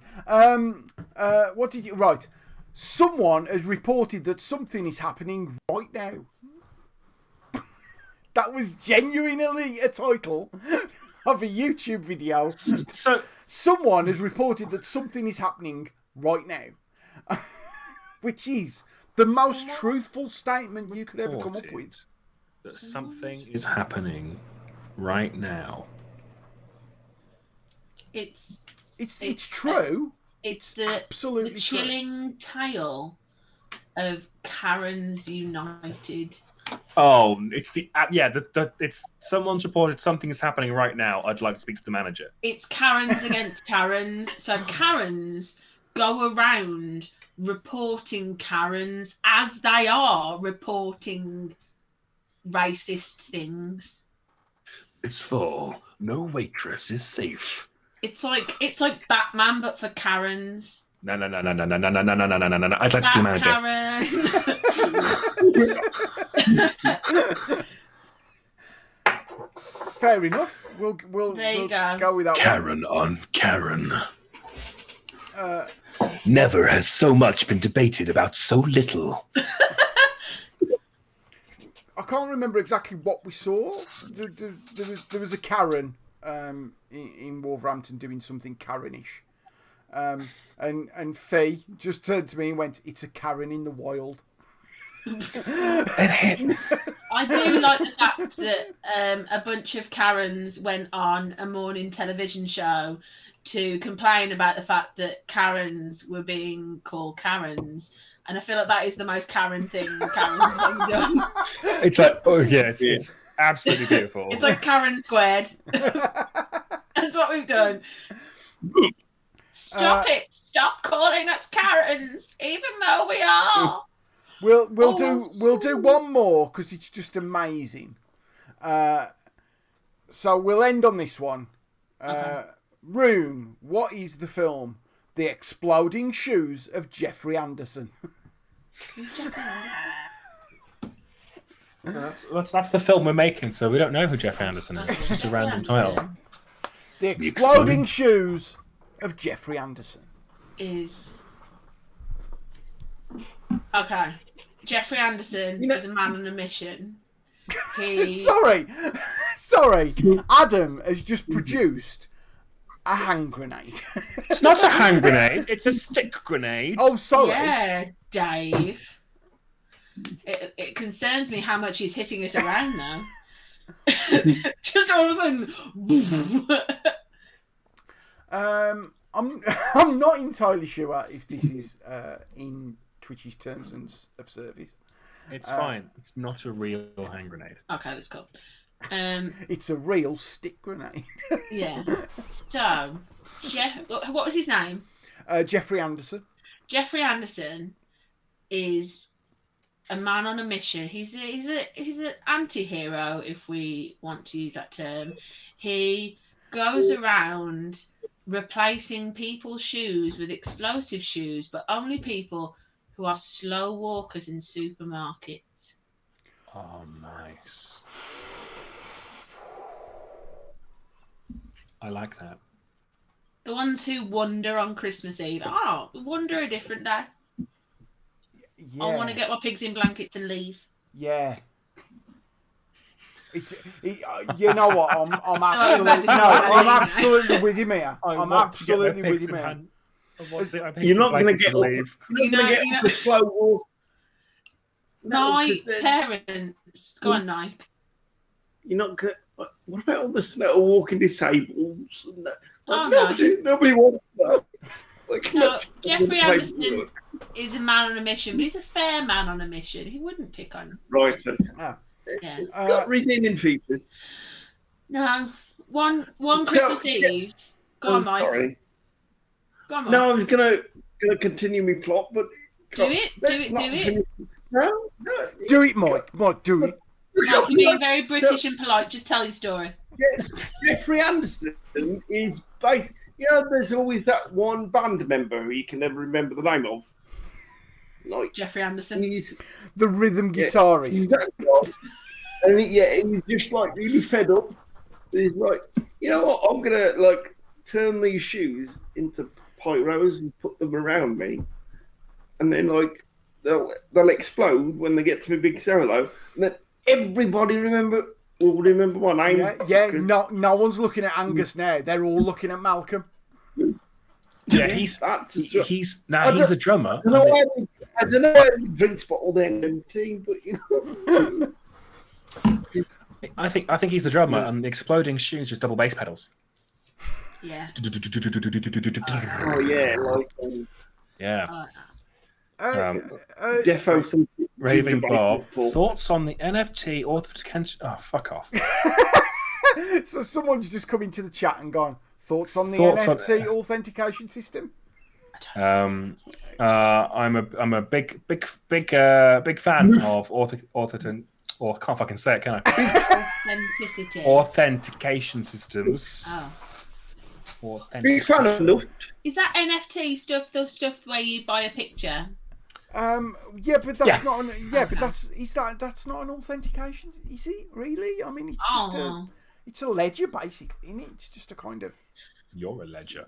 What did you? Right. Someone has reported that something is happening right now. That was genuinely a title of a YouTube video. So someone has reported that something is happening right now, which is the most truthful statement you could ever come up with. That something is happening right now. It's true. It's absolutely the chilling tale of Karens United. Oh, it's it's someone's reported something is happening right now. I'd like to speak to the manager. It's Karens against Karens. So Karens go around reporting Karens as they are reporting racist things. is full. No waitress is safe. It's like Batman, but for Karens. No. I'd like to be manager. Karen. Fair enough. We'll go with that. Karen on Karen. Never has so much been debated about so little. I can't remember exactly what we saw. There was a Karen in Wolverhampton doing something Karenish. And Faye just turned to me and went, "It's a Karen in the wild." I do like the fact that a bunch of Karens went on a morning television show to complain about the fact that Karens were being called Karens. And I feel like that is the most Karen thing Karen's ever done. It's like, it's absolutely beautiful. It's like Karen squared. That's what we've done. Stop it! Stop calling us Karens, even though we are. We'll do one more because it's just amazing. So we'll end on this one. Okay. Rune, what is the film? The Exploding Shoes of Jeffrey Anderson. That's the film we're making, so we don't know who Jeffrey Anderson is. It's just a random title. The Exploding Shoes of Jeffrey Anderson Is okay. Jeffrey Anderson is a man on a mission. Sorry. Adam has just produced a hand grenade. It's not a hand grenade. It's a stick grenade. Oh, sorry. Yeah, Dave. It concerns me how much he's hitting it around now. Just all of a sudden. I'm not entirely sure if this is in Twitch's terms of service. It's fine. It's not a real hand grenade. Okay, that's cool. It's a real stick grenade. Yeah. So, what was his name? Jeffrey Anderson. Jeffrey Anderson is a man on a mission. He's an anti-hero, if we want to use that term. He goes around replacing people's shoes with explosive shoes, but only people who are slow walkers in supermarkets. Oh, nice. I like that. The ones who wander on Christmas Eve. Oh, wander a different day. Yeah. I want to get my pigs in blankets and leave. Yeah. You know what? I'm absolutely with him here. I'm absolutely with him here. You're not going to get leave. You know, the slow walk. Nike parents. Go on, Nike. You're not going. What about all the slow walking disables? Nobody wants that. No, Jeffrey Anderson is a man on a mission, but he's a fair man on a mission. He wouldn't pick on. Right. Yeah. It's got redeeming features. No, one Christmas Eve. Go on, Mike. Sorry. Go on, Mike. No, I was gonna continue my plot, but do it. No. Do it, Mike. Mike, do it. Mike, you're being very British and polite. Just tell your story. Yeah, Jeffrey Anderson is based. There's always that one band member who you can never remember the name of. Like Jeffrey Anderson. He's the rhythm guitarist. He's that guy. And he's just like really fed up. He's like, you know what? I'm gonna turn these shoes into pyros and put them around me, and then they'll explode when they get to my big solo, and then everybody will remember my name. Yeah. No one's looking at Angus now. They're all looking at Malcolm. Yeah, he's the drummer. I don't know how he drinks bottle then team, but I think he's the drummer, and the exploding shoes just double bass pedals. Yeah. Oh yeah, yeah. Defo Raving Bob. Thoughts on the NFT authentication? Oh, fuck off. So someone's just come into the chat and gone, thoughts on the NFT authentication system? I'm a big fan of or I can't fucking say it, can I? Authenticity. Authentication systems. Oh. Big fan of Luft. Is that NFT stuff the stuff where you buy a picture? Yeah, but that's not an. Yeah, Okay. but that's not an authentication, is it? Really? I mean, it's just it's a ledger basically, isn't it? It's just a kind of. You're a ledger.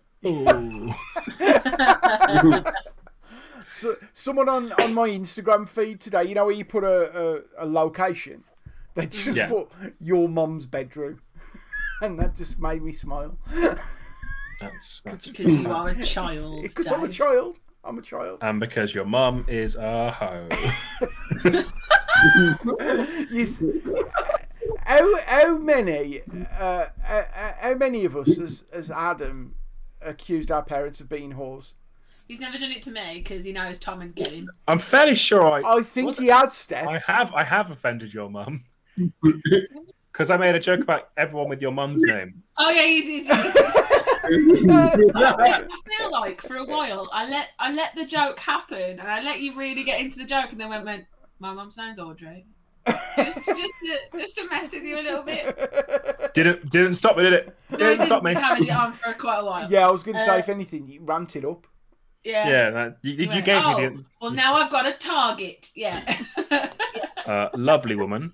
So someone on my Instagram feed today, you know, where you put a location, they just put your mum's bedroom, and that just made me smile. That's Because you are a child. Because I'm a child. I'm a child. And because your mum is a hoe. Yes. How many of us as Adam accused our parents of being whores? He's never done it to me because he knows Tom would get him. I'm fairly sure I think he has, Steph. I have offended your mum. Because I made a joke about everyone with your mum's name. Oh yeah, you did. I feel like for a while I let the joke happen and I let you really get into the joke and then went my mum's name's Audrey. just to mess with you a little bit. Didn't stop me, did it? Didn't stop me. Hammered it on for quite a while. Yeah, I was going to say, if anything, you ramped it up. Yeah. Yeah, you went, gave me the. Well, now I've got a target. Yeah. Lovely woman.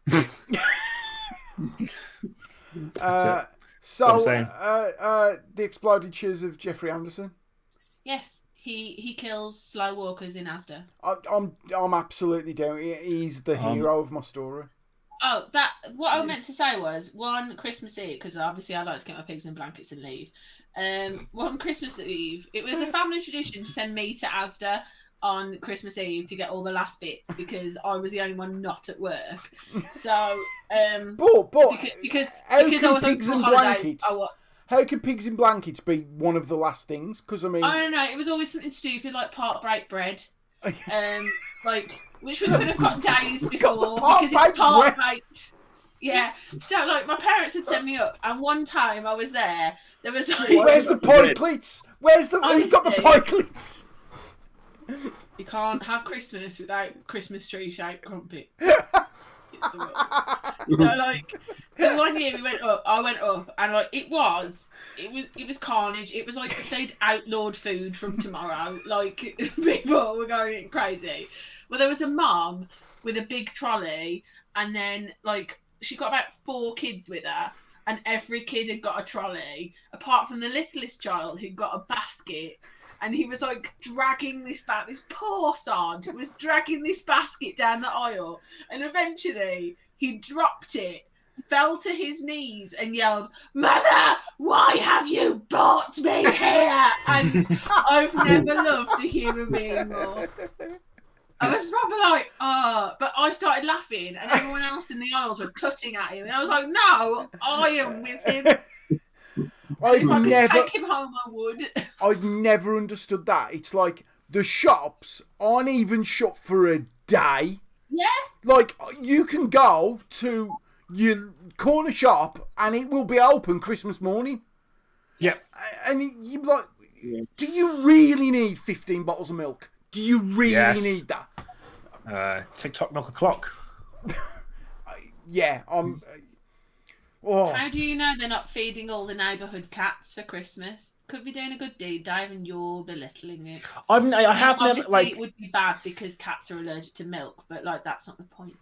The exploded shoes of Jeffrey Anderson. Yes, he kills slow walkers in Asda. I'm absolutely down. He's the hero of my story. Oh, what I meant to say was one Christmas Eve, because obviously I like to get my pigs in blankets and leave. One Christmas Eve, it was a family tradition to send me to Asda on Christmas Eve to get all the last bits because I was the only one not at work. So, because I was on school holidays, how could pigs in blankets be one of the last things? Because I mean, I don't know. It was always something stupid like part break bread, like which we could have got days before because it's part baked. Yeah. So like my parents would send me up, and one time I was there. There was like, where's the pie cleats? Who's got the pie cleats? You can't have Christmas without Christmas tree shaped crumpet. So like the one year I went up and like it was carnage. It was like they'd outlawed food from tomorrow. Like people were going crazy. Well, there was a mum with a big trolley, and then like she got about 4 kids with her. And every kid had got a trolley, apart from the littlest child who got a basket. And he was like dragging this poor sod was dragging this basket down the aisle. And eventually he dropped it, fell to his knees and yelled, "Mother, why have you brought me here?" And I've never loved a human being more. I was probably like, but I started laughing and everyone else in the aisles were tutting at him. And I was like, no, I am with him. If I could take him home, I would. I'd never understood that. It's like the shops aren't even shut for a day. Yeah. Like, you can go to your corner shop and it will be open Christmas morning. Yep. And you're like, do you really need 15 bottles of milk? Do you really need that? TikTok milk o'clock. Yeah, How do you know they're not feeding all the neighbourhood cats for Christmas? Could be doing a good deed, Dave, and you're belittling it. I have never Obviously, like. it would be bad because cats are allergic to milk, but like that's not the point.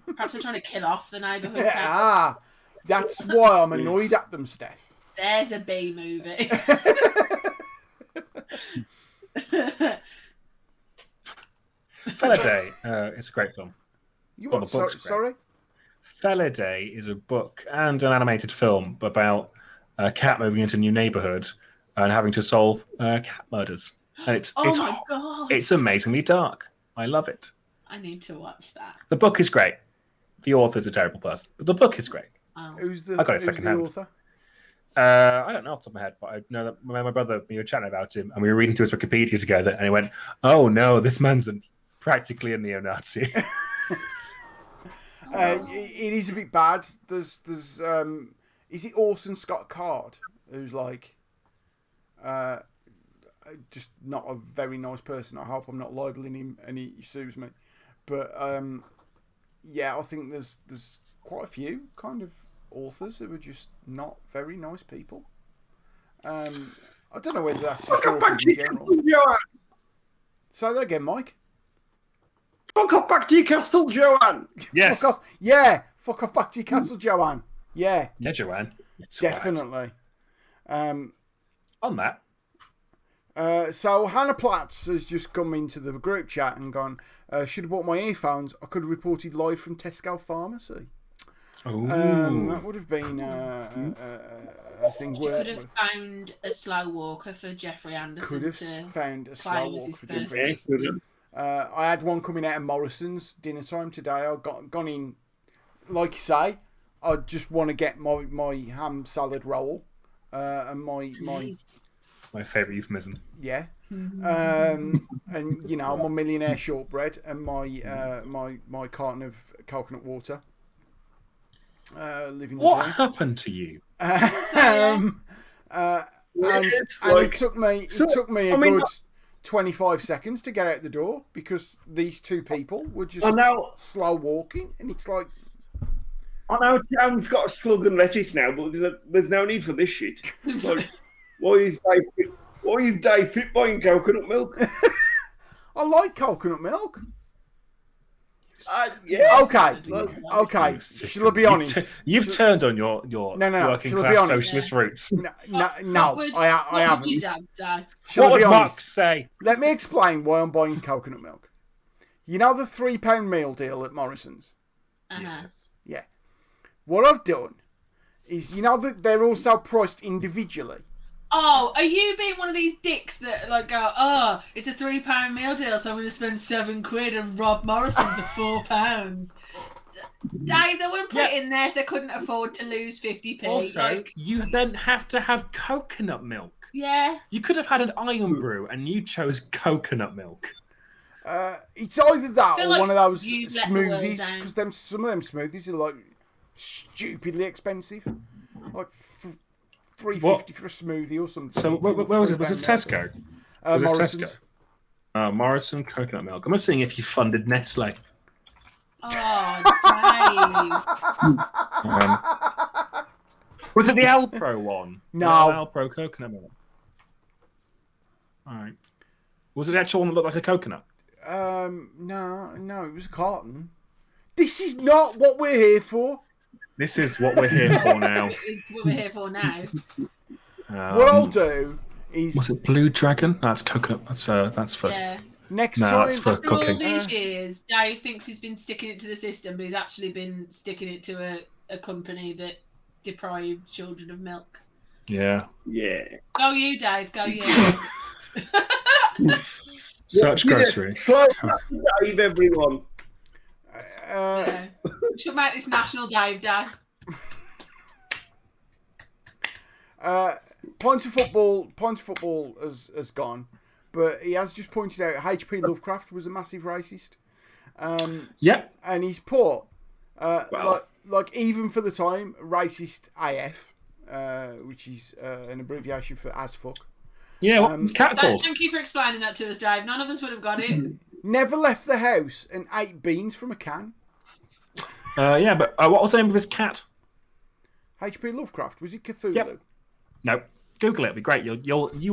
Perhaps they're trying to kill off the neighbourhood cats. That's why I'm annoyed at them, Steph. There's a B movie. Fella Day is a great film. Sorry? Fella Day is a book and an animated film about a cat moving into a new neighborhood and having to solve cat murders. And my god! It's amazingly dark. I love it. I need to watch that. The book is great. The author's a terrible person, but the book is great. Oh. I got it secondhand. Author? I don't know off the top of my head, but I know that my brother, we were chatting about him, and we were reading through his Wikipedia together, and he went, "Oh no, this man's practically a neo-Nazi." It is a bit bad. There's is it Orson Scott Card who's like just not a very nice person. I hope I'm not libeling him and he sues me. But yeah, I think there's quite a few kind of authors who are just not very nice people. I don't know whether that's just authors in general. Say that again, Mike. Fuck off back to your castle, Joanne. Yes. Fuck off. Yeah, fuck off back to your castle, Joanne. Yeah. Yeah, Joanne. Definitely. On that. So Hannah Platts has just come into the group chat and gone, should have bought my earphones. I could have reported live from Tesco Pharmacy. That would have been a thing. You could have found a slow walker for Jeffrey Anderson. Could have found a slow walker for Jeffrey Anderson. Anderson. I had one coming out of Morrison's dinner time today. I gone in, like you say, I just want to get my ham salad roll and my favourite euphemism. Yeah. And you know, my millionaire shortbread and my carton of coconut water. Living what happened to you? And it took me a good 25 seconds to get out the door because these two people were just slow walking, and it's like, I know John's got a slug and lettuce now, but there's no need for this shit. Like, why is Dave Pitt buying coconut milk? I like coconut milk. Yeah. Okay. Shall I be honest? You've turned on your working class socialist roots. No, I haven't. What would Marx say? Let me explain why I'm buying coconut milk. You know the £3 meal deal at Morrison's? Yes. Yeah. What I've done is, you know that they're also priced individually. Oh, are you being one of these dicks that like go, oh, it's a £3 meal deal, so I'm going to spend £7 and rob Morrison's of £4? Dave, they wouldn't put it in there if they couldn't afford to lose 50p. Also, you then have to have coconut milk. Yeah. You could have had an iron brew, and you chose coconut milk. It's either that or like one of those smoothies, because some of them smoothies are like stupidly expensive, like $3.50 for a smoothie or something. So where was it? Was it Tesco? Morrison's. Tesco. Morrison coconut milk. I'm not seeing if you funded Nestle. Oh, Dave. Was it the Alpro one? No. Alpro coconut milk. All right. Was it the actual one that looked like a coconut? No, it was a carton. This is not what we're here for. This is what we're here for now. It's what we're here for now. What I'll do is... Was it Blue Dragon? That's coconut. That's for... Yeah. Next time... That's for After cooking. all these years, Dave thinks he's been sticking it to the system, but he's actually been sticking it to a company that deprived children of milk. Yeah. Yeah. Go you, Dave. Go you. Search grocery. Slow Dave, everyone. Yeah. We should make this National Dave Day. Points of football has gone, but he has just pointed out H.P. Lovecraft was a massive racist. Yep. And he's put like even for the time, racist AF, which is an abbreviation for as fuck. Yeah, what's cat called? Thank you for explaining that to us, Dave. None of us would have got it. Never left the house and ate beans from a can. Yeah, but what was the name of his cat? H.P. Lovecraft. Was it Cthulhu? Yep. No. Google it. It'll be great. You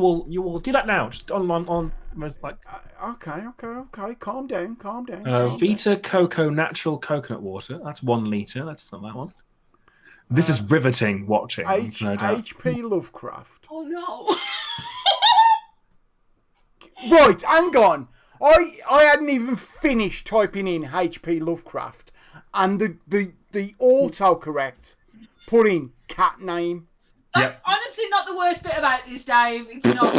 will do that now. Just on like. Okay. Calm down. Vita Coco Natural Coconut Water. That's 1 litre. That's not that one. This is riveting watching. No doubt. H.P. Lovecraft. Oh no. Right, hang on. I hadn't even finished typing in H.P. Lovecraft, and the autocorrect put in cat name. That's honestly not the worst bit about this, Dave. It's not.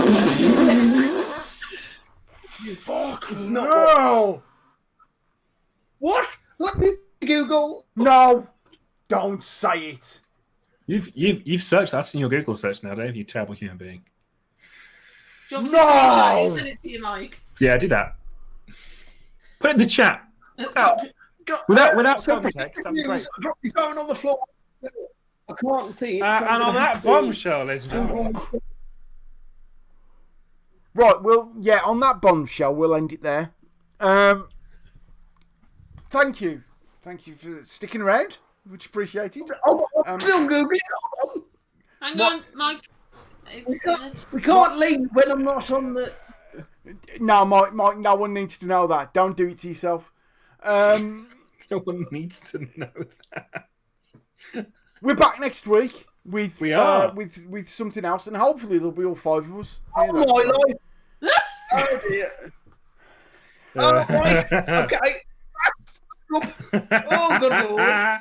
Fuck no. What? Let me Google. No, don't say it. You've searched. That's in your Google search now, Dave. You terrible human being. Do you want me to screenshot it? Send it to you, Mike. Yeah, do that. Put it in the chat. Without context, that'd be great. Drop your phone on the floor. I can't see it. And on that bombshell, ladies and gentlemen. Right, well, yeah, on that bombshell, we'll end it there. Thank you. Thank you for sticking around. Much appreciated. I'm still Googling. Hang on, Mike. We can't leave when I'm not on the... No, Mike, no one needs to know that. Don't do it to yourself. No one needs to know that. We're back next week with We are. with something else, and hopefully there'll be all 5 of us. Oh, my life. Oh, dear. Oh, right. Okay. Oh, good Lord.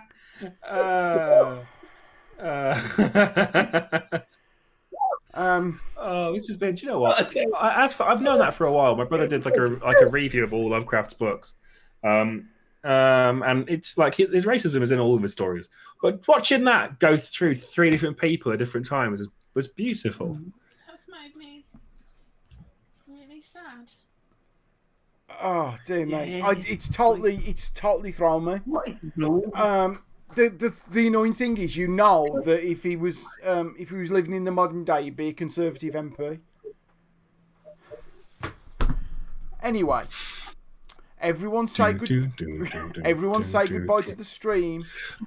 This has been. Do you know what? I've known that for a while. My brother did like a review of all Lovecraft's books, and it's like his racism is in all of his stories. But watching that go through 3 different people at different times was beautiful. That's made me really sad. Oh dear me, it's totally thrown me. The annoying thing is, you know that if he was living in the modern day, he'd be a Conservative MP. Anyway, everyone say goodbye to the stream.